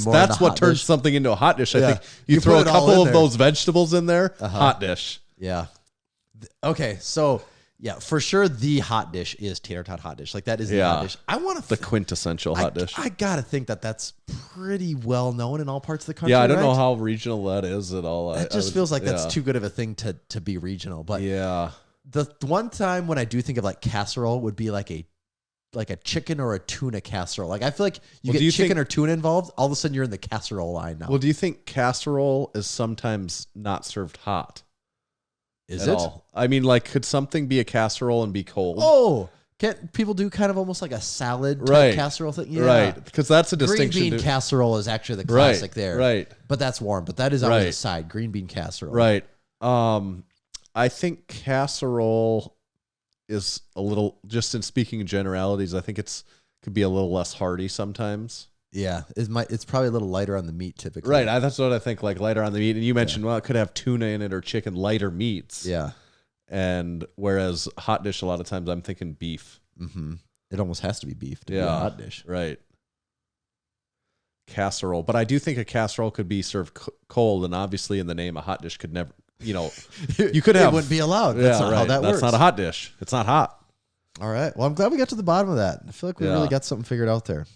more. That's what turns something into a hot dish. I think you throw a couple of those vegetables in there, hot dish. Yeah. Okay, so yeah, for sure the hot dish is tater tot hot dish. Like that is the hot dish. I want the quintessential hot dish. I gotta think that's pretty well known in all parts of the country. Yeah, I don't know how regional that is at all. It just feels like that's too good of a thing to be regional. But yeah, the one time when I do think of like casserole would be like a like a chicken or a tuna casserole. Like I feel like you Well, get chicken or tuna involved, all of a sudden you're in the casserole line now. Well, do you think casserole is sometimes not served hot? Is at it? all? I mean, like, could something be a casserole and be cold? Oh, can't people do kind of almost like a salad type Right. casserole thing? Yeah. Right, because that's a Green distinction. bean casserole is actually the classic there. Right. But that's warm. But that is always Right. a side. Green bean casserole. Right. I think casserole is a little, just in speaking in generalities, I think could be a little less hearty sometimes. Yeah. It's probably a little lighter on the meat typically. Right. That's what I think, like lighter on the meat. And you mentioned, well, it could have tuna in it or chicken, lighter meats. Yeah. And whereas hot dish, a lot of times I'm thinking beef. Mm-hmm. It almost has to be beef to be a hot dish. Right. Casserole. But I do think a casserole could be served cold. And obviously in the name, a hot dish could never, you could have. It wouldn't be allowed. That's not how that works. That's not a hot dish. It's not hot. All right. Well, I'm glad we got to the bottom of that. I feel like we really got something figured out there.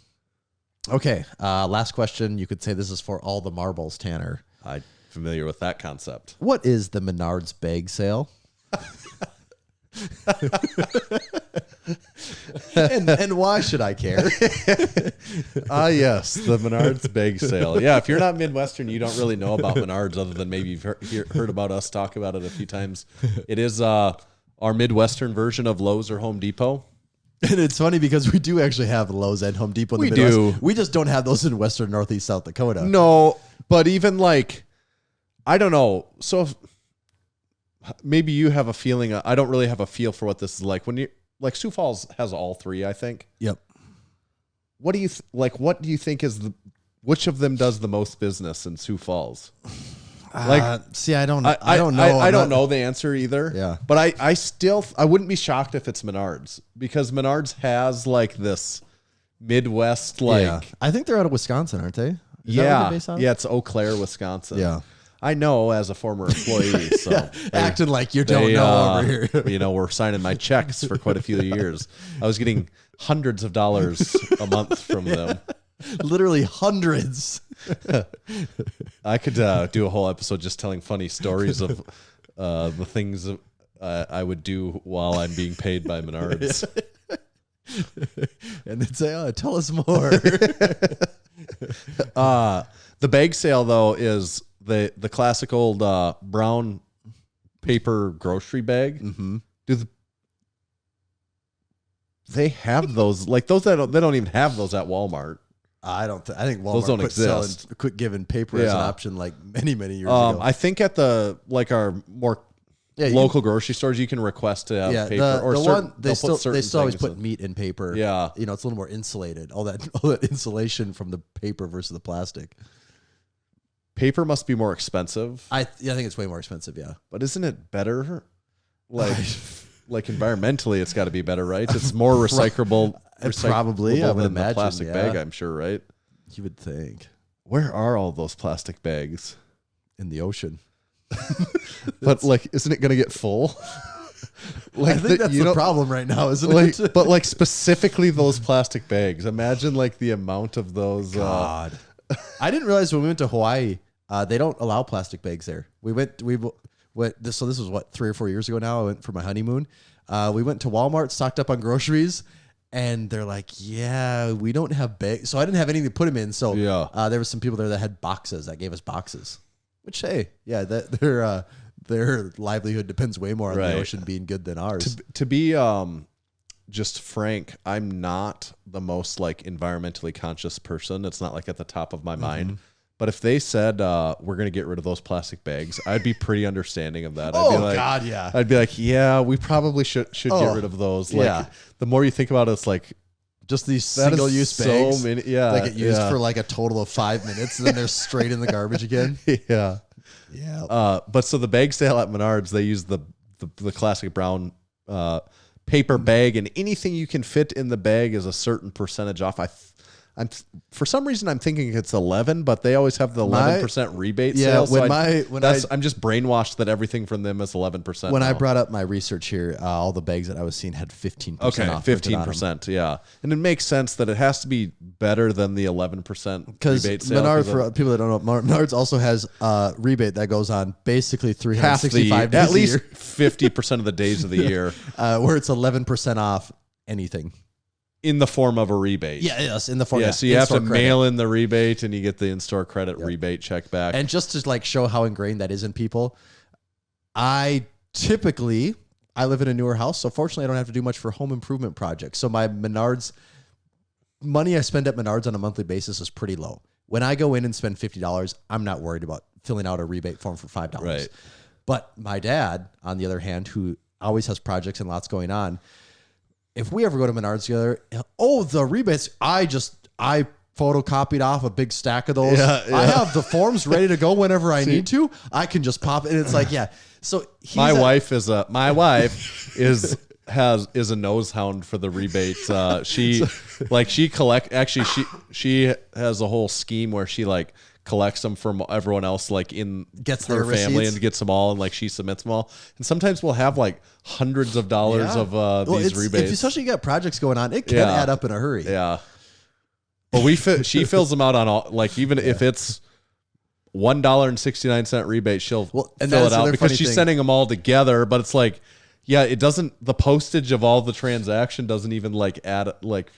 Okay. Last question. You could say this is for all the marbles, Tanner. I'm familiar with that concept. What is the Menards bag sale? and why should I care? Yes, the Menards bag sale. Yeah, if you're not Midwestern, you don't really know about Menards other than maybe you've heard about us talk about it a few times. It is our Midwestern version of Lowe's or Home Depot. And it's funny because we do actually have Lowe's and Home Depot in the Midwest. Do. We just don't have those in Western, Northeast, South Dakota. No, but even like, I don't know. So maybe you have a feeling. I don't really have a feel for what this is like. When you like, Sioux Falls has all three, I think. Yep. What do you What do you think is which of them does the most business in Sioux Falls? See, I don't know. I don't know the answer either. Yeah. But I wouldn't be shocked if it's Menards, because Menards has like this Midwest, like, I think they're out of Wisconsin, aren't they? Is that where yeah, they're based out of? yeah, it's Eau Claire, Wisconsin. Yeah. I know as a former employee, so Acting like you don't know over here. We're signing my checks for quite a few years. I was getting hundreds of dollars a month from them. Literally hundreds. I could do a whole episode just telling funny stories of the things I would do while I'm being paid by Menards. And they'd say, tell us more. The bag sale, though, is the classic old brown paper grocery bag. Mm-hmm. They have those, like those that they don't even have those at Walmart. I think Walmart Those don't quit exist. quit giving paper as an option like many years ago. I think at our more local grocery stores, you can request to have paper. They still always put in. meat in paper. Yeah. It's a little more insulated. All that insulation from the paper versus the plastic. Paper must be more expensive. I think it's way more expensive. Yeah, but isn't it better? Like environmentally, it's got to be better, right? It's more recyclable. Probably, I would than imagine. the plastic bag, I'm sure, right? You would think. Where are all those plastic bags? In the ocean. But like, isn't it going to get full? Like, I think that's the problem right now, isn't it? But like specifically those plastic bags. Imagine like the amount of those. God, I didn't realize when we went to Hawaii, they don't allow plastic bags there. So this was 3 or 4 years ago now. I went for my honeymoon. We went to Walmart, stocked up on groceries, and they're like, "Yeah, we don't have bags." So I didn't have anything to put them in. So there were some people there that had boxes that gave us boxes. Which, hey, yeah, their livelihood depends way more on the ocean being good than ours. To be just frank, I'm not the most like environmentally conscious person. It's not like at the top of my mind. But if they said we're going to get rid of those plastic bags, I'd be pretty understanding of that. I'd be like, God, yeah. I'd be like, yeah, we probably should get rid of those. Like, the more you think about it, it's like just these single-use bags. So many, that get used for like a total of 5 minutes, and then they're straight in the garbage again. Yeah. But so the bag sale at Menards, they use the classic brown paper bag, and anything you can fit in the bag is a certain percentage off. I'm for some reason I'm thinking it's 11, but they always have the 11% rebate sale. So I'm just brainwashed that everything from them is 11%. When I brought up my research here, all the bags that I was seeing had 15% off. Okay, 15%, yeah. And it makes sense that it has to be better than the 11% rebate sale. Menards, for people that don't know, Menards also has a rebate that goes on basically 365 days at least a year. 50% of the days of the year. Where it's 11% off anything. in the form of a rebate. Yeah, yes, in the form. Yeah, Yeah, so you have to in-store credit. mail in the rebate, and you get the in-store credit rebate check back. And just to like show how ingrained that is in people, I live in a newer house, so fortunately I don't have to do much for home improvement projects. So my Menards money I spend at Menards on a monthly basis is pretty low. When I go in and spend $50, I'm not worried about filling out a rebate form for $5. Right. But my dad, on the other hand, who always has projects and lots going on, if we ever go to Menards together, the rebates, I photocopied off a big stack of those. Yeah. I have the forms ready to go whenever I need to. I can just pop it. And it's like, yeah. So my wife is a nose hound for the rebate. She has a whole scheme where she like collects them from everyone else, like in Gets her their family, receipts. and gets them all, and like she submits them all. And sometimes we'll have like hundreds of dollars of these rebates. Especially you got projects going on, it can Yeah. add up in a hurry. Yeah. But she fills them out on all, like, even if it's $1.69 rebate, she'll Well, and fill that's it out another because funny she's thing. sending them all together. But it's like, yeah, it doesn't, the postage of all the transaction doesn't even like add, like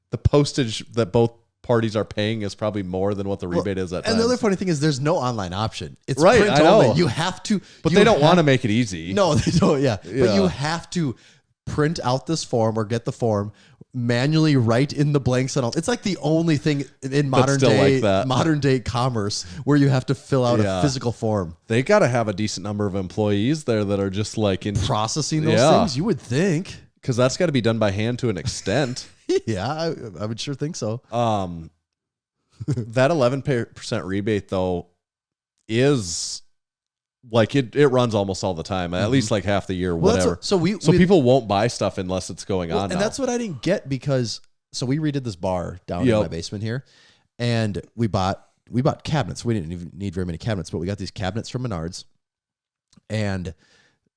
the postage that both parties are paying is probably more than what the rebate is at And the other times. funny thing is there's no online option. It's Right, print I know. only. You have to. But you they don't have- want to make it easy. No, they don't. Yeah. But Yeah. you have to print out this form or get the form, manually write in the blanks and all. It's like the only thing in modern still day like that. modern day commerce where you have to fill out Yeah. a physical form. They got to have a decent number of employees there that are just like in, Processing those Yeah. things, you would think. because that's got to be done by hand to an extent. Yeah, I would sure think so. That 11% rebate though is like it runs almost all the time, at least like half the year, Well, that's whatever. what- so we people won't buy stuff unless it's going on. and now. that's what I didn't get because we redid this bar down in Yep. my basement here, and we bought cabinets. We didn't even need very many cabinets, but we got these cabinets from Menards. And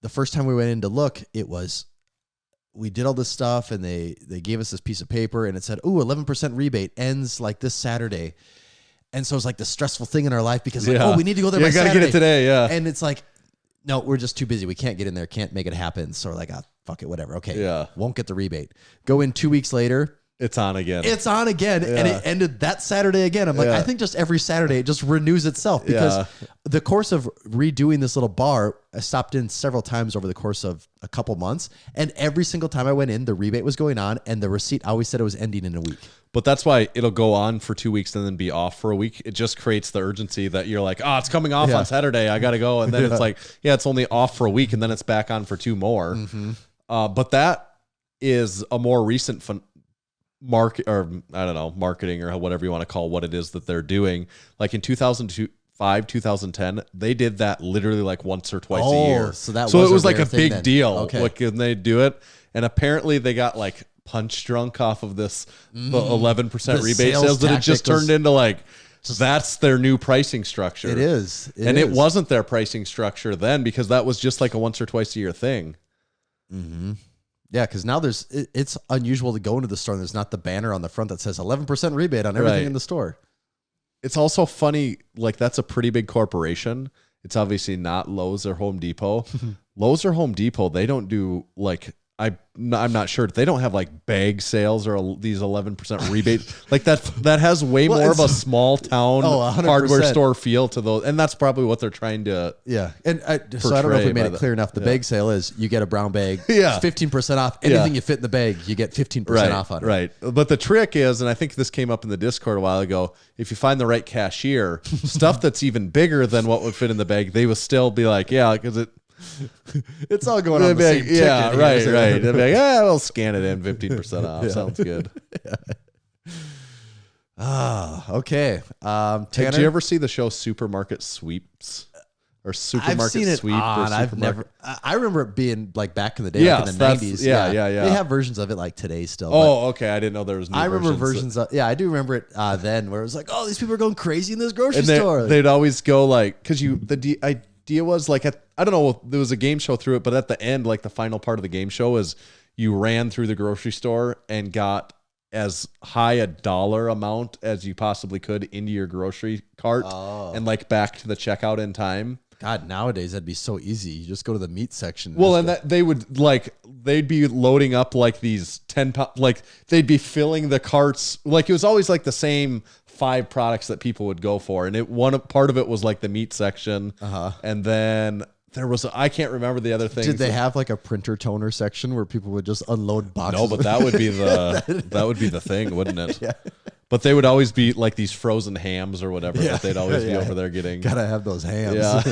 the first time we went in to look, we did all this stuff, and they gave us this piece of paper, and it said, "Ooh, 11% rebate ends like this Saturday." And so it's like the stressful thing in our life because like, Yeah. we need to go there. You by gotta Saturday. get it today, yeah. And it's like, no, we're just too busy. We can't get in there. Can't make it happen. So we're like, fuck it, whatever. Okay, Yeah. won't get the rebate. Go in 2 weeks later. It's on again. It's on again, and Yeah. it ended that Saturday again. I'm like, Yeah. I think just every Saturday it just renews itself because Yeah. the course of redoing this little bar, I stopped in several times over the course of a couple months, and every single time I went in, the rebate was going on, and the receipt always said it was ending in a week. But that's why it'll go on for 2 weeks and then be off for a week. It just creates the urgency that you're like, it's coming off on Saturday. I got to go. And then it's like, it's only off for a week, and then it's back on for 2 more. But that is a more recent marketing or whatever you want to call what it is that they're doing. Like in 2005, 2010, they did that literally like once or twice a year. So that it was was a like rare a thing big then. deal. Okay. Like when they do it. And apparently they got like punch drunk off of this the 11% The rebate sales sales that it just tactic was- turned into like that's their new pricing structure. It is. It wasn't their pricing structure then because that was just like a once or twice a year thing. Yeah, because now it's unusual to go into the store and there's not the banner on the front that says 11% rebate on everything Right. in the store. It's also funny, like that's a pretty big corporation. It's obviously not Lowe's or Home Depot. Lowe's or Home Depot, they don't do like I'm not sure. They don't have like bag sales or these 11% rebate. Like that has way Well, more of a it's- small town 100%. hardware store feel to those, and that's probably what they're trying to. Yeah, and so I don't know if we Portray made by it the- clear enough. The bag sale is you get a brown bag, Yeah. 15% off. Anything you fit in the bag, you get 15% off on it. Right. But the trick is, and I think this came up in the Discord a while ago, if you find the right cashier, stuff that's even bigger than what would fit in the bag, they will still be like, yeah, because It's all going on the same ticket. yeah, here, right, so- right. They'll be like, we'll scan it in 15% off. Sounds good. Okay. Tanner, Did you ever see the show Supermarket Sweeps? Or Supermarket I've seen it Sweep? on. Or I've Supermarket- never. I remember it being like back in the day, Yes, like in the that's- 90s. yeah. They have versions of it like today still. Oh, okay. I didn't know there was new I remember versions. versions of. Yeah, I do remember it then, where it was like, oh, these people are going crazy in this grocery And store. they'd always go like, because idea was like, I don't know, there was a game show through it, but at the end, like the final part of the game show is you ran through the grocery store and got as high a dollar amount as you possibly could into your grocery cart and like back to the checkout in time. God, nowadays that'd be so easy. You just go to the meat section. Well, and that they would like they'd be loading up like these 10 pound, like they'd be filling the carts. Like it was always like the same 5 products that people would go for. And part of it was like the meat section. And then there was, I can't remember the other things. Did they have like a printer toner section where people would just unload boxes? No, but that would be the thing, wouldn't it? Yeah. But they would always be like these frozen hams or whatever that they'd always be over there getting. Gotta have those hams. Yeah.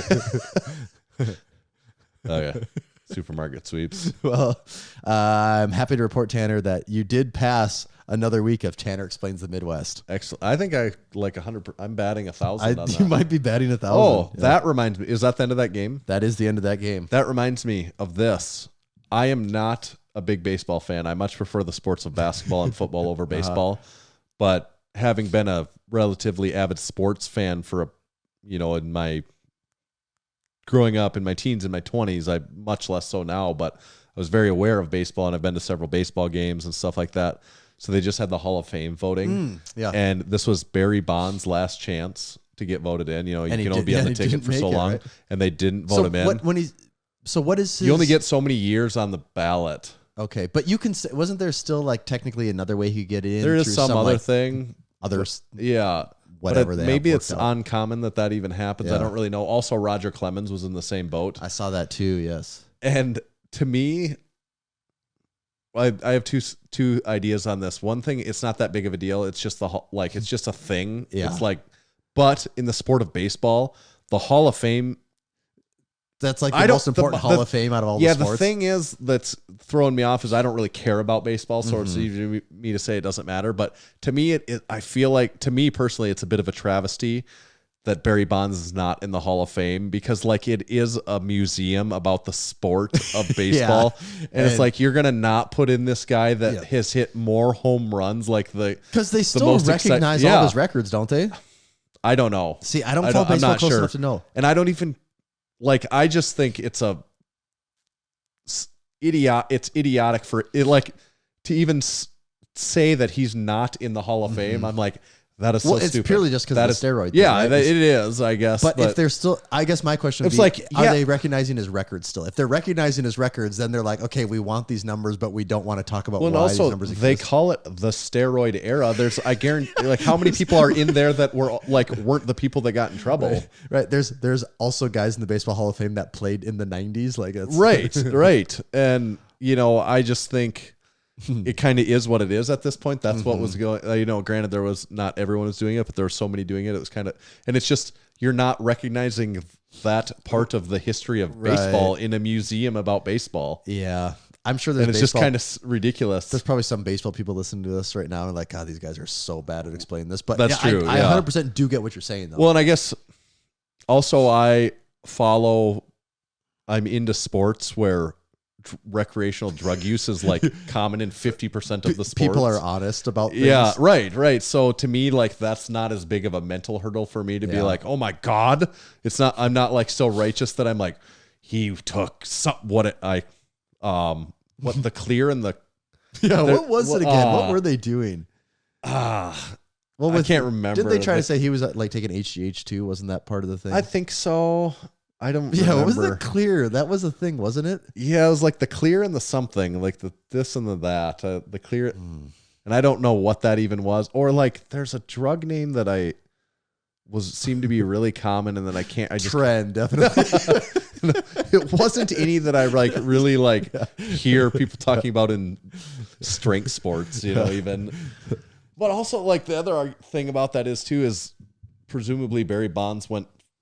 Oh yeah. Supermarket sweeps. Well, I'm happy to report, Tanner, that you did pass another week of Tanner Explains the Midwest. Excellent. I think I like 100. I'm batting 1,000 on that. You might be batting 1,000. Oh, that reminds me. Is that the end of that game? That is the end of that game. That reminds me of this. I am not a big baseball fan. I much prefer the sports of basketball and football over baseball. But having been a relatively avid sports fan for in my growing up in my teens and my 20s, I much less so now, but I was very aware of baseball and I've been to several baseball games and stuff like that. So they just had the Hall of Fame voting. And this was Barry Bonds' last chance to get voted in. You can only be on the ticket for so long, right? And they didn't vote him in. What is his... You only get so many years on the ballot. Okay, but you can say, wasn't there still like technically another way he could get in? There is some other thing. Others. Yeah. Whatever they maybe it's uncommon that even happens. I don't really know. Also, Roger Clemens was in the same boat. I saw that too. Yes. And to me, I have two ideas on this. One thing, it's not that big of a deal. It's just it's just a thing. Yeah. It's like, but in the sport of baseball, the Hall of Fame. That's like the most important Hall of Fame out of all the sports. Yeah, the thing is that's throwing me off is I don't really care about baseball, so it's easy for me to say it doesn't matter. But to me, I feel like, to me personally, it's a bit of a travesty that Barry Bonds is not in the Hall of Fame because it is a museum about the sport of baseball. And it's like, you're going to not put in this guy that has hit more home runs because they still recognize all his records, don't they? I don't know. See, I don't follow baseball close enough to know. And I don't even... I just think it's idiotic for it, to even say that he's not in the Hall of Fame. I'm like, that is so stupid. It's purely just because of the steroid thing, Yeah, right? it is, I guess. But if they're still, I guess my question would be, are they recognizing his records still? If they're recognizing his records, then they're like, okay, we want these numbers, but we don't want to talk about why these numbers exist. They call it the steroid era. I guarantee, how many people are in there that weren't the people that got in trouble? Right. There's also guys in the Baseball Hall of Fame that played in the 90s. Right. And, I just think... it kind of is what it is at this point. That's what was going, granted there was not everyone was doing it, but there were so many doing it. It was kind of, and it's just, you're not recognizing that part of the history of baseball in a museum about baseball. Yeah. I'm sure there's and it's just kind of ridiculous. There's probably some baseball people listening to this right now and like, God, these guys are so bad at explaining this, but that's true. I 100% do get what you're saying though. Well, and I guess also I'm into sports where recreational drug use is common in 50% of the sports. People are honest about things. Yeah, right. So to me, that's not as big of a mental hurdle for me to be like, oh my God. I'm not so righteous that I'm like, he took the clear and the what was it again? What were they doing? I can't remember. Did they try to say he was taking HGH too? Wasn't that part of the thing? I think so. I don't remember. What was the clear? That was a thing, wasn't it? Yeah, it was the clear and the something, the this and the that. The clear, and I don't know what that even was. Or there's a drug name that seemed to be really common, and then I just Trend, definitely. It wasn't any that I really hear people talking about in strength sports, even. But also the other thing about that is presumably Barry Bonds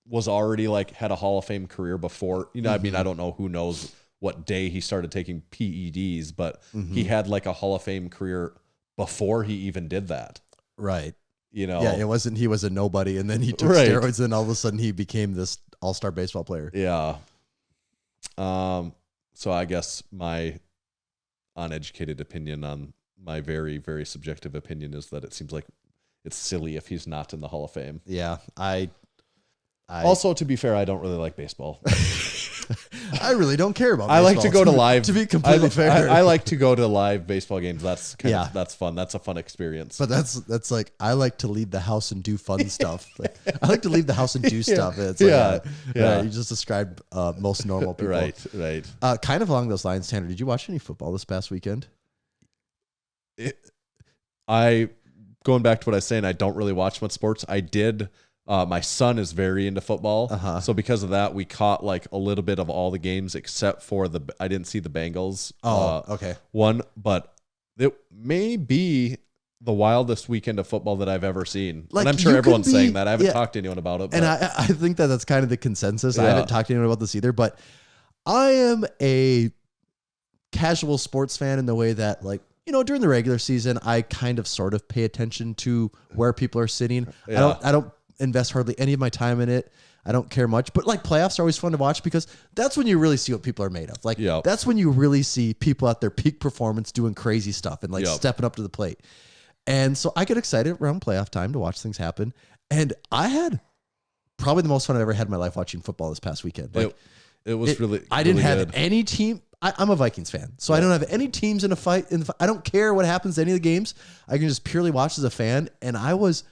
was already had a Hall of Fame career before, I mean, I don't know who knows what day he started taking PEDs, but he had a Hall of Fame career before he even did that. Right. Yeah, it wasn't, he was a nobody and then he took steroids and all of a sudden he became this all-star baseball player. Yeah. So I guess my uneducated opinion on my very, very subjective opinion is that it seems like it's silly if he's not in the Hall of Fame. Yeah. Also, to be fair, I don't really like baseball. I really don't care about. I like to go to live. To be completely fair, I like to go to live baseball games. That's that's fun. That's a fun experience. But that's like I like to leave the house and do fun stuff. Like, I like to leave the house and do stuff. It's like, you just described most normal people. Right. Kind of along those lines, Tanner. Did you watch any football this past weekend? Going back to what I was saying, I don't really watch much sports. I did. My son is very into football, so because of that, we caught like a little bit of all the games except for I didn't see the Bengals. Okay. One, but it may be the wildest weekend of football that I've ever seen. Like, and I'm sure everyone's saying that. I haven't talked to anyone about it. And I think that's kind of the consensus. I haven't talked to anyone about this either, but I am a casual sports fan in the way that, like, during the regular season, I kind of sort of pay attention to where people are sitting. Yeah. I don't invest hardly any of my time in it. I don't care much, but like playoffs are always fun to watch because that's when you really see what people are made of. Like that's when you really see people at their peak performance doing crazy stuff and like stepping up to the plate. And so I get excited around playoff time to watch things happen. And I had probably the most fun I've ever had in my life watching football this past weekend. Like it was really, I didn't really have good. any team. I'm a Vikings fan, so I don't have any teams in a fight. I don't care what happens to any of the games. I can just purely watch as a fan. And I was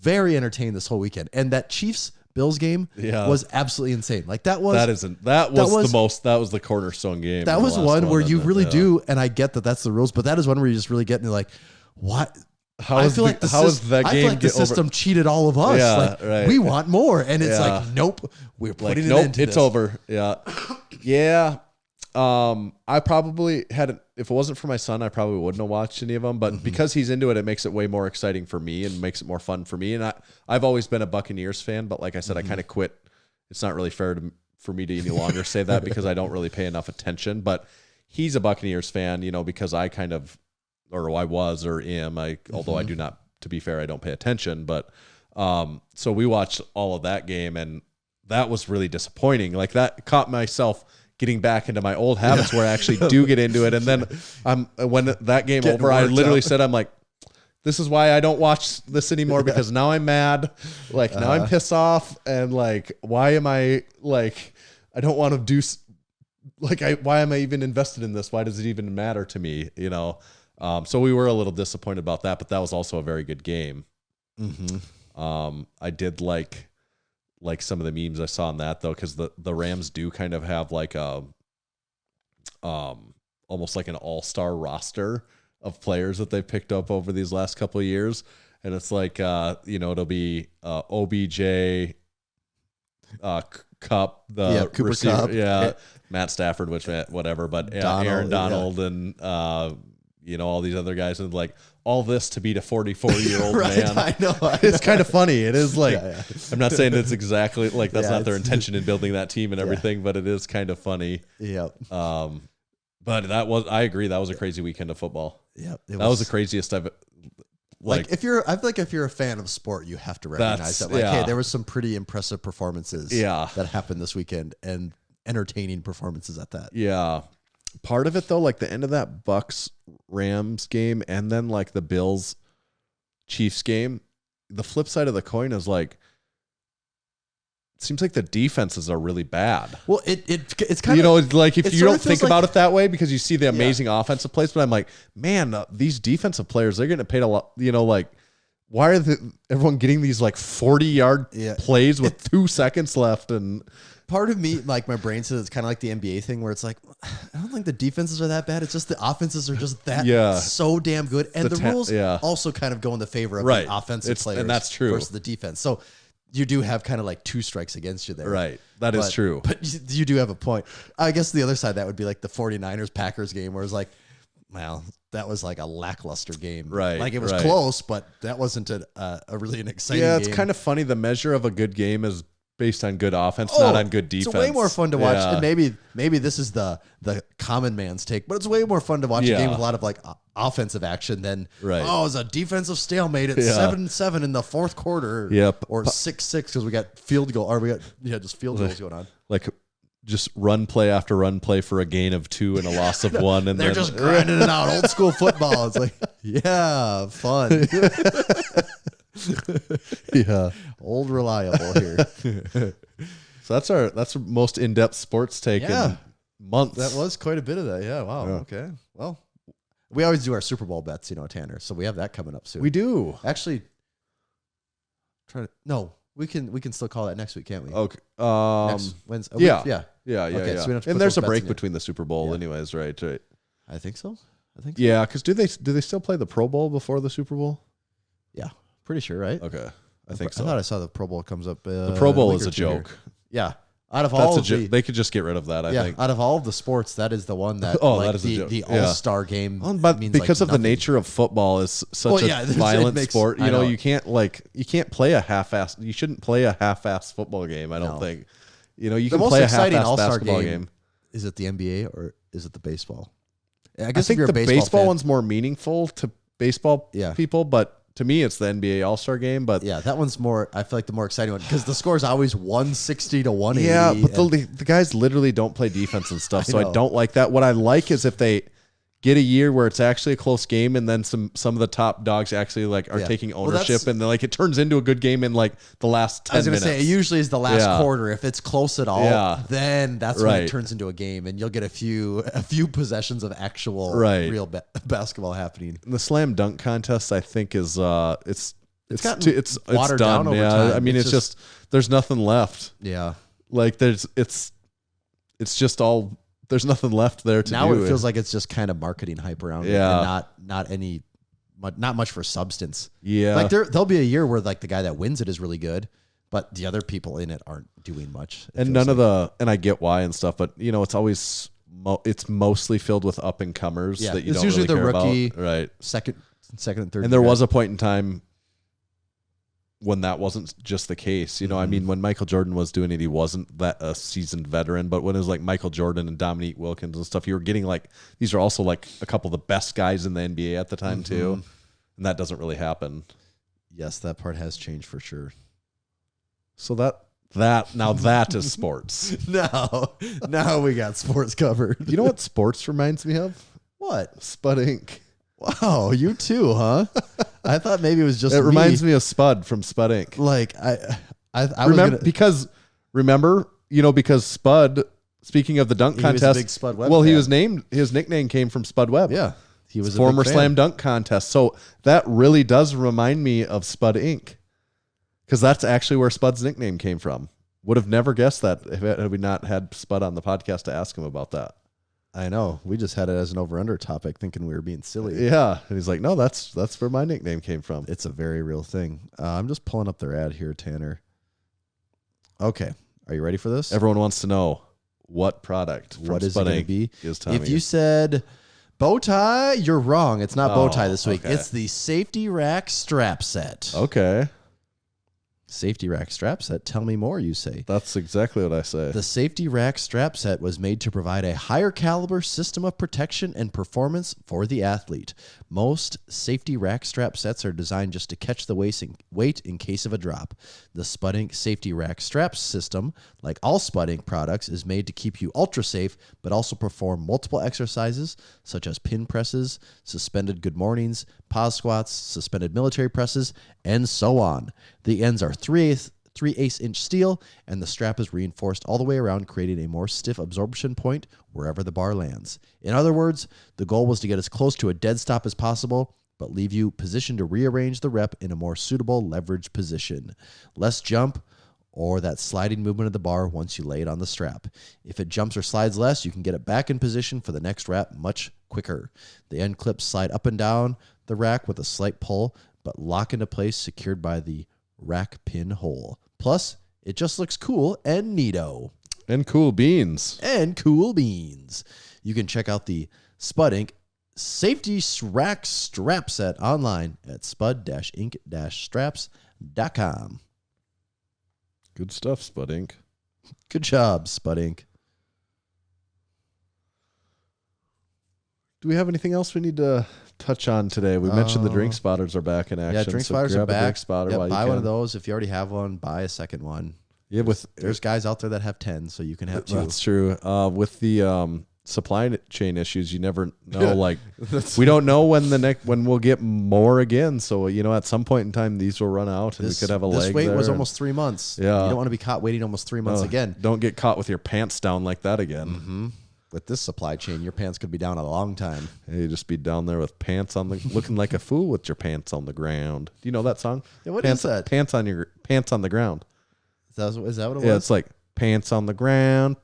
very entertained this whole weekend. And that Chiefs-Bills game was absolutely insane. Like that was the cornerstone game. That was one where you really do, and I get that that's the rules, but that is one where you just really get into like, what? I feel like the system cheated all of us. Yeah, like, right. we want more, and it's like, nope, we're putting it into it's this. over. Yeah, yeah. I probably hadn't. If it wasn't for my son, I probably wouldn't have watched any of them. But because he's into it, it makes it way more exciting for me and makes it more fun for me. And I've always been a Buccaneers fan, but like I said, I kind of quit. It's not really fair for me to any longer say that because I don't really pay enough attention. But he's a Buccaneers fan, because I kind of, or I was or am. Although I do not. To be fair, I don't pay attention. But so we watched all of that game, and that was really disappointing. Like that caught myself getting back into my old habits where I actually do get into it. And then when that game over, I literally said, I'm like, this is why I don't watch this anymore because now I'm mad. Like now I'm pissed off. And like, why am I like, I don't want to do like, why am I even invested in this? Why does it even matter to me? So we were a little disappointed about that, but that was also a very good game. I did like some of the memes I saw on that though, because the Rams do kind of have like almost like an all-star roster of players that they've picked up over these last couple of years, and it's like it'll be OBJ, Cup, the Cooper receiver, Kupp. Matt Stafford, which whatever, but Donald, Aaron Donald and all these other guys, and like all this to beat a 44-year-old man. I know. It's kind of funny. It is like, I'm not saying it's exactly like that's not their intention in building that team and everything, but it is kind of funny. Yep. But I agree. That was a crazy weekend of football. Yep. That was the craziest I've I feel like if you're a fan of sport, you have to recognize that. Like, hey, there was some pretty impressive performances that happened this weekend and entertaining performances at that. Yeah. Part of it though, like the end of that Bucks Rams game and then like the Bills Chiefs game, the flip side of the coin is like, it seems like the defenses are really bad. Well, it's kind of, like if you don't think about it that way because you see the amazing offensive plays, but I'm like, man, these defensive players, they're getting paid a lot, like why are everyone getting these like 40-yard plays with 2 seconds left? And part of me, like my brain says it's kind of like the NBA thing where it's like, I don't think the defenses are that bad. It's just the offenses are just that so damn good. And the rules also kind of go in the favor of the offensive players. And that's true. Versus the defense. So you do have kind of like 2 strikes against you there. Right. That is true. But you do have a point. I guess the other side, that would be like the 49ers-Packers game where it's like, well, that was like a lackluster game. Right. Like it was close, but that wasn't a really an exciting game. Yeah, it's kind of funny. The measure of a good game is based on good offense, not on good defense. It's way more fun to watch. And maybe this is the common man's take, but it's way more fun to watch a game with a lot of like offensive action than it's a defensive stalemate at 7-7 in the fourth quarter. Yep. Or 6-6 because we got field goal or we got just field goals going on. Like just run play after run play for a gain of 2 and a loss of 1, and they're just grinding it out. Old school football. It's like, fun. Old reliable here. So that's our most in-depth sports take in months. That was quite a bit of that. Yeah. Wow. Yeah. Okay. Well, we always do our Super Bowl bets, Tanner. So we have that coming up soon. We do. Actually, we can still call that next week, can't we? Okay. Next Wednesday. Yeah. Yeah. Yeah. Okay, so we don't have to and put there's those a bets break in yet. between the Super Bowl, anyways, right? Right. I think so. Yeah, because do they still play the Pro Bowl before the Super Bowl? Yeah. Pretty sure, right? Okay, I think so. I thought I saw the Pro Bowl comes up. The Pro Bowl week is or a two here. joke. Yeah. Out of all They could just get rid of that. I think. out of all of the sports, that is the one that that is a the, joke. the Yeah. All-Star game. But means because of nothing. the nature of football is such Well, a yeah, it violent makes- sport, I know. you can't play a half-ass. You shouldn't play a half-ass football game. I don't No. think. You can The most play a exciting half-ass All-Star basketball game, game. is it the NBA or is it the baseball? I I guess think if you're the a baseball fan- one's more meaningful to baseball people, but to me, it's the NBA All-Star game. But Yeah, that one's more. I feel like the more exciting one because the score is always 160 to 180. yeah, but the guys literally don't play defense and stuff, so I know. don't like that. What I like is if they get a year where it's actually a close game, and then some of the top dogs actually are Yeah. taking Well, ownership, that's- and then it turns into a good game in the last 10 I was going minutes. to say it usually is the last Yeah. quarter. If it's close at all, Yeah. then that's when Right. it turns into a game, and you'll get a few possessions of actual Right. real basketball happening. The slam dunk contest, I think, is it's gotten it's watered done. down over yeah, time. I mean, It's it's just there's nothing left. Yeah. It's just all. There's nothing left there to Now do. it feels like it's just kind of marketing hype around it, Yeah. and not much for substance. Yeah. Like there'll be a year where the guy that wins it is really good, but the other people in it aren't doing much. and none of and I get why and stuff, but it's always it's mostly filled with up and comers Yeah, that you it's don't usually really the care rookie, about. Right. second and third. And there year. was a point in time when that wasn't just the case. I mean, when Michael Jordan was doing it, he wasn't that a seasoned veteran, but when it was like Michael Jordan and Dominique Wilkins and stuff, you were getting these are also a couple of the best guys in the NBA at the time too. And that doesn't really happen. Yes, that part has changed for sure. So that is sports. Now we got sports covered. You know what sports reminds me of? What? Spud Inc. Wow, you too, huh? I thought maybe it was just It reminds me of Spud from Spud Inc. Like I remember was because Spud, speaking of the dunk He was a contest, big Spud Webb well, he fan. was named, his nickname came from Spud Webb. yeah, he was a former big fan. slam dunk contest. So that really does remind me of Spud Inc. Because that's actually where Spud's nickname came from. Would have never guessed that had we not had Spud on the podcast to ask him about that. I know. We just had it as an over/under topic, thinking we were being silly. Yeah, and he's like, "No, that's where my nickname came from." It's a very real thing. I'm just pulling up their ad here, Tanner. Okay, are you ready for this? Everyone wants to know what product. From What is it Spud going to Inc. be? Is Tommy. If you said bow tie, you're wrong. It's not bow tie Oh, this week. okay. It's the safety rack strap set. Okay, Safety rack strap set. Tell me more, you say. that's exactly what I say. The safety rack strap set was made to provide a higher caliber system of protection and performance for the athlete. Most safety rack strap sets are designed just to catch the weight in case of a drop. The SPUD Inc. safety rack strap system, like all SPUD Inc. products, is made to keep you ultra safe, but also perform multiple exercises such as pin presses, suspended good mornings, pause squats, suspended military presses, and so on. The ends are 3/8 inch steel, and the strap is reinforced all the way around, creating a more stiff absorption point wherever the bar lands. In other words, the goal was to get as close to a dead stop as possible, but leave you positioned to rearrange the rep in a more suitable leverage position. Less jump or that sliding movement of the bar once you lay it on the strap. If it jumps or slides less, you can get it back in position for the next rep much quicker. The end clips slide up and down the rack with a slight pull, but lock into place secured by the rack pin hole. Plus, it just looks cool and neato. And cool beans. And cool beans. You can check out the SPUD Inc. Safety Rack Strap Set online at spud-inc-straps.com. Good stuff, Spud Inc. Good job, SPUD Inc. Do we have anything else we need to touch on today? We mentioned the drink spotters are back in action. Yeah, drink so spotters are grab a back. drink spotter Yep, while you buy one of can. those. If you already have one, buy a second one. Yeah, There's guys out there that have 10, so you can have 2. That's true. With the supply chain issues, you never know. Like we don't know when we'll get more again. So at some point in time, these will run out, and we could have a leg. This wait there was almost 3 months. Yeah, you don't want to be caught waiting almost 3 months again. Don't get caught with your pants down like that again. Mm-hmm. With this supply chain, your pants could be down a long time. Hey, you just be down there with pants on looking like a fool with your pants on the ground. Do you know that song? Yeah, what pants, is that? Pants on the ground. Is that what it was? Yeah, it's like pants on the ground,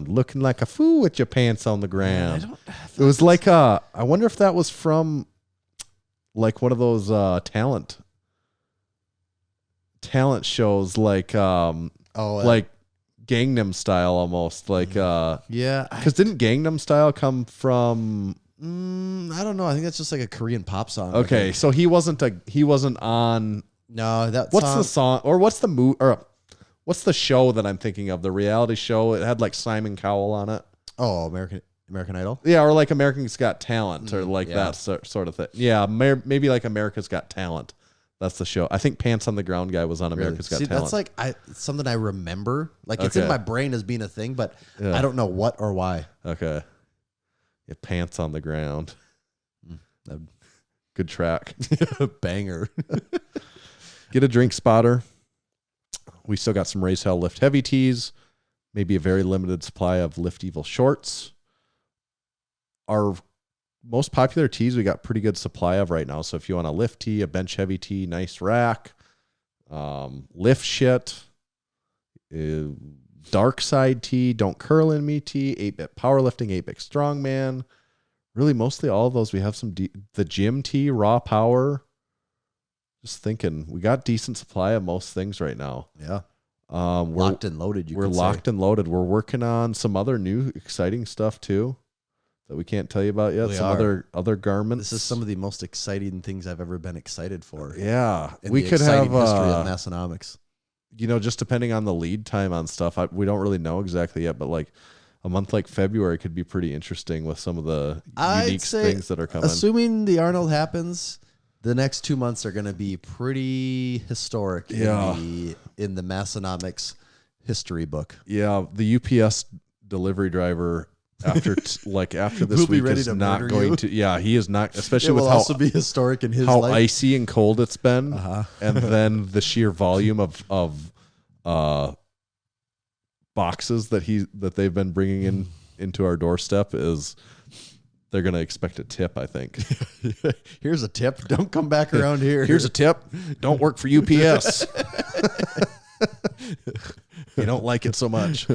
looking like a fool with your pants on the ground. It was like I wonder if that was from like one of those talent shows, like like Gangnam Style almost, like yeah. Because didn't Gangnam Style come from? I don't know. I think that's just like a Korean pop song. Okay, so he wasn't on. No, that's what's the song or what's the movie or what's the show that I'm thinking of? The reality show. It had like Simon Cowell on it. Oh, American Idol. Yeah, or like America's Got Talent, or like that sort of thing. Yeah, maybe like America's Got Talent. That's the show. I think Pants on the Ground guy was on America's Got Talent. That's like something I remember. Like it's in my brain as being a thing, but I don't know what or why. Okay. Yeah, Pants on the Ground. Good track. Banger. Get a drink spotter. We still got some Race Hell Lift Heavy tees. Maybe a very limited supply of Lift Evil shorts. Our most popular tees we got pretty good supply of right now. So if you want a lift tee, a bench heavy tee, nice rack, lift shit, dark side tee, don't curl in me tee, 8-bit powerlifting, 8-bit strongman. Really, mostly all of those. We have some the gym tee, raw power. Just thinking, we got decent supply of most things right now. Yeah. We're locked and loaded. We're locked and loaded. We're working on some other new exciting stuff too that we can't tell you about yet. Other garments. This is some of the most exciting things I've ever been excited for. Yeah, we could have history of Massenomics. Just depending on the lead time on stuff, we don't really know exactly yet. But like a month like February could be pretty interesting with some of the unique things that are coming. Assuming the Arnold happens, the next 2 months are going to be pretty historic in the Massenomics history book. Yeah, the UPS delivery driver after this week is not going to. Yeah, he is not. Especially with how also be historic in his how life. icy and cold it's been, and then the sheer volume of boxes that they've been bringing into our doorstep is. They're going to expect a tip, I think. Here's a tip. Don't come back around here. Here's a tip. Don't work for UPS. You don't like it so much.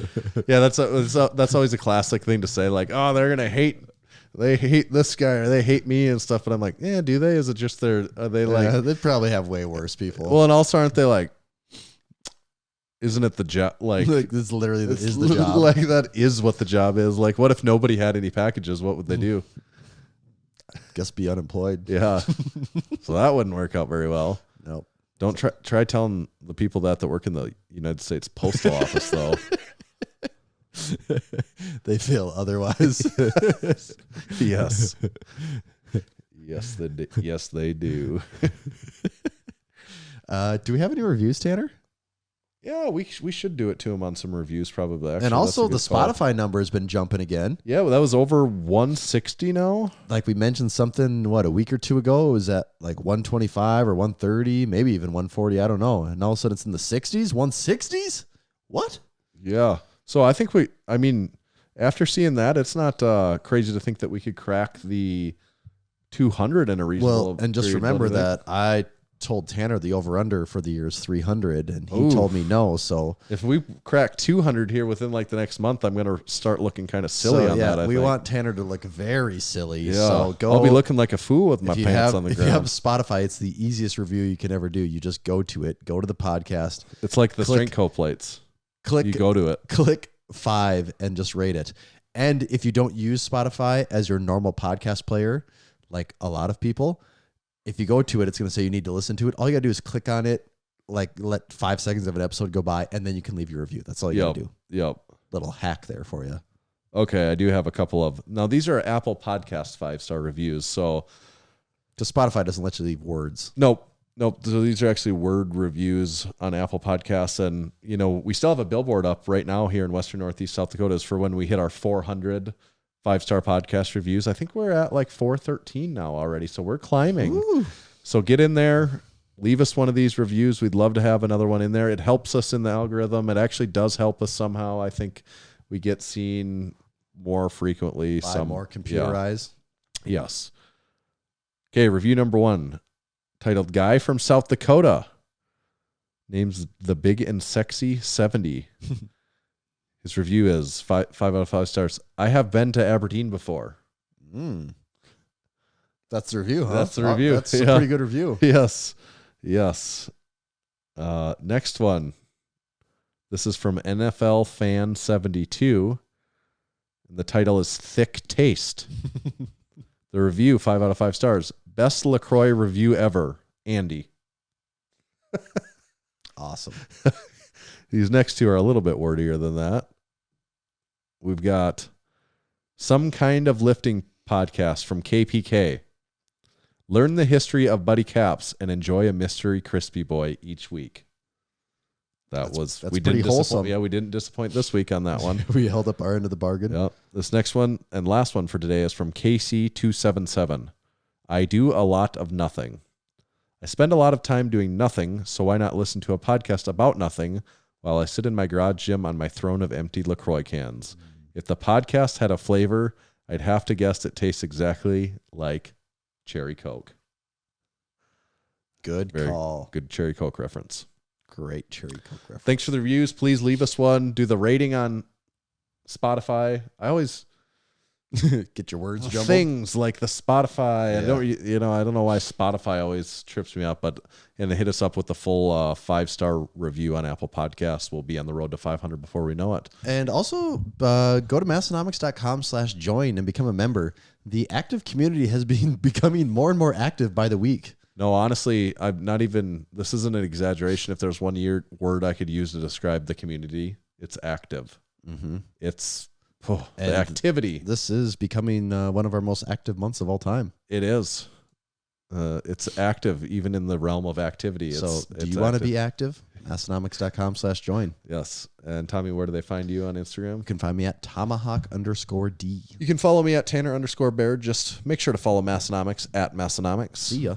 Yeah, that's always a classic thing to say. Like, oh, they hate this guy or they hate me and stuff. But I'm like, yeah, do they? Is it just are they like? They probably have way worse people. Well, and also aren't they like? Isn't it the job? Like this literally is the job. Like that is what the job is. Like, what if nobody had any packages? What would they do? Guess be unemployed. Yeah. So that wouldn't work out very well. Nope. Don't try telling the people that work in the United States Postal Office though. They feel otherwise. Yes. Yes, they do. Do we have any reviews, Tanner? Yeah, we should do it to him on some reviews probably. Actually, and also the Spotify number has been jumping again. Yeah, well, that was over 160 now. Like we mentioned something, a week or two ago, it was at like 125 or 130, maybe even 140. I don't know. And all of a sudden it's in the 60s, 160s. What? Yeah. So I think after seeing that, it's not crazy to think that we could crack the 200 in a reasonable. Well, and just remember that I told Tanner the over-under for the year is 300, and he told me no. So if we crack 200 here within like the next month, I'm going to start looking kind of silly on that. We want Tanner to look very silly. Yeah. So I'll be looking like a fool with my pants on the ground. If you have Spotify, it's the easiest review you can ever do. You just go to it, go to the podcast. It's like the Strength Co plates. You go to it. Click 5 and just rate it. And if you don't use Spotify as your normal podcast player, like a lot of people, if you go to it, it's going to say you need to listen to it. All you got to do is click on it, like let 5 seconds of an episode go by, and then you can leave your review. That's all you got to do. Yep. Little hack there for you. Okay, I do have a couple of... Now, these are Apple Podcast 5-star reviews, so... Because Spotify doesn't let you leave words. Nope. Nope. So these are actually word reviews on Apple Podcasts. And, we still have a billboard up right now here in Western Northeast South Dakota for when we hit our 400 5-star podcast reviews. I think we're at like 413 now already. So we're climbing. Ooh. So get in there. Leave us one of these reviews. We'd love to have another one in there. It helps us in the algorithm. It actually does help us somehow. I think we get seen more frequently. By more computerized. Yeah. Yes. Okay, review number 1. Titled Guy from South Dakota. Name's the Big and Sexy 70. His review is 5 out of 5 stars. I have been to Aberdeen before. That's the review, huh? That's the review. That's a pretty good review. Yes. Next one. This is from NFL Fan 72. And the title is Thick Taste. The review, 5 out of 5 stars. Best LaCroix review ever, Andy. Awesome. These next two are a little bit wordier than that. We've got Some Kind of Lifting podcast from KPK. Learn the history of Buddy Caps and enjoy a mystery crispy boy each week. That's pretty wholesome. Yeah, we didn't disappoint this week on that one. We held up our end of the bargain. Yep. This next one and last one for today is from KC277. I do a lot of nothing. I spend a lot of time doing nothing, so why not listen to a podcast about nothing while I sit in my garage gym on my throne of empty LaCroix cans? If the podcast had a flavor, I'd have to guess it tastes exactly like Cherry Coke. Good call. Good Cherry Coke reference. Great Cherry Coke reference. Thanks for the reviews. Please leave us one. Do the rating on Spotify. I always get your words jumbled. Things like the Spotify. Yeah. I don't know why Spotify always trips me up, and hit us up with the full 5-star review on Apple Podcasts. We'll be on the road to 500 before we know it. And also go to Massenomics.com/join and become a member. The active community has been becoming more and more active by the week. No, honestly, I'm not even, this isn't an exaggeration. If there's one word I could use to describe the community, it's active. Mm-hmm. It's the activity. This is becoming one of our most active months of all time. It is. It's active, even in the realm of activity. So do you want to be active? Massenomics.com/join. Yes. And Tommy, where do they find you on Instagram? You can find me at Tomahawk_D. You can follow me at Tanner_Baird. Just make sure to follow Massenomics at Massenomics. See ya.